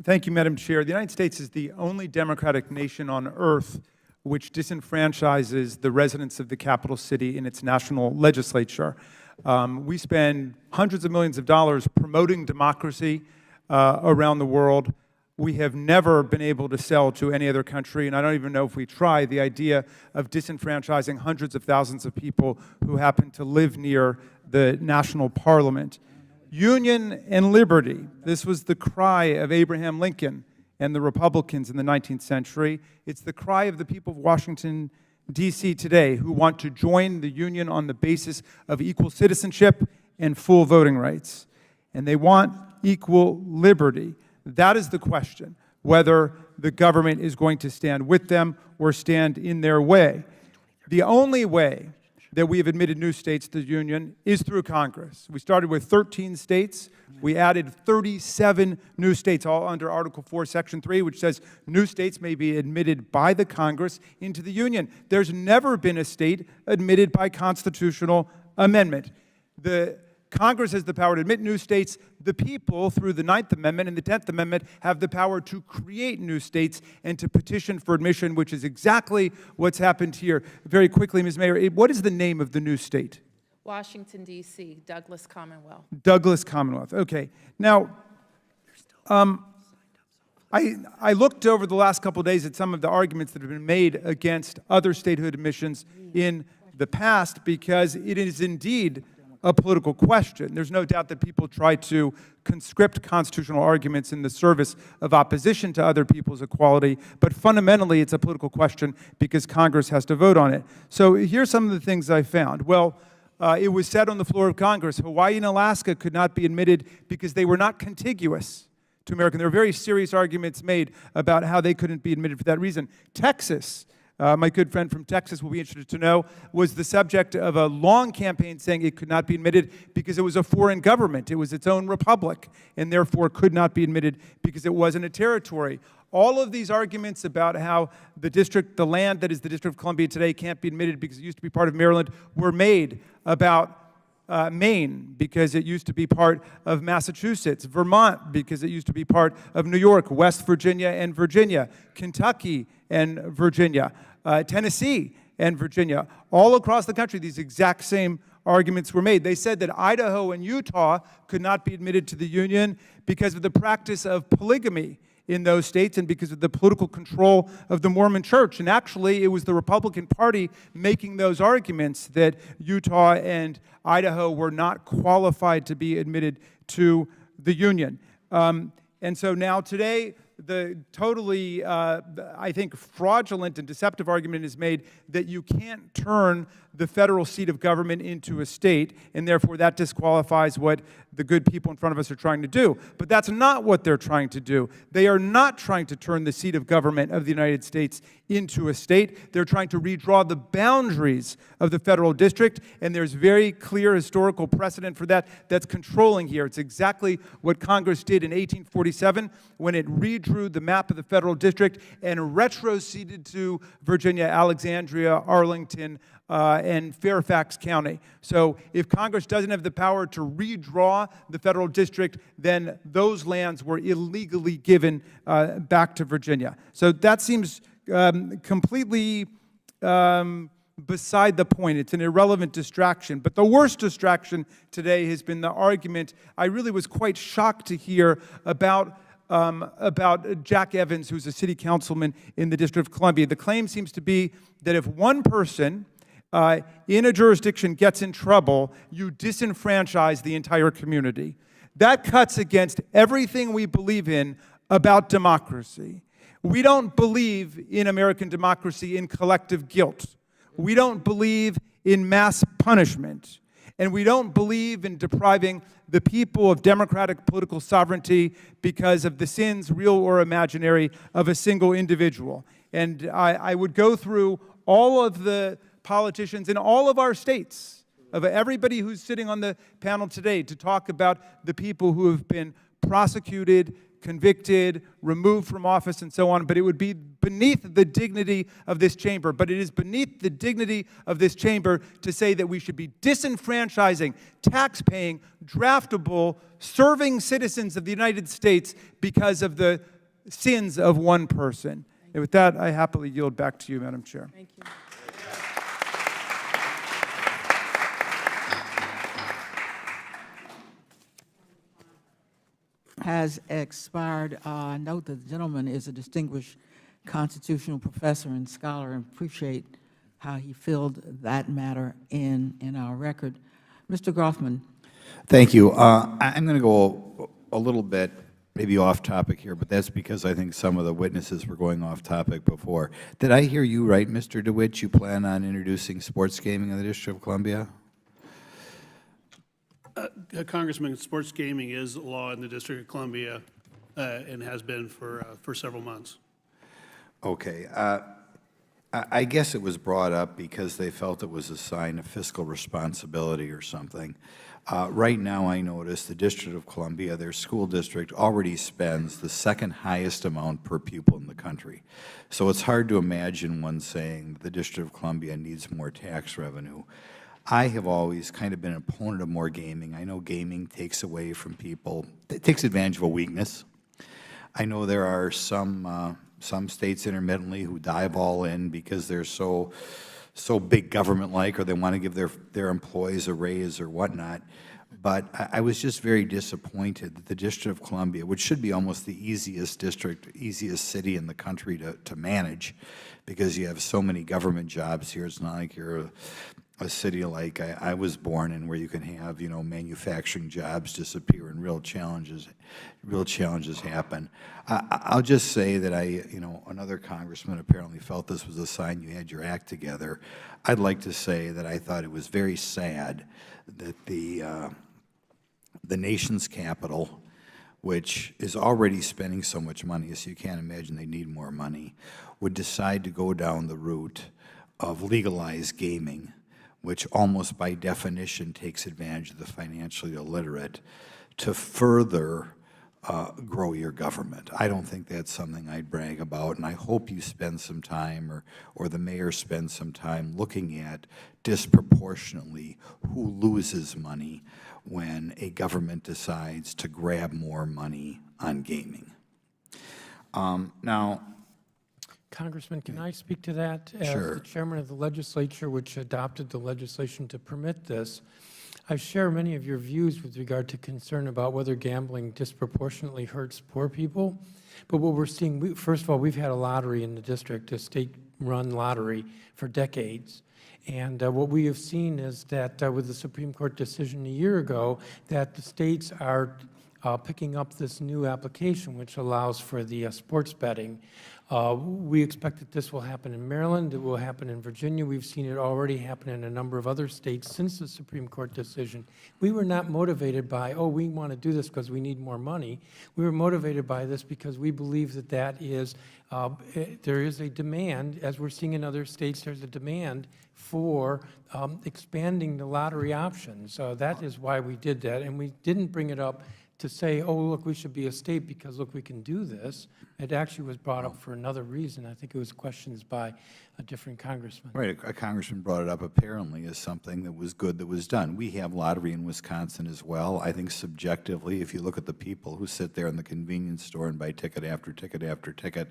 Thank you, Madam Chair. The United States is the only democratic nation on earth which disenfranchises the residents of the capital city in its national legislature. We spend hundreds of millions of dollars promoting democracy around the world. We have never been able to sell to any other country, and I don't even know if we try, the idea of disenfranchising hundreds of thousands of people who happen to live near the national parliament. Union and liberty, this was the cry of Abraham Lincoln and the Republicans in the 19th century. It's the cry of the people of Washington, D.C. today, who want to join the Union on the basis of equal citizenship and full voting rights. And they want equal liberty. That is the question, whether the government is going to stand with them or stand in their way. The only way that we have admitted new states to the Union is through Congress. We started with 13 states. We added 37 new states, all under Article 4, Section 3, which says new states may be admitted by the Congress into the Union. There's never been a state admitted by constitutional amendment. The Congress has the power to admit new states. The people, through the 9th Amendment and the 10th Amendment, have the power to create new states and to petition for admission, which is exactly what's happened here. Very quickly, Ms. Mayor, what is the name of the new state? Washington, D.C., Douglas Commonwealth. Douglas Commonwealth. Okay. Now, I looked over the last couple of days at some of the arguments that have been made against other statehood admissions in the past because it is indeed a political question. There's no doubt that people try to conscript constitutional arguments in the service of opposition to other people's equality, but fundamentally it's a political question because Congress has to vote on it. So here's some of the things I found. Well, it was said on the floor of Congress, Hawaii and Alaska could not be admitted because they were not contiguous to America. There were very serious arguments made about how they couldn't be admitted for that reason. Texas, my good friend from Texas will be interested to know, was the subject of a long campaign saying it could not be admitted because it was a foreign government. It was its own republic, and therefore could not be admitted because it wasn't a territory. All of these arguments about how the land that is the District of Columbia today can't be admitted because it used to be part of Maryland were made about Maine, because it used to be part of Massachusetts, Vermont, because it used to be part of New York, West Virginia and Virginia, Kentucky and Virginia, Tennessee and Virginia. All across the country, these exact same arguments were made. They said that Idaho and Utah could not be admitted to the Union because of the practice of polygamy in those states and because of the political control of the Mormon Church. And actually, it was the Republican Party making those arguments that Utah and Idaho were not qualified to be admitted to the Union. And so now today, the totally, I think, fraudulent and deceptive argument is made that you can't turn the federal seat of government into a state, and therefore that disqualifies what the good people in front of us are trying to do. But that's not what they're trying to do. They are not trying to turn the seat of government of the United States into a state. They're trying to redraw the boundaries of the federal district, and there's very clear historical precedent for that that's controlling here. It's exactly what Congress did in 1847 when it redrew the map of the federal district and retroceded to Virginia, Alexandria, Arlington, and Fairfax County. So if Congress doesn't have the power to redraw the federal district, then those lands were illegally given back to Virginia. So that seems completely beside the point. It's an irrelevant distraction. But the worst distraction today has been the argument I really was quite shocked to hear about Jack Evans, who's a city councilman in the District of Columbia. The claim seems to be that if one person in a jurisdiction gets in trouble, you disenfranchise the entire community. That cuts against everything we believe in about democracy. We don't believe in American democracy in collective guilt. We don't believe in mass punishment. And we don't believe in depriving the people of democratic political sovereignty because of the sins, real or imaginary, of a single individual. And I would go through all of the politicians in all of our states, of everybody who's sitting on the panel today, to talk about the people who have been prosecuted, convicted, removed from office, and so on. But it would be beneath the dignity of this chamber. But it is beneath the dignity of this chamber to say that we should be disenfranchising, tax-paying, draftable, serving citizens of the United States because of the sins of one person. And with that, I happily yield back to you, Madam Chair. Thank you. Has expired. I note that the gentleman is a distinguished constitutional professor and scholar, and appreciate how he filled that matter in our record. Mr. Grothman. Thank you. I'm going to go a little bit maybe off topic here, but that's because I think some of the witnesses were going off topic before. Did I hear you right, Mr. DeWitt? You plan on introducing sports gaming in the District of Columbia? Congressman, sports gaming is law in the District of Columbia and has been for several months. Okay. I guess it was brought up because they felt it was a sign of fiscal responsibility or something. Right now, I notice the District of Columbia, their school district, already spends the second highest amount per pupil in the country. So it's hard to imagine one saying the District of Columbia needs more tax revenue. I have always kind of been an opponent of more gaming. I know gaming takes away from people. It takes advantage of a weakness. I know there are some states intermittently who dive all in because they're so big government-like, or they want to give their employees a raise or whatnot. But I was just very disappointed that the District of Columbia, which should be almost the easiest district, easiest city in the country to manage, because you have so many government jobs here. It's not like you're a city like I was born in, where you can have, manufacturing jobs disappear and real challenges happen. I'll just say that another congressman apparently felt this was a sign you had your act together. I'd like to say that I thought it was very sad that the nation's capital, which is already spending so much money, so you can't imagine they need more money, would decide to go down the route of legalized gaming, which almost by definition takes advantage of the financially illiterate, to further grow your government. I don't think that's something I'd brag about, and I hope you spend some time, or the mayor spends some time looking at disproportionately who loses money when a government decides to grab more money on gaming. Now, Congressman, can I speak to that? Sure. As the chairman of the legislature, which adopted the legislation to permit this, I share many of your views with regard to concern about whether gambling disproportionately hurts poor people. But what we're seeing, first of all, we've had a lottery in the district, a state-run lottery, for decades. And what we have seen is that with the Supreme Court decision a year ago, that the states are picking up this new application, which allows for the sports betting. We expect that this will happen in Maryland, it will happen in Virginia. We've seen it already happen in a number of other states since the Supreme Court decision. We were not motivated by, oh, we want to do this because we need more money. We were motivated by this because we believe that there is a demand, as we're seeing in other states, there's a demand for expanding the lottery options. That is why we did that, and we didn't bring it up to say, oh, look, we should be a state because, look, we can do this. It actually was brought up for another reason. I think it was questions by a different congressman. right, a congressman brought it up apparently as something that was good that was done. We have lottery in Wisconsin as well. I think subjectively, if you look at the people who sit there in the convenience store and buy ticket after ticket after ticket,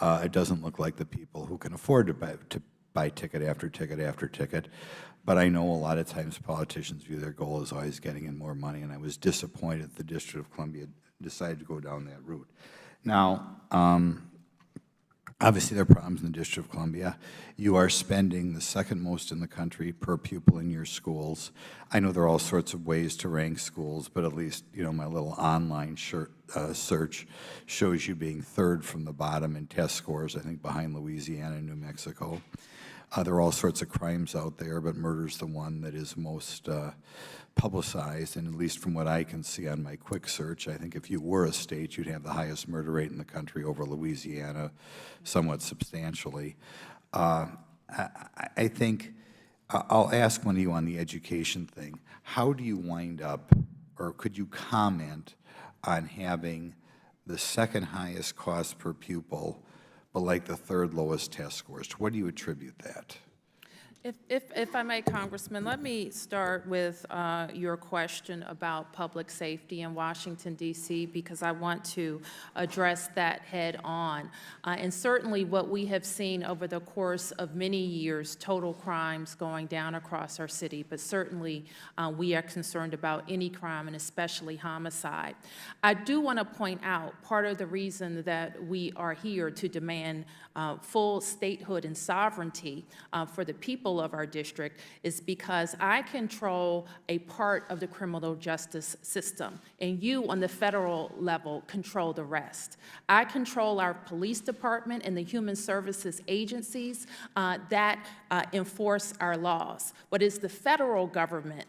it doesn't look like the people who can afford to buy ticket after ticket after ticket. But I know a lot of times politicians view their goal as always getting in more money, and I was disappointed the District of Columbia decided to go down that route. Now, obviously there are problems in the District of Columbia. You are spending the second most in the country per pupil in your schools. I know there are all sorts of ways to rank schools, but at least, you know, my little online search shows you being third from the bottom in test scores, I think behind Louisiana and New Mexico. There are all sorts of crimes out there, but murder's the one that is most publicized, and at least from what I can see on my quick search, I think if you were a state, you'd have the highest murder rate in the country over Louisiana, somewhat substantially. I think, I'll ask one of you on the education thing. How do you wind up, or could you comment on having the second highest cost per pupil, but like the third lowest test scores? What do you attribute that? If I may, Congressman, let me start with your question about public safety in Washington, D.C., because I want to address that head on. And certainly what we have seen over the course of many years, total crimes going down across our city, but certainly we are concerned about any crime, and especially homicide. I do want to point out part of the reason that we are here to demand full statehood and sovereignty for the people of our district is because I control a part of the criminal justice system, and you on the federal level control the rest. I control our police department and the human services agencies that enforce our laws, but it's the federal government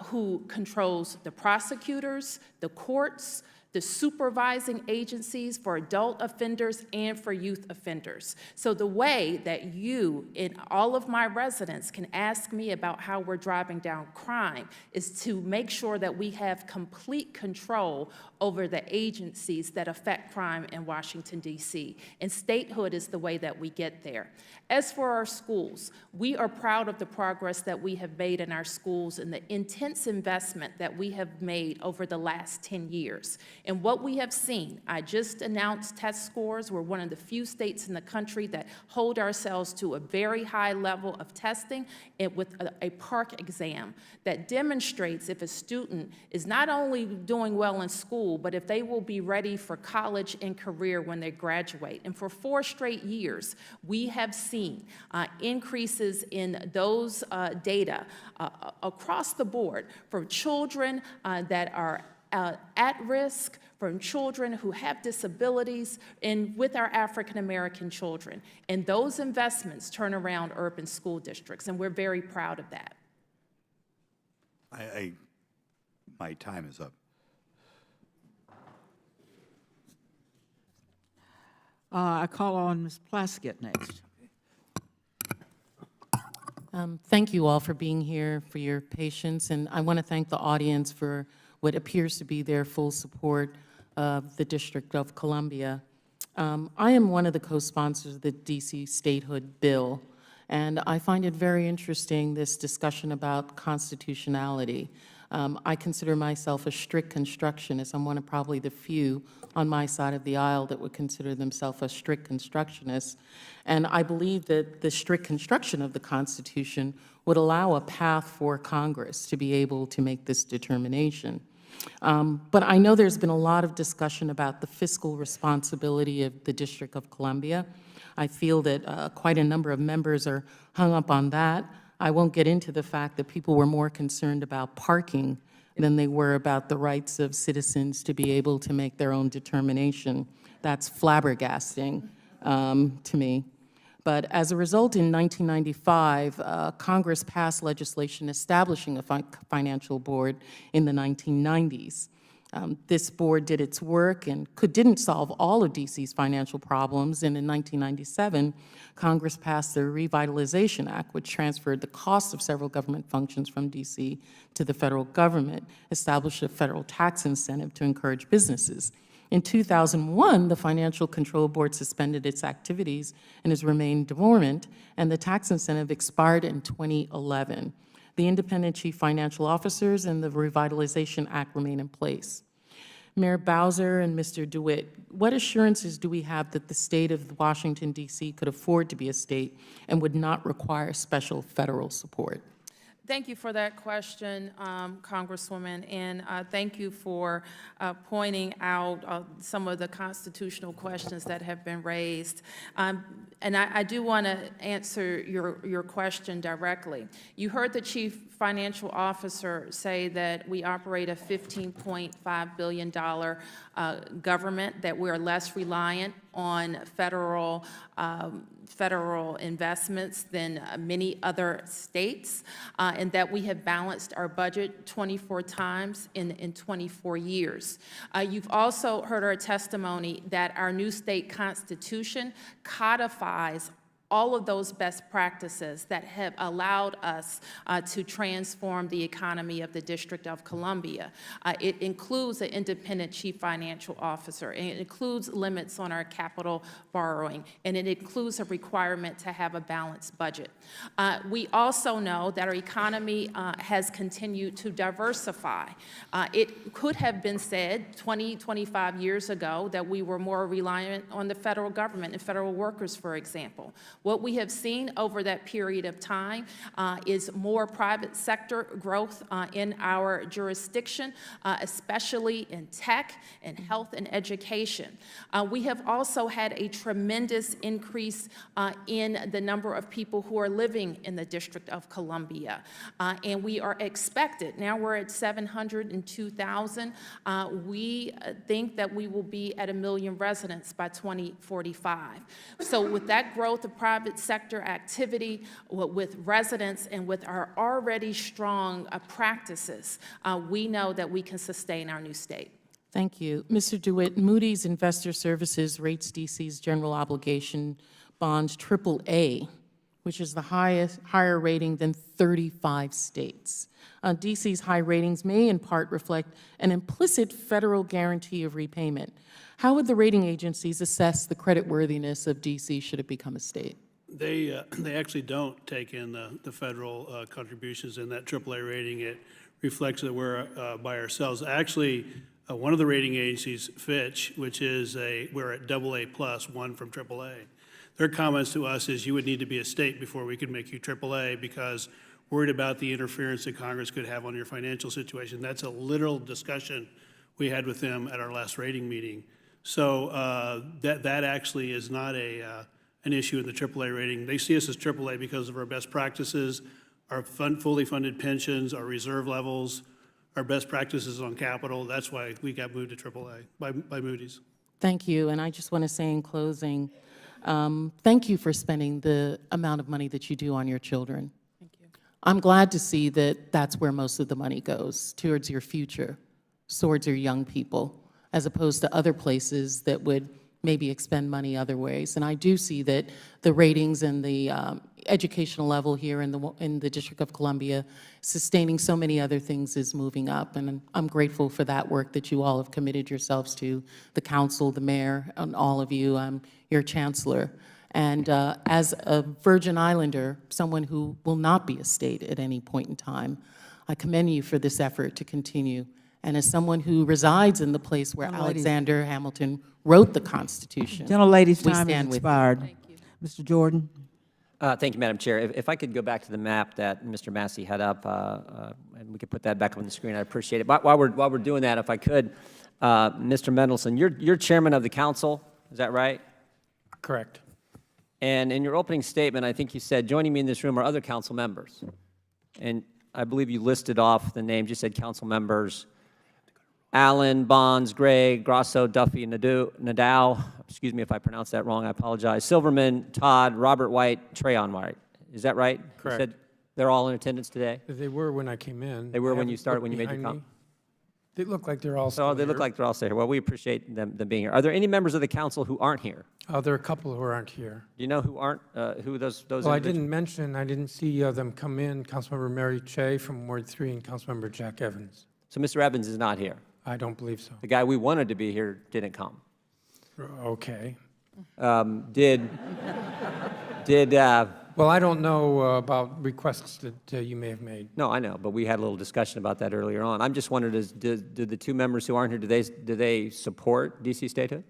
who controls the prosecutors, the courts, the supervising agencies for adult offenders and for youth offenders. So the way that you and all of my residents can ask me about how we're driving down crime is to make sure that we have complete control over the agencies that affect crime in Washington, D.C. And statehood is the way that we get there. As for our schools, we are proud of the progress that we have made in our schools and the intense investment that we have made over the last 10 years. And what we have seen, I just announced test scores. We're one of the few states in the country that hold ourselves to a very high level of testing with a PARCC exam that demonstrates if a student is not only doing well in school, but if they will be ready for college and career when they graduate. And for 4 straight years, we have seen increases in those data across the board for children that are at risk, from children who have disabilities, and with our African-American children. And those investments turn around urban school districts, and we're very proud of that. My time is up. I call on Ms. Plaskett next. Thank you all for being here, for your patience, and I want to thank the audience for what appears to be their full support of the District of Columbia. I am one of the co-sponsors of the DC statehood bill, and I find it very interesting, this discussion about constitutionality. I consider myself a strict constructionist. I'm one of probably the few on my side of the aisle that would consider themselves a strict constructionist. And I believe that the strict construction of the Constitution would allow a path for Congress to be able to make this determination. But I know there's been a lot of discussion about the fiscal responsibility of the District of Columbia. I feel that quite a number of members are hung up on that. I won't get into the fact that people were more concerned about parking than they were about the rights of citizens to be able to make their own determination. That's flabbergasting to me. But as a result, in 1995, Congress passed legislation establishing a financial board in the 1990s. This board did its work and didn't solve all of DC's financial problems, and in 1997, Congress passed the Revitalization Act, which transferred the cost of several government functions from DC to the federal government, established a federal tax incentive to encourage businesses. In 2001, the Financial Control Board suspended its activities and has remained dormant, and the tax incentive expired in 2011. The independent chief financial officers and the Revitalization Act remain in place. Mayor Bowser and Mr. DeWitt, what assurances do we have that the state of Washington, D.C. could afford to be a state and would not require special federal support? Thank you for that question, Congresswoman, and thank you for pointing out some of the constitutional questions that have been raised. And I do want to answer your question directly. You heard the Chief Financial Officer say that we operate a $15.5 billion government, that we're less reliant on federal investments than many other states, and that we have balanced our budget 24 times in 24 years. You've also heard our testimony that our new state constitution codifies all of those best practices that have allowed us to transform the economy of the District of Columbia. It includes an independent chief financial officer, and it includes limits on our capital borrowing, and it includes a requirement to have a balanced budget. We also know that our economy has continued to diversify. It could have been said 20, 25 years ago that we were more reliant on the federal government and federal workers, for example. What we have seen over that period of time is more private sector growth in our jurisdiction, especially in tech and health and education. We have also had a tremendous increase in the number of people who are living in the District of Columbia. And we are expected, now we're at 702,000, we think that we will be at 1 million residents by 2045. So with that growth of private sector activity, with residents, and with our already strong practices, we know that we can sustain our new state. Thank you. Mr. DeWitt, Moody's Investor Services rates DC's general obligation bonds AAA, which is the higher rating than 35 states. DC's high ratings may in part reflect an implicit federal guarantee of repayment. How would the rating agencies assess the creditworthiness of DC should it become a state? They actually don't take in the federal contributions in that AAA rating. It reflects that we're by ourselves. Actually, one of the rating agencies, Fitch, which is we're at AA plus, one from AAA. Their comments to us is you would need to be a state before we could make you AAA because worried about the interference that Congress could have on your financial situation. That's a literal discussion we had with them at our last rating meeting. So that actually is not an issue in the AAA rating. They see us as AAA because of our best practices, our fully funded pensions, our reserve levels, our best practices on capital. That's why we got moved to AAA by Moody's. Thank you. And I just want to say in closing, thank you for spending the amount of money that you do on your children. Thank you. I'm glad to see that that's where most of the money goes, towards your future, towards your young people, as opposed to other places that would maybe expend money other ways. And I do see that the ratings and the educational level here in the District of Columbia, sustaining so many other things is moving up, and I'm grateful for that work that you all have committed yourselves to, the council, the mayor, and all of you. I'm your chancellor. And as a Virgin Islander, someone who will not be a state at any point in time, I commend you for this effort to continue. And as someone who resides in the place where Alexander Hamilton wrote the Constitution, Gentlelady's we time has stand with you. expired. Mr. Jordan? Thank you, Madam Chair. If I could go back to the map that Mr. Massey had up, and we could put that back on the screen, I'd appreciate it. But while we're doing that, if I could, Mr. Mendelson, you're chairman of the council, is that right? Correct. And in your opening statement, I think you said, joining me in this room are other council members. And I believe you listed off the names. You said council members Allen, Bonds, Gray, Grosso, Duffy, Nadeau, excuse me if I pronounced that wrong, I apologize, Silverman, Todd, Robert White, Trayon White. Is that right? Correct. You said they're all in attendance today? They were when I came in. They were I when you haven't started, looked when you made your behind comment? me. They look like they're all still Oh, they look here. like they're all still here. Well, we appreciate them being here. Are there any members of the council who aren't here? There are a couple who aren't here. Do you know who aren't, who those Well, I individuals- didn't mention, I didn't see them come in, Councilmember Mary Che from Ward 3 and Councilmember Jack Evans. So Mr. Evans is not here. I don't believe so. The guy we wanted to be here didn't come. Okay. Well, I don't know about requests that you may have made. No, I know, but we had a little discussion about that earlier on. I'm just wondering, do the two members who aren't here, do they support DC statehood?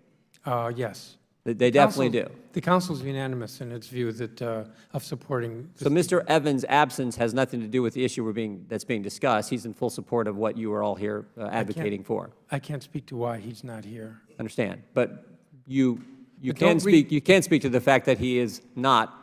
Yes. They definitely do. The council is unanimous in its view that, of supporting. So Mr. Evans' absence has nothing to do with the issue that's being discussed. He's in full support of what you are all here advocating for. I can't speak to why he's not here. Understand, but you But can don't we- speak. You can speak to the fact that he is not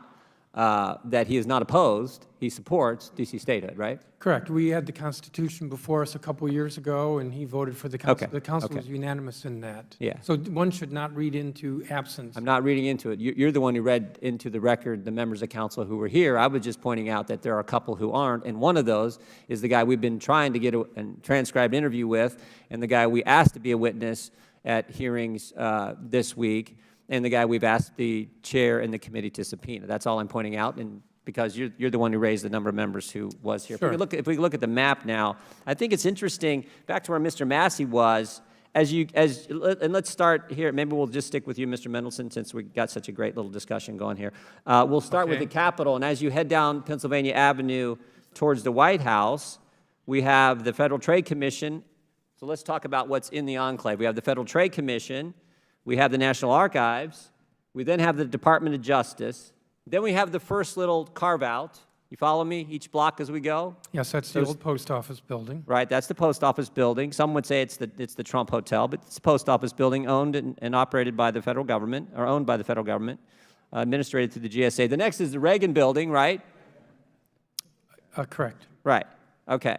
opposed. He supports DC statehood, right? Correct. We had the Constitution before us a couple years ago, and he voted for the council. Okay, The council okay. was unanimous in that. Yeah. So one should not read into absence. I'm not reading into it. You're the one who read into the record the members of council who were here. I was just pointing out that there are a couple who aren't, and one of those is the guy we've been trying to get a transcribed interview with, and the guy we asked to be a witness at hearings this week, and the guy we've asked the chair and the committee to subpoena. That's all I'm pointing out, and because you're the one who raised the number of members who was here. Sure. If we look at the map now, I think it's interesting, back to where Mr. Massey was, and let's start here. Maybe we'll just stick with you, Mr. Mendelson, since we got such a great little discussion going here. We'll start with the Capitol, and as you head down Pennsylvania Avenue towards the White House, we have the Federal Trade Commission. So let's talk about what's in the enclave. We have the Federal Trade Commission, we have the National Archives, we then have the Department of Justice, then we have the first little carve-out. You follow me? Each block as we go? Yes, that's the old post office building. Right, that's the post office building. Some would say it's the Trump Hotel, but it's a post office building owned and operated by the federal government, or owned by the federal government, administrated through the GSA. The next is the Reagan Building, right? Correct. Right, okay.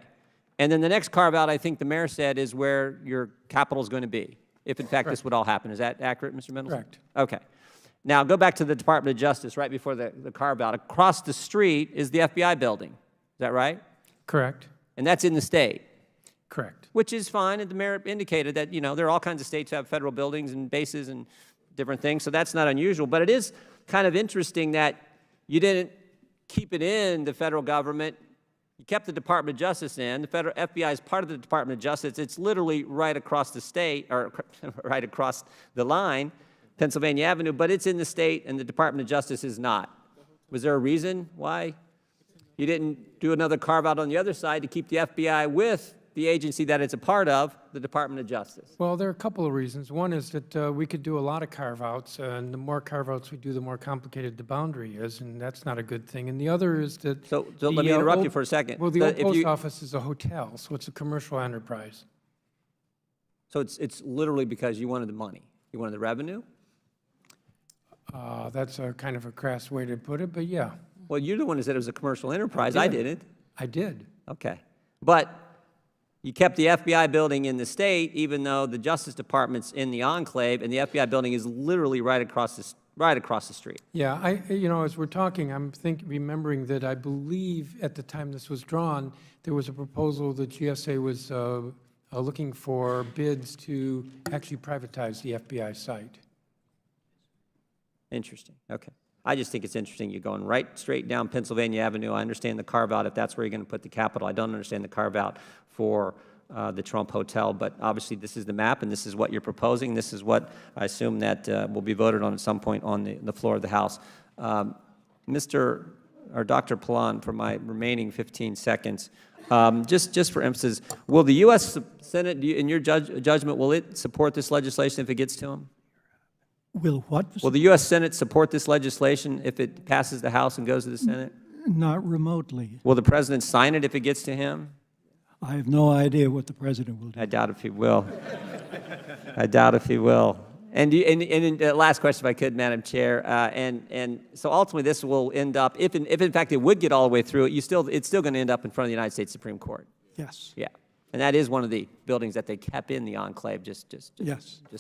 And then the next carve-out, I think the mayor said, is where your capital is going to be, if in fact this would all happen. Is that accurate, Mr. Mendelson? Correct. Okay. Now, go back to the Department of Justice right before the carve-out. Across the street is the FBI building. Is that right? Correct. And that's in the state. Correct. Which is fine, and the mayor indicated that, there are all kinds of states that have federal buildings and bases and different things, so that's not unusual. But it is kind of interesting that you didn't keep it in the federal government. You kept the Department of Justice in. The federal FBI is part of the Department of Justice. It's literally right across the state, or right across the line, Pennsylvania Avenue, but it's in the state, and the Department of Justice is not. Was there a reason why you didn't do another carve-out on the other side to keep the FBI with the agency that it's a part of, the Department of Justice? Well, there are a couple of reasons. One is that we could do a lot of carve-outs, and the more carve-outs we do, the more complicated the boundary is, and that's not a good thing. And the other is that... So let me interrupt you for a second. Well, the old If post you- office is a hotel, so it's a commercial enterprise. So it's literally because you wanted the money. You wanted the revenue? That's a kind of a crass way to put it, but yeah, Well, you're the one who said it was a commercial enterprise. I did. didn't. I did. Okay. But you kept the FBI building in the state, even though the Justice Department's in the enclave, and the FBI building is literally right across the street. Yeah, as we're talking, I'm remembering that I believe at the time this was drawn, there was a proposal that GSA was looking for bids to actually privatize the FBI site. Interesting. Okay. I just think it's interesting. You're going right straight down Pennsylvania Avenue. I understand the carve-out if that's where you're going to put the Capitol. I don't understand the carve-out for the Trump Hotel, but obviously this is the map, and this is what you're proposing. This is what I assume that will be voted on at some point on the floor of the House. Dr. Palan, for my remaining 15 seconds, just for emphasis, will the U.S. Senate, in your judgment, will it support this legislation if it gets to them? Will what? Will the U.S. Senate support this legislation if it passes the House and goes to the Senate? Not remotely. Will the President sign it if it gets to him? I have no idea what the president will do. I doubt if he will. I doubt if he will. And last question, if I could, Madam Chair. And so ultimately, this will end up, if in fact it would get all the way through, it's still going to end up in front of the United States Supreme Court. Yes. Yeah. And that is one of the buildings that they kept in the enclave, just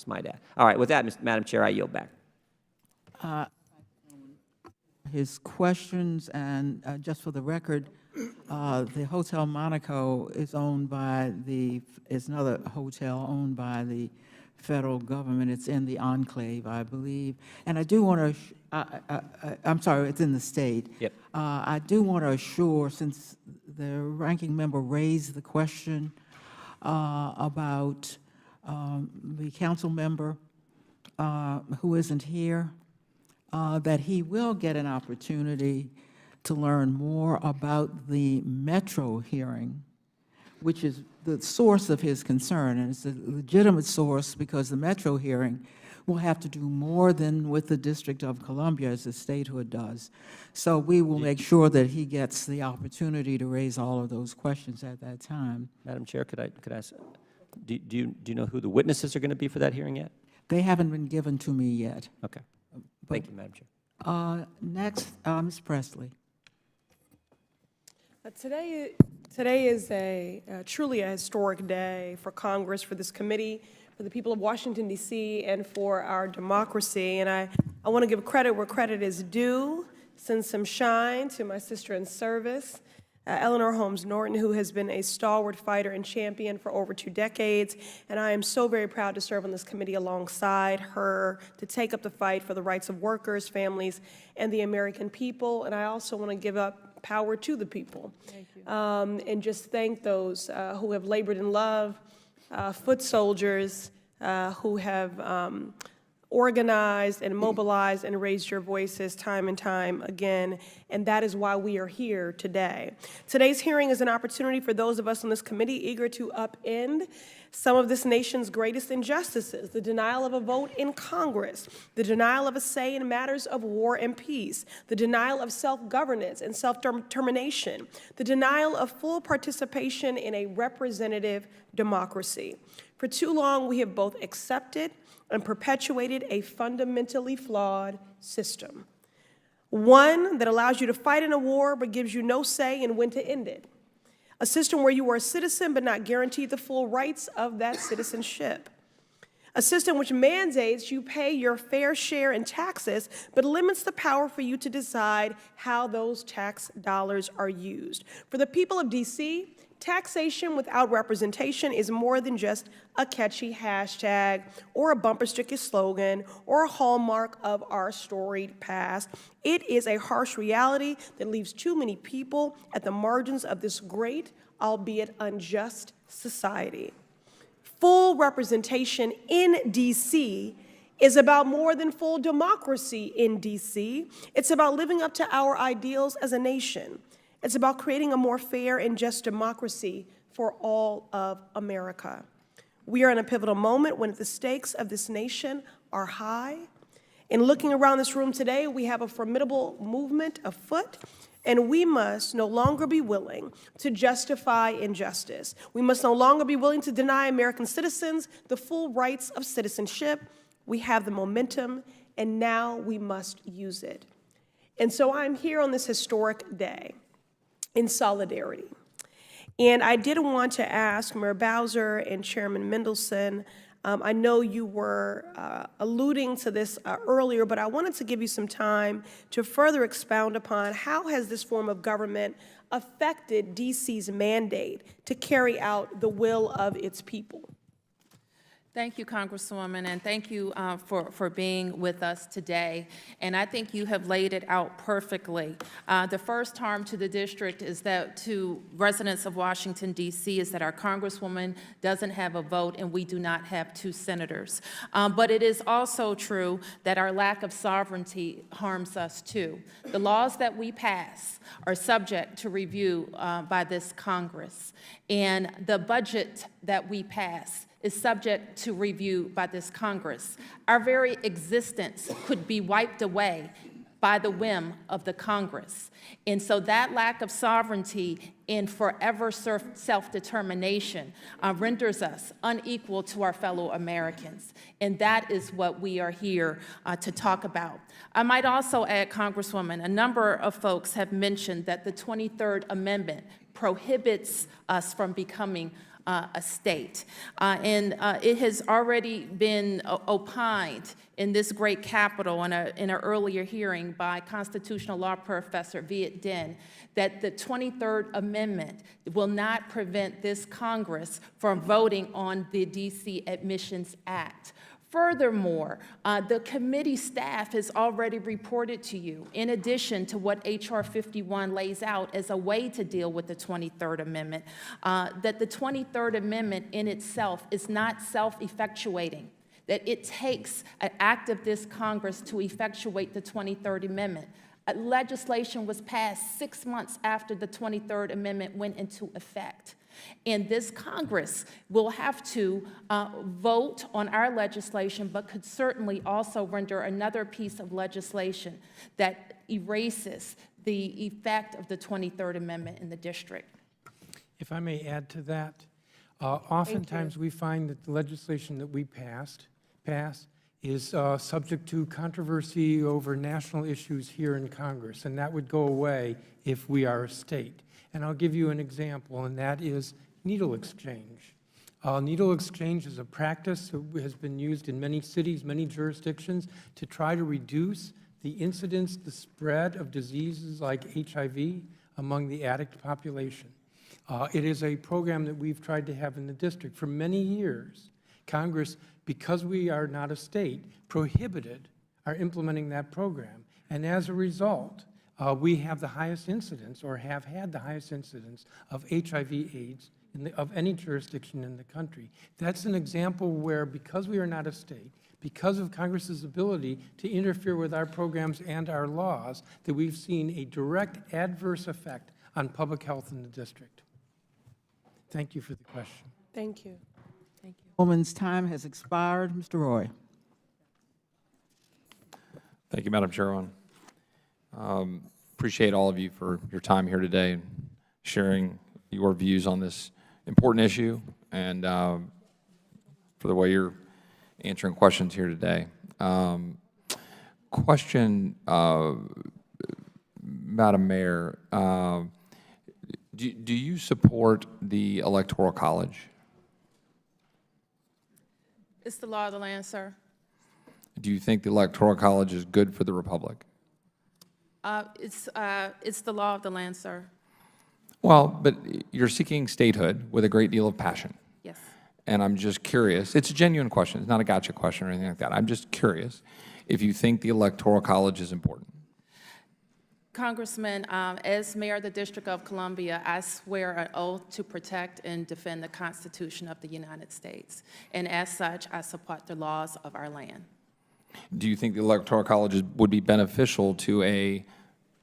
might add. All right, with that, Madam Chair, I yield back. His questions, and just for the record, the Hotel Monaco is owned by is another hotel owned by the federal government. It's in the enclave, I believe. And I do want to, I'm sorry, it's in the state. Yep. I do want to assure, since the ranking member raised the question about the council member who isn't here, that he will get an opportunity to learn more about the Metro hearing, which is the source of his concern, and it's a legitimate source because the Metro hearing will have to do more than with the District of Columbia as the statehood does. So we will make sure that he gets the opportunity to raise all of those questions at that time. Madam Chair, could I ask, do you know who the witnesses are going to be for that hearing yet? They haven't been given to me yet. Okay. Thank you, Madam Chair. Next, Ms. Presley. Today is truly a historic day for Congress, for this committee, for the people of Washington, D.C., and for our democracy. And I want to give credit where credit is due, send some shine to my sister in service, Eleanor Holmes Norton, who has been a stalwart fighter and champion for over 2 decades. And I am so very proud to serve on this committee alongside her, to take up the fight for the rights of workers, families, and the American people. And I also want to give up power to the people. Thank you. And just thank those who have labored in love, foot soldiers who have organized and mobilized and raised your voices time and time again, and that is why we are here today. Today's hearing is an opportunity for those of us on this committee eager to upend some of this nation's greatest injustices: the denial of a vote in Congress, the denial of a say in matters of war and peace, the denial of self-governance and self-determination, the denial of full participation in a representative democracy. For too long, we have both accepted and perpetuated a fundamentally flawed system, one that allows you to fight in a war but gives you no say in when to end it, a system where you are a citizen but not guaranteed the full rights of that citizenship, a system which mandates you pay your fair share in taxes but limits the power for you to decide how those tax dollars are used. For the people of D.C., taxation without representation is more than just a catchy hashtag or a bumper sticker slogan or a hallmark of our storied past. It is a harsh reality that leaves too many people at the margins of this great, albeit unjust, society. Full representation in D.C. is about more than full democracy in D.C. It's about living up to our ideals as a nation. It's about creating a more fair and just democracy for all of America. We are in a pivotal moment when the stakes of this nation are high. In looking around this room today, we have a formidable movement afoot, and we must no longer be willing to justify injustice. We must no longer be willing to deny American citizens the full rights of citizenship. We have the momentum, and now we must use it. And so I'm here on this historic day in solidarity. And I did want to ask Mayor Bowser and Chairman Mendelson, I know you were alluding to this earlier, but I wanted to give you some time to further expound upon how has this form of government affected D.C.'s mandate to carry out the will of its people? Thank you, Congresswoman, and thank you for being with us today. And I think you have laid it out perfectly. The first harm to the district is that to residents of Washington, D.C., is that our Congresswoman doesn't have a vote and we do not have 2 senators. But it is also true that our lack of sovereignty harms us too. The laws that we pass are subject to review by this Congress, and the budget that we pass is subject to review by this Congress. Our very existence could be wiped away by the whim of the Congress. And so that lack of sovereignty and forever self-determination renders us unequal to our fellow Americans. And that is what we are here to talk about. I might also add, Congresswoman, a number of folks have mentioned that the 23rd Amendment prohibits us from becoming a state. And it has already been opined in this great Capitol in an earlier hearing by constitutional law professor Viet Din that the 23rd Amendment will not prevent this Congress from voting on the D.C. Admissions Act. Furthermore, the committee staff has already reported to you, in addition to what H.R. 51 lays out as a way to deal with the 23rd Amendment, that the 23rd Amendment in itself is not self-effectuating, that it takes an act of this Congress to effectuate the 23rd Amendment. Legislation was passed 6 months after the 23rd Amendment went into effect. And this Congress will have to vote on our legislation, but could certainly also render another piece of legislation that erases the effect of the 23rd Amendment in the district. If I may add to that, oftentimes we find that the legislation that we pass is subject to controversy over national issues here in Congress, and that would go away if we are a state. And I'll give you an example, and that is needle exchange. Needle exchange is a practice that has been used in many cities, many jurisdictions, to try to reduce the incidence, the spread of diseases like HIV among the addict population. It is a program that we've tried to have in the district for many years. Congress, because we are not a state, prohibited our implementing that program. And as a result, we have the highest incidence, or have had the highest incidence, of HIV/AIDS of any jurisdiction in the country. That's an example where, because we are not a state, because of Congress's ability to interfere with our programs and our laws, that we've seen a direct adverse effect on public health in the district. Thank you for the question. Thank you. Thank you. Woman's time has expired. Mr. Roy. Thank you, Madam Chairwoman. Appreciate all of you for your time here today and sharing your views on this important issue, and for the way you're answering questions here today. Question, Madam Mayor, do you support the Electoral College? It's the law of the land, sir. Do you think the Electoral College is good for the Republic? It's the law of the land, sir. Well, but you're seeking statehood with a great deal of passion. Yes. And I'm just curious, it's a genuine question, it's not a gotcha question or anything like that. I'm just curious if you think the Electoral College is important. Congressman, as Mayor of the District of Columbia, I swear an oath to protect and defend the Constitution of the United States. And as such, I support the laws of our land. Do you think the Electoral College would be beneficial to a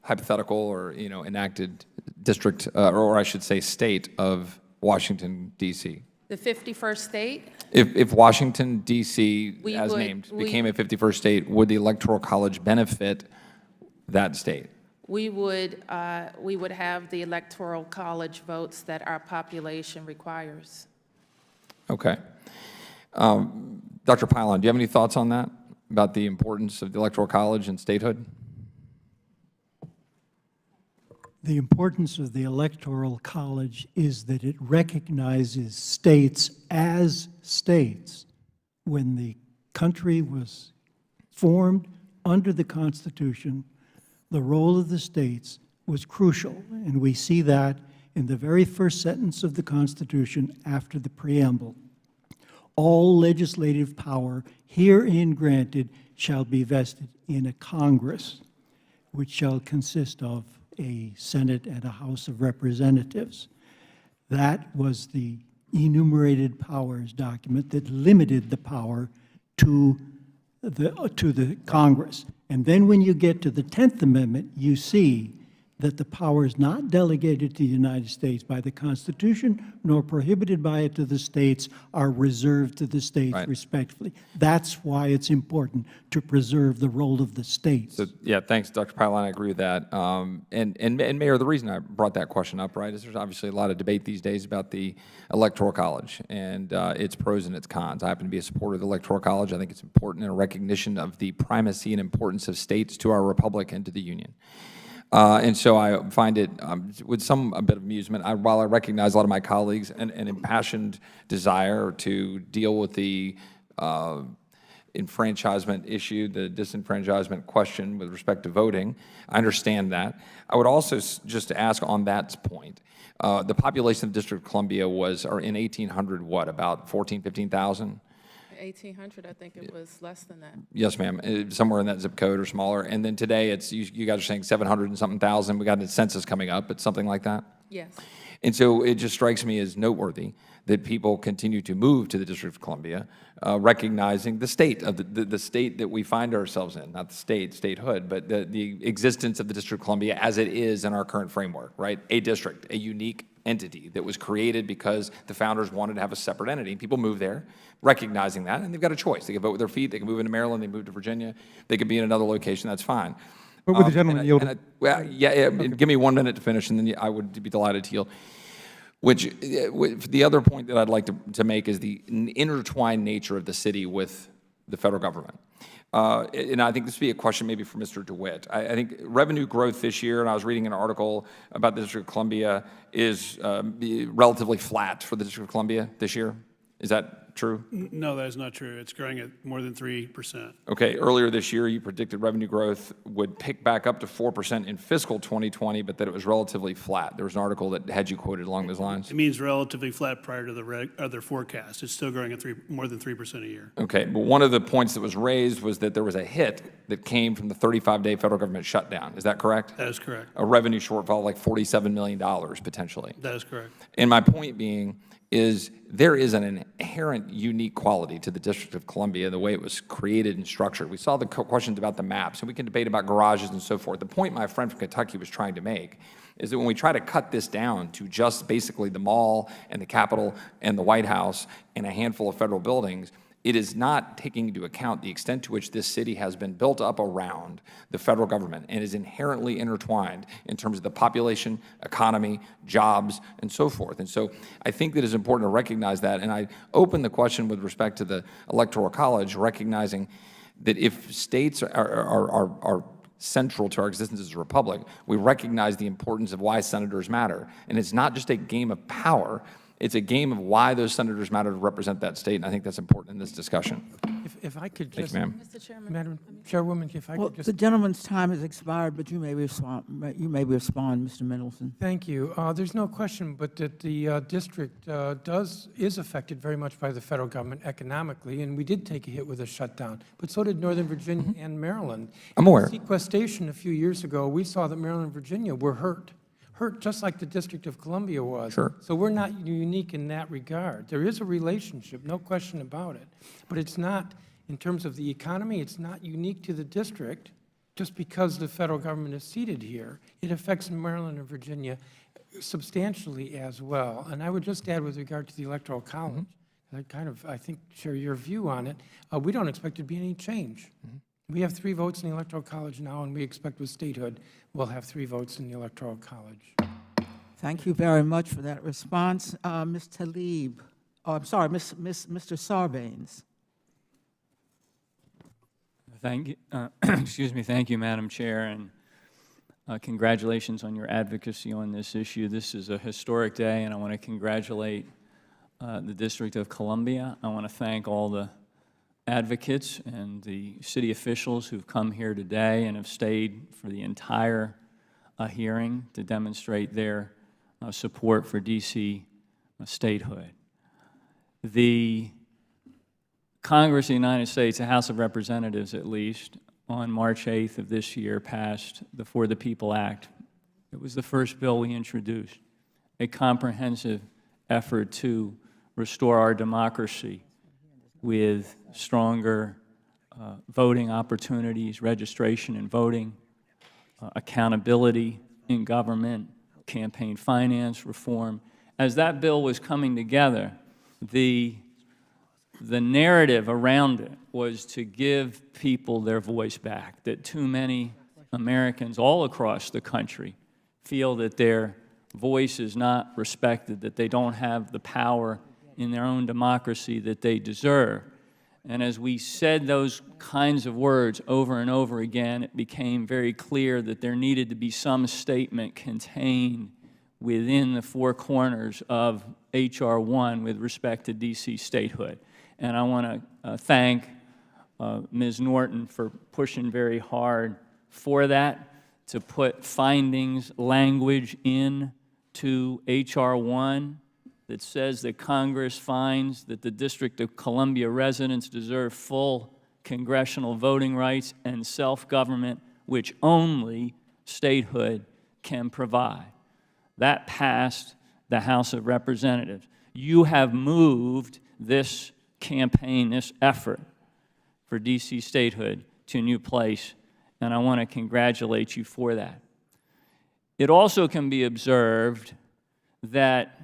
hypothetical or, enacted district, or I should say state of Washington, D.C.? The 51st state? If Washington, D.C., as named, became a 51st state, would the Electoral College benefit that state? We would have the Electoral College votes that our population requires. Okay. Dr. Pylon, do you have any thoughts on that, about the importance of the Electoral College and statehood? The importance of the Electoral College is that it recognizes states as states. When the country was formed under the Constitution, the role of the states was crucial, and we see that in the very first sentence of the Constitution after the preamble. all legislative power herein granted shall be vested in a Congress, which shall consist of a Senate and a House of Representatives. That was the enumerated powers document that limited the power to the Congress. And then when you get to the 10th Amendment, you see that the powers not delegated to the United States by the Constitution nor prohibited by it to the states are reserved to the states Right. respectively. That's why it's important to preserve the role of the states. So, yeah, thanks, Dr. Pilon. I agree with that. And Mayor, the reason I brought that question up, right, is there's obviously a lot of debate these days about the Electoral College and its pros and its cons. I happen to be a supporter of the Electoral College. I think it's important in a recognition of the primacy and importance of states to our republic and to the Union. And so I find it with a bit of amusement, while I recognize a lot of my colleagues an impassioned desire to deal with the enfranchisement issue, the disenfranchisement question with respect to voting. I understand that. I would also just ask on that point, the population of the District of Columbia in 1800 what, about 14, 15,000? 1,800, I think it was less than that. Yes, ma'am, somewhere in that zip code or smaller. And then today, it's you guys are saying 700 and something thousand. We got a census coming up, but something like that? Yes. And so it just strikes me as noteworthy that people continue to move to the District of Columbia, recognizing the state of the state that we find ourselves in, not the statehood, but the existence of the District of Columbia as it is in our current framework, right? A district, a unique entity that was created because the founders wanted to have a separate entity. People move there, recognizing that, and they've got a choice. They can vote with their feet. They can move into Maryland. They move to Virginia. They could be in another location. That's fine. But would the gentleman yield? Give me 1 minute to finish, and then I would be delighted to yield. The other point that I'd like to make is the intertwined nature of the city with the federal government. And I think this would be a question maybe for Mr. DeWitt. I think revenue growth this year, and I was reading an article about the District of Columbia, is relatively flat for the District of Columbia this year. Is that true? No, that is not true. It's growing at more than 3%. Okay, earlier this year, you predicted revenue growth would pick back up to 4% in fiscal 2020, but that it was relatively flat. There was an article that had you quoted along those lines. It means relatively flat prior to the other forecast. It's still growing at more than 3% a year. Okay, but one of the points that was raised was that there was a hit that came from the 35-day federal government shutdown. Is that correct? That is correct. A revenue shortfall of like $47 million potentially. That is correct. And my point being is there is an inherent unique quality to the District of Columbia, the way it was created and structured. We saw the questions about the maps, and we can debate about garages and so forth. The point my friend from Kentucky was trying to make is that when we try to cut this down to just basically the mall and the Capitol and the White House and a handful of federal buildings, it is not taking into account the extent to which this city has been built up around the federal government and is inherently intertwined in terms of the population, economy, jobs, and so forth. And so I think that it's important to recognize that. And I open the question with respect to the Electoral College, recognizing that if states are central to our existence as a republic, we recognize the importance of why senators matter. And it's not just a game of power. It's a game of why those senators matter to represent that state, and I think that's important in this discussion. If I could Thank just, you, ma'am. Mr. Chairman. Madam Chairwoman, if I Well, could just. the gentleman's time has expired, but you may respond, Mr. Mendelson. Thank you. There's no question but that the district is affected very much by the federal government economically, and we did take a hit with a shutdown, but so did Northern Virginia and Maryland. I'm aware. Sequestration a few years ago, we saw that Maryland and Virginia were hurt just like the District of Columbia was. Sure. So we're not unique in that regard. There is a relationship, no question about it, but it's not, in terms of the economy, it's not unique to the district just because the federal government is seated here. It affects Maryland and Virginia substantially as well. And I would just add with regard to the Electoral College, I think, share your view on it. We don't expect it to be any change. We have 3 votes in the Electoral College now, and we expect with statehood we'll have 3 votes in the Electoral College. Thank you very much for that response. Ms. Tlaib, Mr. Sarbanes. Thank you, excuse me, thank you, Madam Chair, and congratulations on your advocacy on this issue. This is a historic day, and I want to congratulate the District of Columbia. I want to thank all the advocates and the city officials who've come here today and have stayed for the entire hearing to demonstrate their support for D.C. statehood. The Congress of the United States, the House of Representatives at least, on March 8th of this year passed the For the People Act. It was the first bill we introduced, a comprehensive effort to restore our democracy with stronger voting opportunities, registration and voting, accountability in government, campaign finance reform. As that bill was coming together, the narrative around it was to give people their voice back, that too many Americans all across the country feel that their voice is not respected, that they don't have the power in their own democracy that they deserve. And as we said those kinds of words over and over again, it became very clear that there needed to be some statement contained within the four corners of H.R. 1 with respect to D.C. statehood. And I want to thank Ms. Norton for pushing very hard for that, to put findings, language into H.R. 1 that says that Congress finds that the District of Columbia residents deserve full congressional voting rights and self-government, which only statehood can provide. That passed the House of Representatives. You have moved this campaign, this effort for D.C. statehood to a new place, and I want to congratulate you for that. It also can be observed that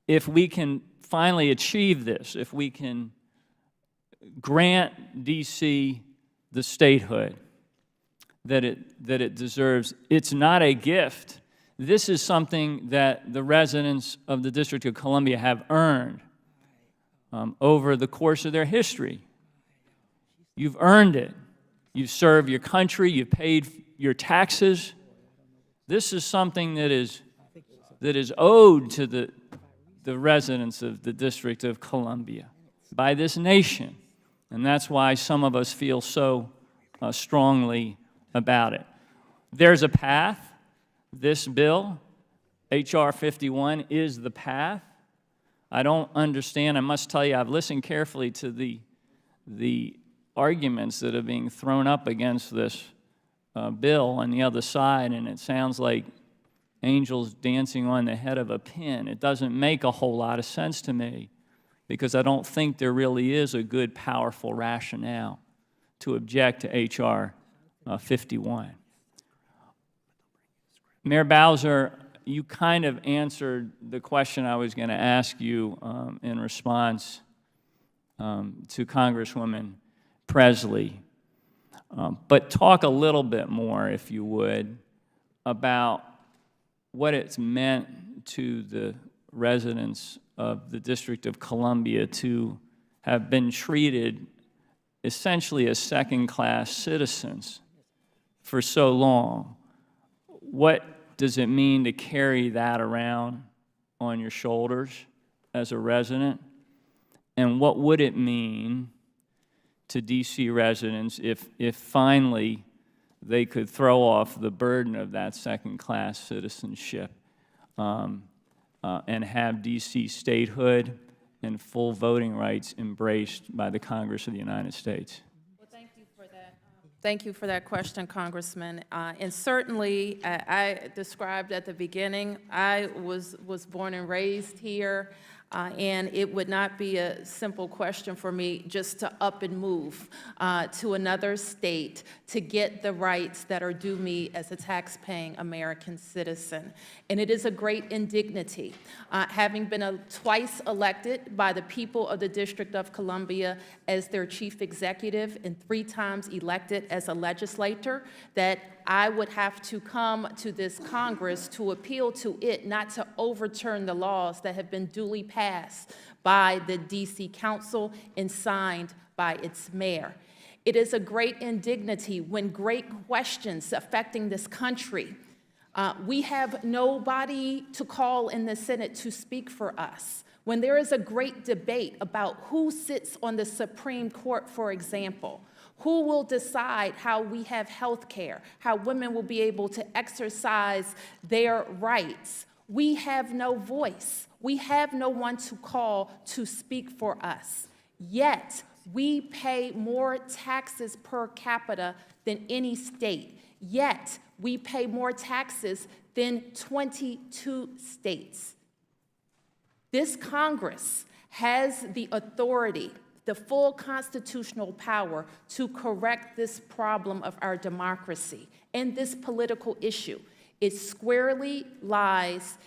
if we can finally achieve this, if we can grant D.C. the statehood that it deserves, it's not a gift. This is something that the residents of the District of Columbia have earned over the course of their history. You've earned it. You've served your country. You've paid your taxes. This is something that is owed to the residents of the District of Columbia by this nation. And that's why some of us feel so strongly about it. There's a path. This bill, H.R. 51, is the path. I don't understand. I must tell you, I've listened carefully to the arguments that are being thrown up against this bill on the other side, and it sounds like angels dancing on the head of a pin. It doesn't make a whole lot of sense to me, because I don't think there really is a good, powerful rationale to object to H.R. 51. Mayor Bowser, you kind of answered the question I was going to ask you in response to Congresswoman Presley. But talk a little bit more, if you would, about what it's meant to the residents of the District of Columbia to have been treated essentially as second-class citizens for so long. What does it mean to carry that around on your shoulders as a resident? And what would it mean to D.C. residents if finally they could throw off the burden of that second-class citizenship and have D.C. statehood and full voting rights embraced by the Congress of the United States? Well, thank you for that. Thank you for that question, Congressman. And certainly, I described at the beginning, I was born and raised here. And it would not be a simple question for me just to up and move to another state to get the rights that are due me as a tax-paying American citizen. And it is a great indignity. Having been twice elected by the people of the District of Columbia as their chief executive and 3 times elected as a legislator, that I would have to come to this Congress to appeal to it not to overturn the laws that have been duly passed by the D.C. Council and signed by its mayor. It is a great indignity when great questions affecting this country, we have nobody to call in the Senate to speak for us. When there is a great debate about who sits on the Supreme Court, for example, who will decide how we have health care, how women will be able to exercise their rights, we have no voice. We have no one to call to speak for us. yet we pay more taxes per capita than any state. Yet we pay more taxes than 22 states. This Congress has the authority, the full constitutional power to correct this problem of our democracy and this political issue. It squarely lies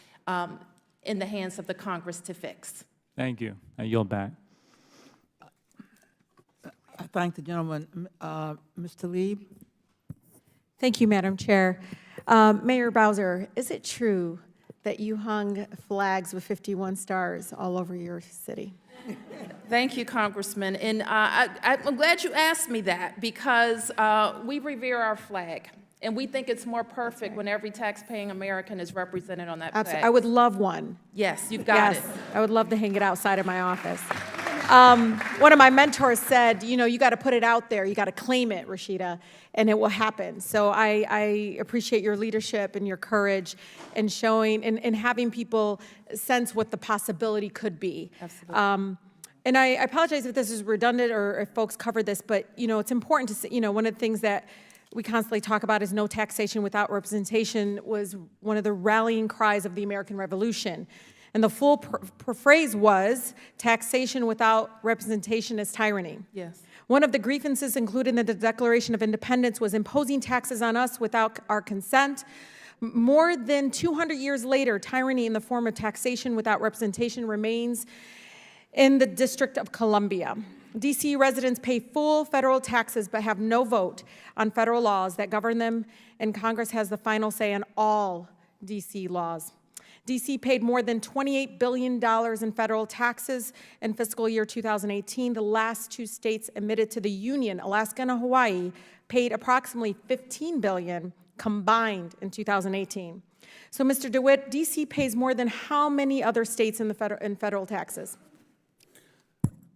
in the hands of the Congress to fix. Thank you. I yield back. I thank the gentleman. Mr. Lieb? Thank you, Madam Chair. Mayor Bowser, is it true that you hung flags with 51 stars all over your city? Thank you, Congressman. And I'm glad you asked me that, because we revere our flag. And we think it's more perfect when every tax-paying American is represented on that flag. Absolutely. I would love one. Yes, you've got it. I would love to hang it outside of my office. One of my mentors said, you know, you got to put it out there. You got to claim it, Rashida, and it will happen. So I appreciate your leadership and your courage and showing and having people sense what the possibility could be. Absolutely. And I apologize if this is redundant or if folks covered this, but, you know, it's important to say, you know, one of the things that we constantly talk about is no taxation without representation was one of the rallying cries of the American Revolution. And the full phrase was, taxation without representation is tyranny. Yes. One of the grievances included in the Declaration of Independence was imposing taxes on us without our consent. More than 200 years later, tyranny in the form of taxation without representation remains in the District of Columbia. D.C. residents pay full federal taxes but have no vote on federal laws that govern them, and Congress has the final say on all D.C. laws. D.C. paid more than $28 billion in federal taxes in fiscal year 2018. The last two states admitted to the Union, Alaska and Hawaii, paid approximately $15 billion combined in 2018. So, Mr. DeWitt, D.C. pays more than how many other states in federal taxes?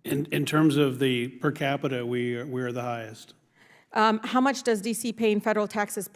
In terms of the per capita, we are the highest. How much does D.C. pay in federal taxes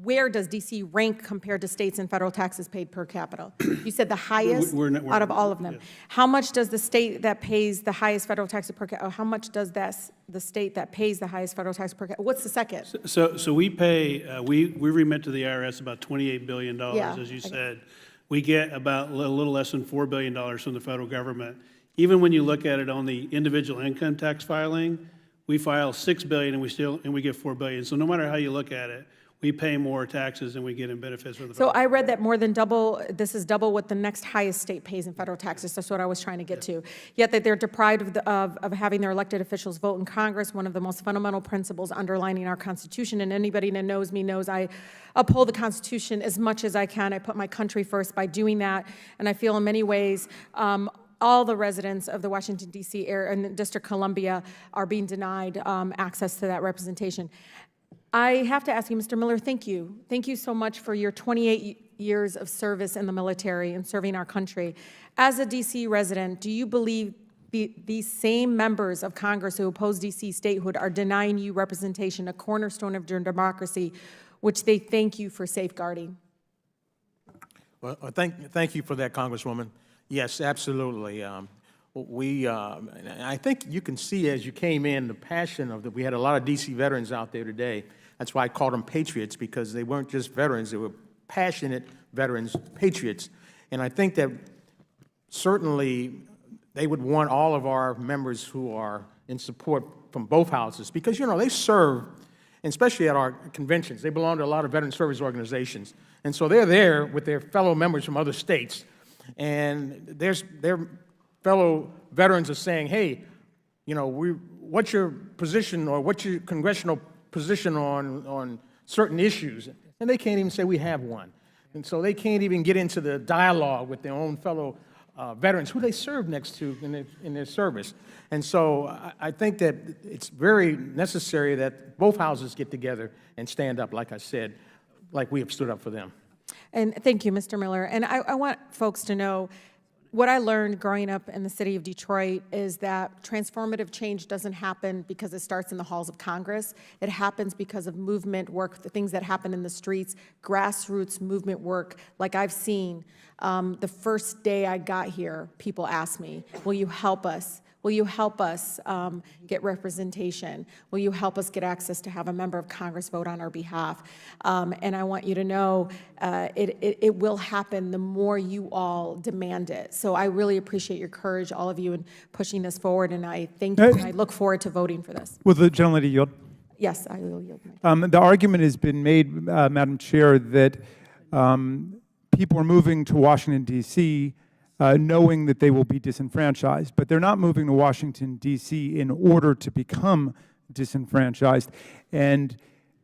where does D.C. rank compared to states in federal taxes paid per capita? You said the highest out of all of them. Yes. How much does the state that pays the highest federal tax per capita, how much does the state that pays the highest federal tax per capita, what's the second? So we pay, we remit to the IRS about $28 billion, as you said. We get about a little less than $4 billion from the federal government. Even when you look at it on the individual income tax filing, we file $6 billion and we get $4 billion. So no matter how you look at it, we pay more taxes than we get in benefits from the federal. So I read that more than double, this is double what the next highest state pays in federal taxes. That's what I was trying to get to. Yet that they're deprived of having their elected officials vote in Congress, one of the most fundamental principles underlining our Constitution. And anybody that knows me knows I uphold the Constitution as much as I can. I put my country first by doing that. And I feel in many ways, all the residents of the Washington, D.C. area and District of Columbia are being denied access to that representation. I have to ask you, Mr. Miller, thank you. Thank you so much for your 28 years of service in the military and serving our country. As a D.C. resident, do you believe these same members of Congress who oppose D.C. statehood are denying you representation, a cornerstone of your democracy, which they thank you for safeguarding? Well, thank you for that, Congresswoman. Yes, absolutely. I think you can see as you came in the passion of that. We had a lot of D.C. veterans out there today. That's why I called them patriots, because they weren't just veterans, they were passionate veterans, patriots. And I think that certainly they would want all of our members who are in support from both houses, because, you know, they serve, especially at our conventions. They belong to a lot of veteran service organizations. And so they're there with their fellow members from other states. And their fellow veterans are saying, hey, you know, what's your position or what's your congressional position on certain issues? And they can't even say we have one. And so they can't even get into the dialogue with their own fellow veterans who they serve next to in their service. And so I think that it's very necessary that both houses get together and stand up, like I said, like we have stood up for them. And thank you, Mr. Miller. And I want folks to know, What I learned growing up in the city of Detroit is that transformative change doesn't happen because it starts in the halls of Congress. It happens because of movement work, the things that happen in the streets, grassroots movement work, like I've seen. The first day I got here, people asked me, will you help us? Will you help us get representation? Will you help us get access to have a member of Congress vote on our behalf? And I want you to know it will happen the more you all demand it. So I really appreciate your courage, all of you, in pushing this forward, and I thank you, and I look forward to voting for this. Will the gentlelady yield? Yes, I will yield my time. The argument has been made, Madam Chair, that people are moving to Washington, D.C., knowing that they will be disenfranchised, but they're not moving to Washington, D.C. in order to become disenfranchised. And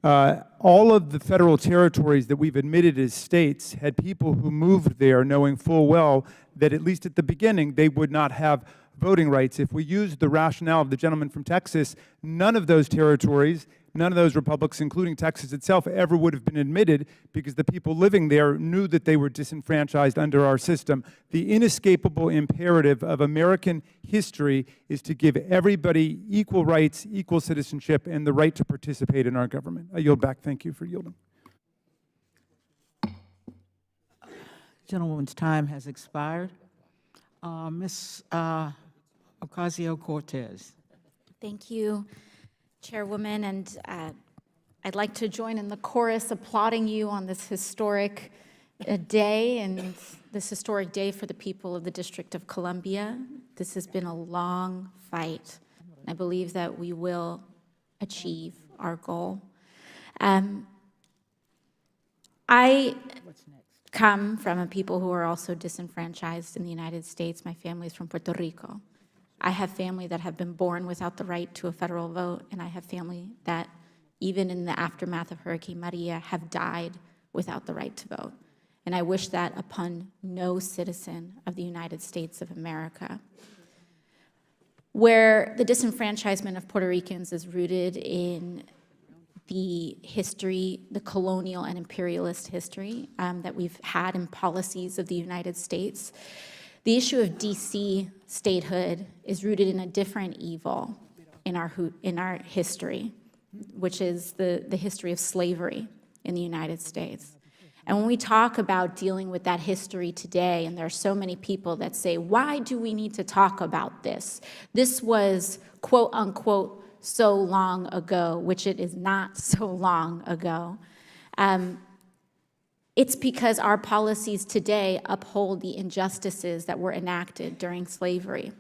all of the federal territories that we've admitted as states had people who moved there knowing full well that, at least at the beginning, they would not have voting rights. If we used the rationale of the gentleman from Texas, none of those territories, none of those republics, including Texas itself, ever would have been admitted because the people living there knew that they were disenfranchised under our system. The inescapable imperative of American history is to give everybody equal rights, equal citizenship, and the right to participate in our government. I yield back. Thank you for yielding. Gentlewoman's time has expired. Ms. Ocasio-Cortez. Thank you, Chairwoman, and I'd like to join in the chorus applauding you on this historic day, and this historic day for the people of the District of Columbia. This has been a long fight. I believe that we will achieve our goal. I come from a people who are also disenfranchised in the United States. My family is from Puerto Rico. I have family that have been born without the right to a federal vote, and I have family that, even in the aftermath of Hurricane Maria, have died without the right to vote. And I wish that upon no citizen of the United States of America. Where the disenfranchisement of Puerto Ricans is rooted in the history, the colonial and imperialist history that we've had in policies of the United States. The issue of DC statehood is rooted in a different evil in our history, which is the history of slavery in the United States. And when we talk about dealing with that history today, and there are so many people that say, why do we need to talk about this? This was, quote unquote, so long ago, which it is not so long ago. It's because our policies today uphold the injustices that were enacted during slavery.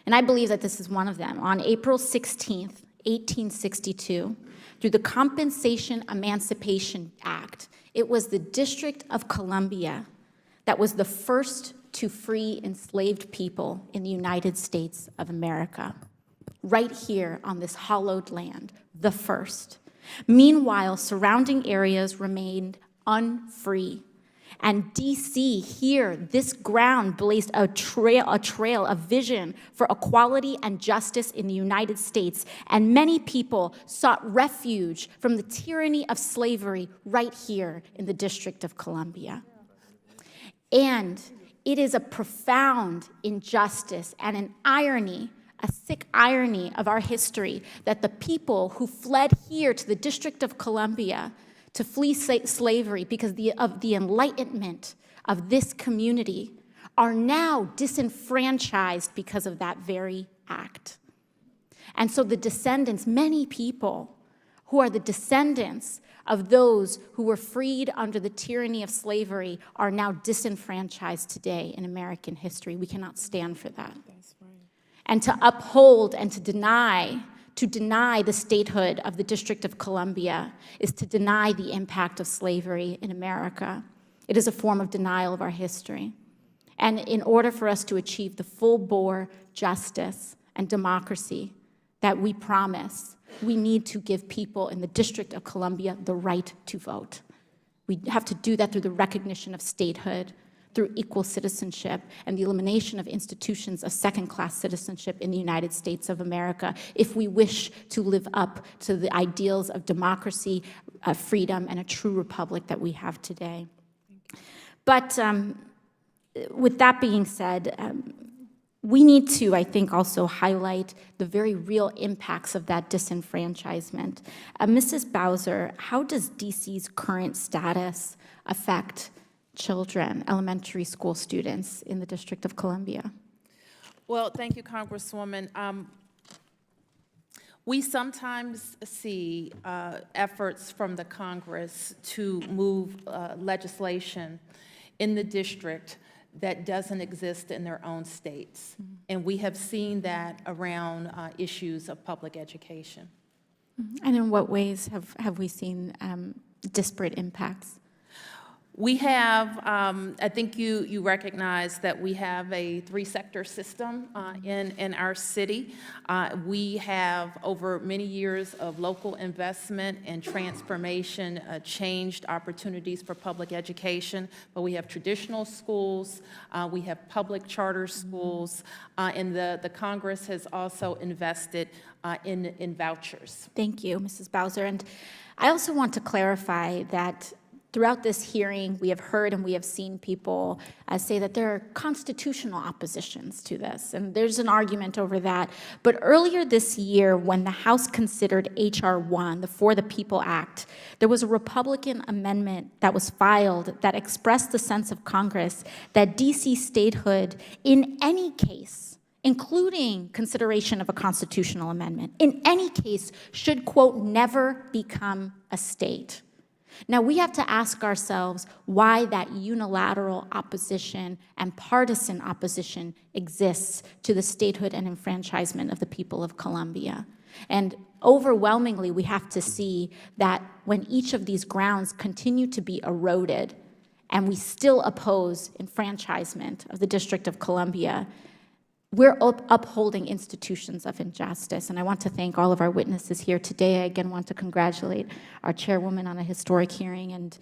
And I believe that this is one of them. On April 16th, 1862, through the Compensation Emancipation Act, it was the District of Columbia that was the first to free enslaved people in the United States of America. Right here on this hallowed land, the first. Meanwhile, surrounding areas remained unfree. And DC here, this ground blazed a trail, a vision for equality and justice in the United States. And many people sought refuge from the tyranny of slavery right here in the District of Columbia. And it is a profound injustice and an irony, a sick irony of our history, that the people who fled here to the District of Columbia to flee slavery because of the enlightenment of this community are now disenfranchised because of that very act. And so the descendants, many people who are the descendants of those who were freed under the tyranny of slavery are now disenfranchised today in American history. We cannot stand for that. That's right. And to uphold and to deny the statehood of the District of Columbia is to deny the impact of slavery in America. It is a form of denial of our history. And in order for us to achieve the full-bore justice and democracy that we promise, we need to give people in the District of Columbia the right to vote. We have to do that through the recognition of statehood, through equal citizenship and the elimination of institutions of second-class citizenship in the United States of America if we wish to live up to the ideals of democracy, freedom, and a true republic that we have today. But with that being said, we need to, I think, also highlight the very real impacts of that disenfranchisement. Mrs. Bowser, how does DC's current status affect children, elementary school students in the District of Columbia? Well, thank you, Congresswoman. We sometimes see efforts from the Congress to move legislation in the district that doesn't exist in their own states. And we have seen that around issues of public education. And in what ways have we seen disparate impacts? We have, I think you recognize that we have a three-sector system in our city. We have, over many years of local investment and transformation, changed opportunities for public education, but we have traditional schools, we have public charter schools, and the Congress has also invested in vouchers. Thank you, Mrs. Bowser. And I also want to clarify that throughout this hearing, we have heard and we have seen people say that there are constitutional oppositions to this, and there's an argument over that. But earlier this year, when the House considered H.R. 1, the For the People Act, there was a Republican amendment that was filed that expressed the sense of Congress that D.C. statehood, in any case, including consideration of a constitutional amendment, in any case, should, quote, never become a state. Now, we have to ask ourselves why that unilateral opposition and partisan opposition exists to the statehood and enfranchisement of the people of Columbia. And overwhelmingly, we have to see that when each of these grounds continue to be eroded and we still oppose enfranchisement of the District of Columbia, we're upholding institutions of injustice, and I want to thank all of our witnesses here today. I again want to congratulate our chairwoman on a historic hearing and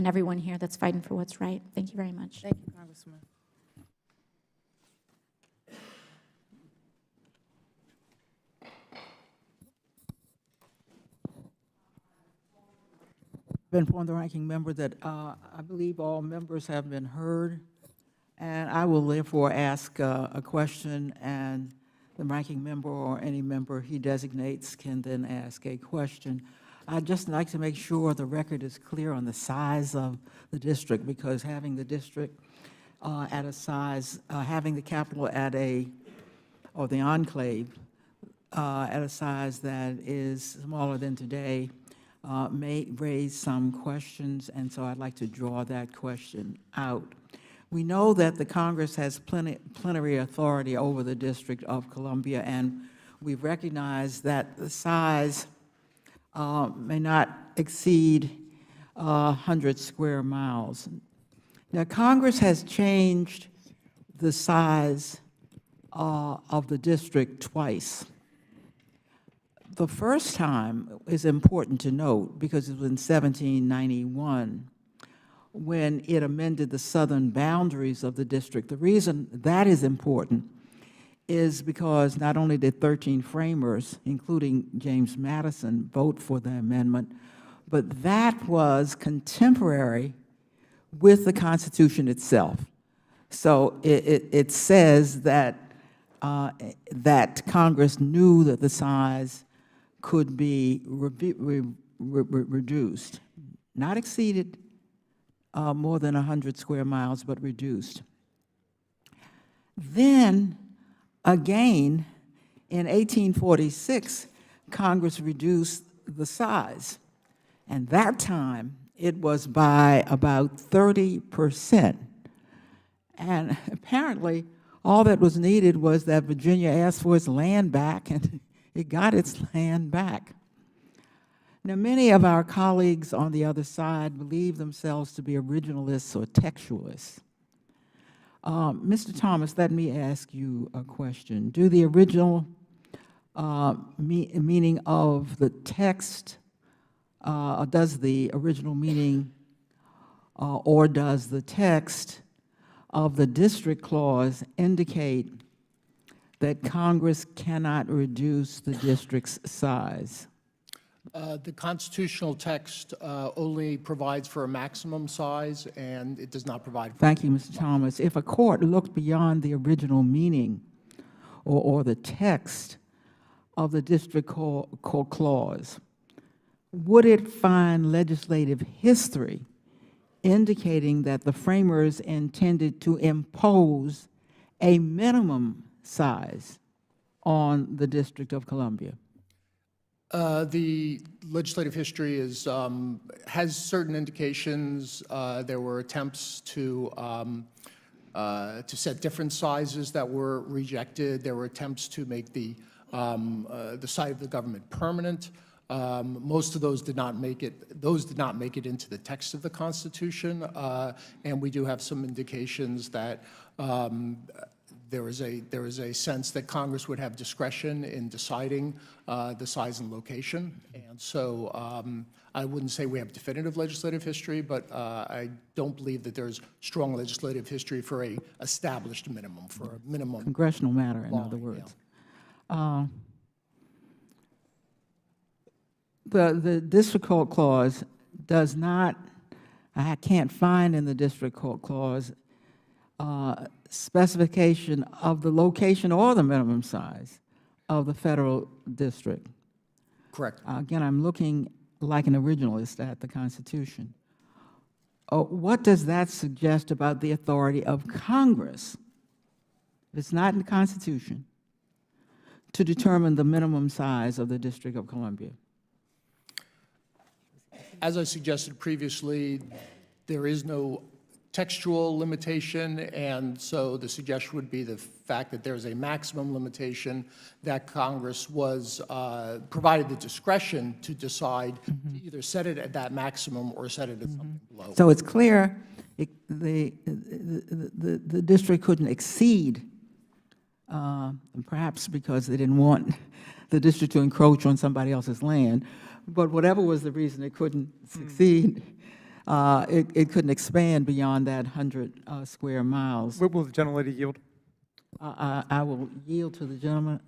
everyone here that's fighting for what's right. Thank you very much. Thank you, Congresswoman. I've informed the ranking member that I believe all members have been heard. And I will therefore ask a question, and the ranking member or any member he designates can then ask a question. I'd just like to make sure the record is clear on the size of the district, because having the district at a size, having the capital at or the enclave at a size that is smaller than today may raise some questions, and so I'd like to draw that question out. We know that the Congress has plenary authority over the District of Columbia, and we recognize that the size may not exceed 100 square miles. Now, Congress has changed the size of the district twice. The first time is important to note because it was in 1791, when it amended the southern boundaries of the district. The reason that is important is because not only did 13 framers, including James Madison, vote for the amendment, but that was contemporary with the Constitution itself. So it says that, that Congress knew that the size could be reduced, not exceeded, more than 100 square miles, but reduced. Then, again, in 1846, Congress reduced the size, and that time it was by about 30%. And apparently, all that was needed was that Virginia asked for its land back, and it got its land back. Now, many of our colleagues on the other side believe themselves to be originalists or textualists. Mr. Thomas, let me ask you a question. Do the original meaning of the text, does the original meaning or does the text of the district clause indicate that Congress cannot reduce the district's size? The constitutional text only provides for a maximum size, and it does not provide for... Thank you, Mr. Thomas. If a court looked beyond the original meaning or the text of the district court clause, would it find legislative history indicating that the framers intended to impose a minimum size on the District of Columbia? The legislative history has certain indications. There were attempts to set different sizes that were rejected. There were attempts to make the site of the government permanent. Most of those did not make it. Those did not make it into the text of the Constitution, and we do have some indications that there is a sense that Congress would have discretion in deciding the size and location. And so I wouldn't say we have definitive legislative history, but I don't believe that there's strong legislative history for a established minimum, for a minimum. Congressional matter, in other words. Yeah. The district court clause does not, I can't find in the district court clause specification of the location or the minimum size of the federal district. Correct. Again, I'm looking like an originalist at the Constitution. What does that suggest about the authority of Congress, if it's not in the Constitution, to determine the minimum size of the District of Columbia? As I suggested previously, there is no textual limitation, and so the suggestion would be the fact that there's a maximum limitation that Congress was provided the discretion to decide to either set it at that maximum or set it at something below. So it's clear the district couldn't exceed, perhaps because they didn't want the district to encroach on somebody else's land, but whatever was the reason it couldn't succeed, it couldn't expand beyond that 100 square miles. Will the gentlelady yield? I will yield to the gentleman.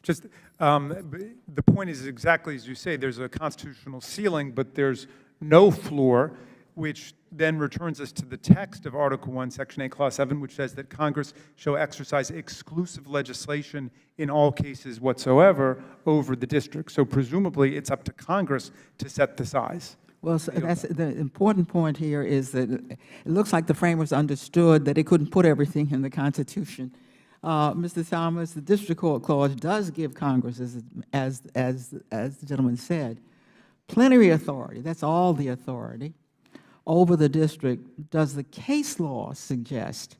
Just, the point is exactly as you say, there's a constitutional ceiling, but there's no floor, which then returns us to the text of Article 1, Section 8, Clause 7, which says that Congress shall exercise exclusive legislation in all cases whatsoever over the district. So presumably, it's up to Congress to set the size. Well, so that's the important point here is that it looks like the framers understood that they couldn't put everything in the Constitution. Mr. Thomas, the district court clause does give Congress, as the gentleman said, plenary authority. That's all the authority over the district. Does the case law suggest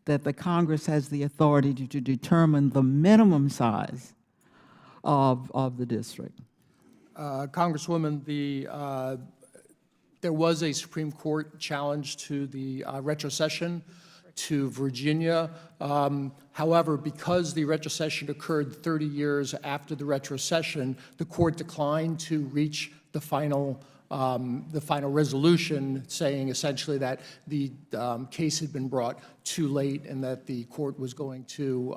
that the Congress has the authority to determine the minimum size of the district? Congresswoman, there was a Supreme Court challenge to the retrocession to Virginia. However, because the retrocession occurred 30 years after the retrocession, the court declined to reach the final resolution, saying essentially that the case had been brought too late and that the court was going to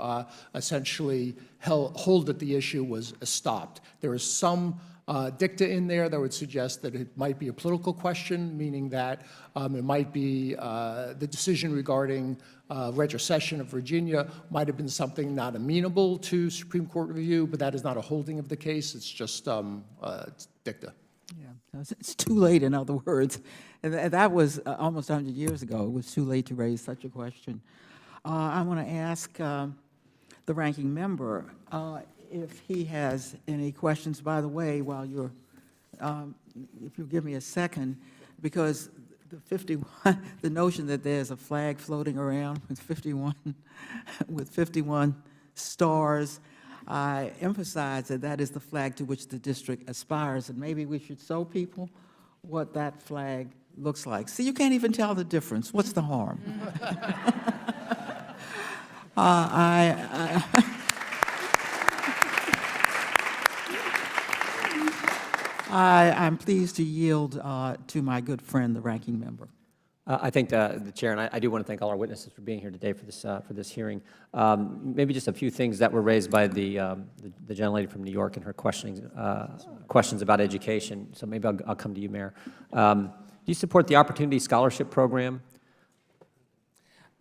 essentially hold that the issue was stopped. There is some dicta in there that would suggest that it might be a political question, meaning that it might be the decision regarding retrocession of Virginia might have been something not amenable to Supreme Court review, but that is not a holding of the case. It's just it's dicta. Yeah, it's too late, in other words. And that was almost 100 years ago. It was too late to raise such a question. I want to ask the ranking member if he has any questions. By the way, while you're, if you'll give me a second, because the 51, the notion that there's a flag floating around with 51 stars, I emphasize that that is the flag to which the district aspires, and maybe we should show people what that flag looks like. See, you can't even tell the difference. What's the harm? I'm pleased to yield to my good friend, the ranking member. I thank the chair, and I do want to thank all our witnesses for being here today for this hearing. Maybe just a few things that were raised by the gentlelady from New York and her questions about education. So maybe I'll come to you, Mayor. Do you support the Opportunity Scholarship Program?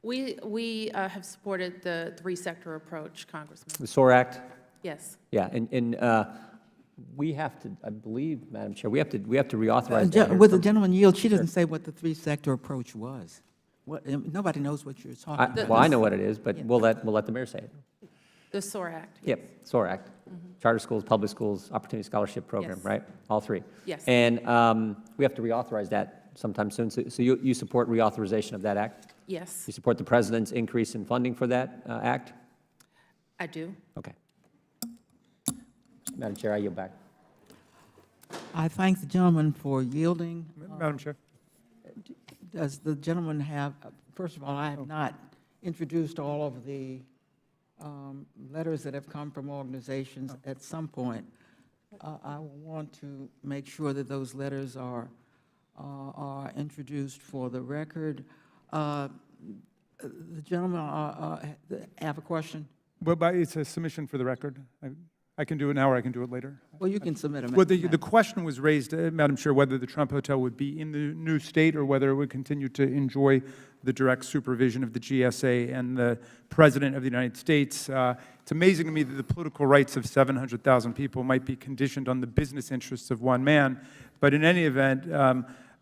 We have supported the three-sector approach, Congressman. The SOAR Act? Yes. Yeah, and we have to, I believe, Madam Chair, we have to reauthorize that. With the gentleman yield, she doesn't say what the three-sector approach was. Nobody knows what you're talking about. Well, I know what it is, but we'll let the mayor say it. The SOAR Act. Yep, SOAR Act. Charter schools, public schools, Opportunity Scholarship Program, Yes. right? All three. Yes. And we have to reauthorize that sometime soon. So you support reauthorization of that act? Yes, You support the president's increase in funding for that act? I do. Okay. Madam Chair, I yield back. I thank the gentleman for yielding. Madam Chair. Does the gentleman have, first of all, I have not introduced all of the letters that have come from organizations. At some point, I will want to make sure that those letters are introduced for the record. The gentleman, have a question? Well, it's a submission for the record. I can do it now or I can do it later. Well, you can submit a. Well, the question was raised, Madam Chair, whether the Trump Hotel would be in the new state or whether it would continue to enjoy the direct supervision of the GSA and the President of the United States. It's amazing to me that the political rights of 700,000 people might be conditioned on the business interests of one man. But in any event,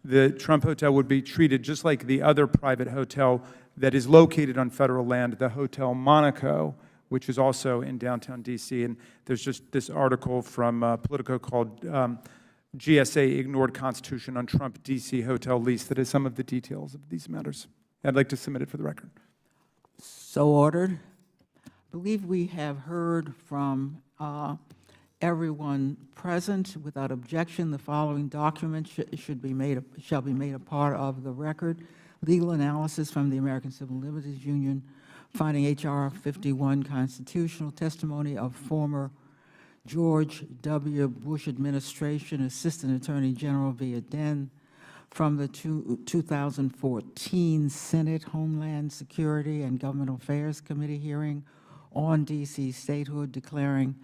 the Trump Hotel would be treated just like the other private hotel that is located on federal land, the Hotel Monaco, which is also in downtown D.C. And there's just this article from Politico called GSA Ignored Constitution on Trump D.C. Hotel Lease that has some of the details of these matters. I'd like to submit it for the record. So ordered. I believe we have heard from everyone present. Without objection, the following document shall be made a part of the record. Legal analysis from the American Civil Liberties Union, finding H.R. 51 constitutional, testimony of former George W. Bush administration Assistant Attorney General via Den from the 2014 Senate Homeland Security and Governmental Affairs Committee hearing on D.C. statehood, declaring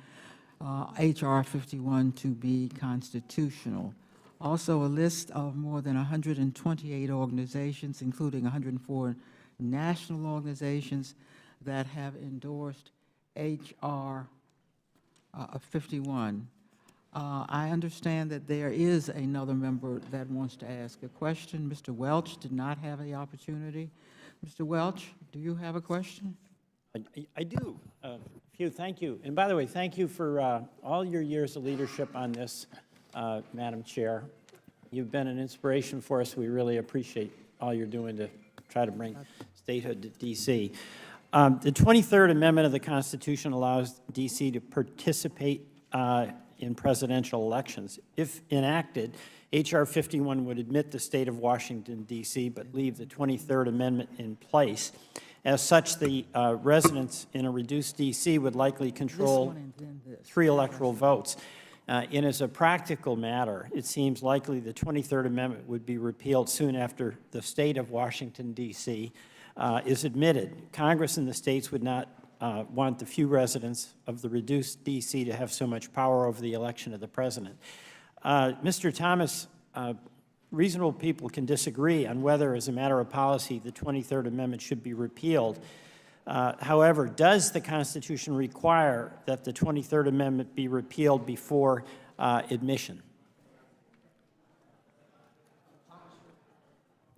H.R. 51 to be constitutional. Also, a list of more than 128 organizations, including 104 national organizations that have endorsed H.R. 51. I understand that there is another member that wants to ask a question. Mr. Welch did not have the opportunity. Mr. Welch, do you have a question? I do. Thank you. And by the way, thank you for all your years of leadership on this, Madam Chair. You've been an inspiration for us. We really appreciate all you're doing to try to bring statehood to D.C. The 23rd Amendment of the Constitution allows D.C. to participate in presidential elections. If enacted, H.R. 51 would admit the state of Washington, D.C., but leave the 23rd Amendment in place. As such, the residents in a reduced D.C. would likely control 3 electoral votes. And as a practical matter, it seems likely the 23rd Amendment would be repealed soon after the state of Washington, D.C. Is admitted. Congress and the states would not want the few residents of the reduced D.C. to have so much power over the election of the president. Mr. Thomas, reasonable people can disagree on whether, as a matter of policy, the 23rd Amendment should be repealed. However, does the Constitution require that the 23rd Amendment be repealed before admission?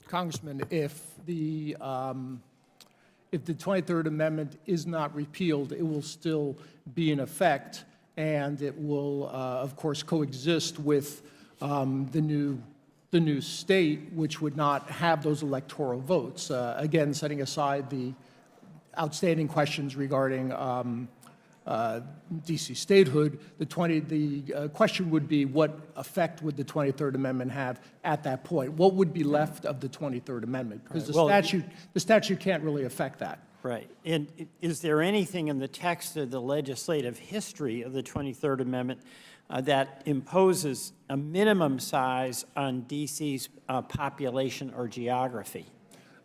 Congressman, if the 23rd Amendment is not repealed, it will still be in effect, and it will, of course, coexist with the new state, which would not have those electoral votes. Again, setting aside the outstanding questions regarding D.C. statehood, the question would be, what effect would the 23rd Amendment have at that point? What would be left of the 23rd Amendment? Because the statute can't really affect that. Right. And is there anything in the text of the legislative history of the 23rd Amendment that imposes a minimum size on DC's population or geography?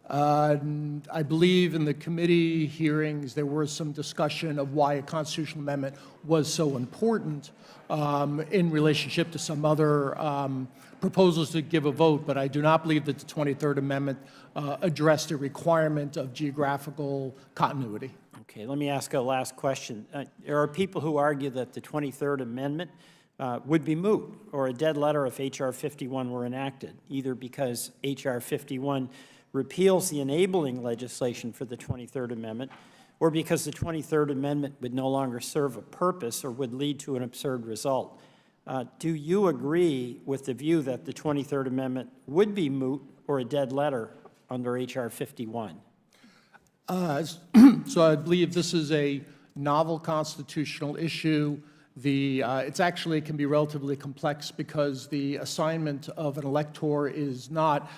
I believe in the committee hearings, there was some discussion of why a constitutional amendment was so important in relationship to some other proposals to give a vote, but I do not believe that the 23rd Amendment addressed a requirement of geographical continuity. Okay, let me ask a last question. There are people who argue that the 23rd Amendment would be moot or a dead letter if H.R. 51 were enacted, either because H.R. 51 repeals the enabling legislation for the 23rd Amendment, or because the 23rd Amendment would no longer serve a purpose or would lead to an absurd result. Do you agree with the view that the 23rd Amendment would be moot or a dead letter under H.R. 51? So I believe this is a novel constitutional issue. It's actually can be relatively complex because the assignment of an elector is not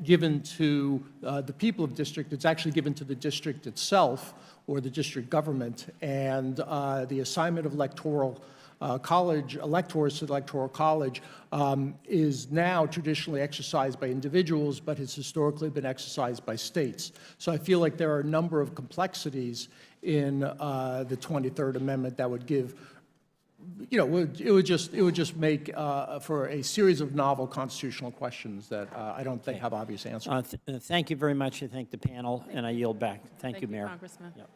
given to the people of district. It's actually given to the district itself or the district government. And the assignment of electors to the electoral college is now traditionally exercised by individuals, but has historically been exercised by states. So I feel like there are a number of complexities in the 23rd Amendment that would give, it would just make for a series of novel constitutional questions that I don't think have obvious answers. Thank you very much. I thank the panel, and I yield back. Thank you, Mayor. Congressman. Yep.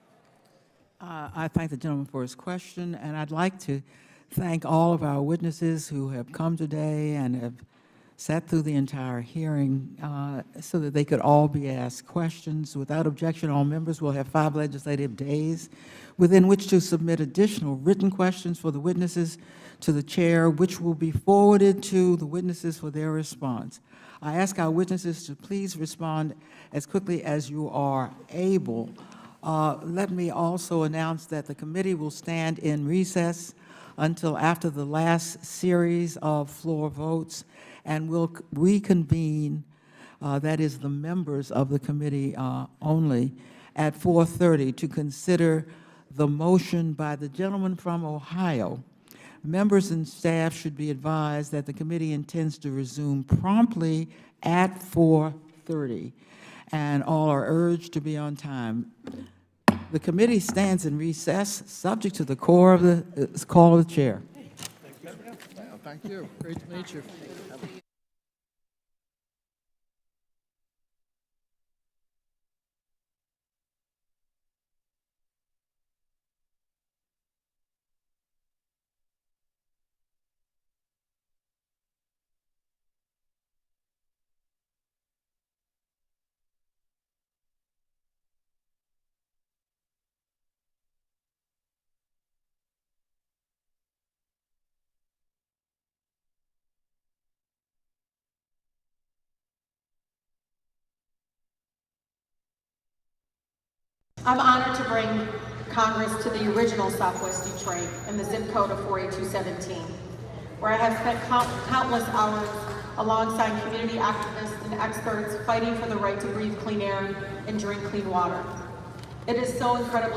I thank the gentleman for his question, and I'd like to thank all of our witnesses who have come today and have sat through the entire hearing so that they could all be asked questions. Without objection, all members will have 5 legislative days within which to submit additional written questions for the witnesses to the chair, which will be forwarded to the witnesses for their response. I ask our witnesses to please respond as quickly as you are able. Let me also announce that the committee will stand in recess until after the last series of floor votes, and will reconvene, that is the members of the committee only, at 4:30 to consider the motion by the gentleman from Ohio. Members and staff should be advised that the committee intends to resume promptly at 4:30, and all are urged to be on time. The committee stands in recess, subject to the call of the chair. Thank you. Great to meet you. I'm honored to bring Congress to the original Southwest Detroit in the zip code of 48217, where I have spent countless hours alongside community activists and experts fighting for the right to breathe clean air and drink clean water. It is so incredibly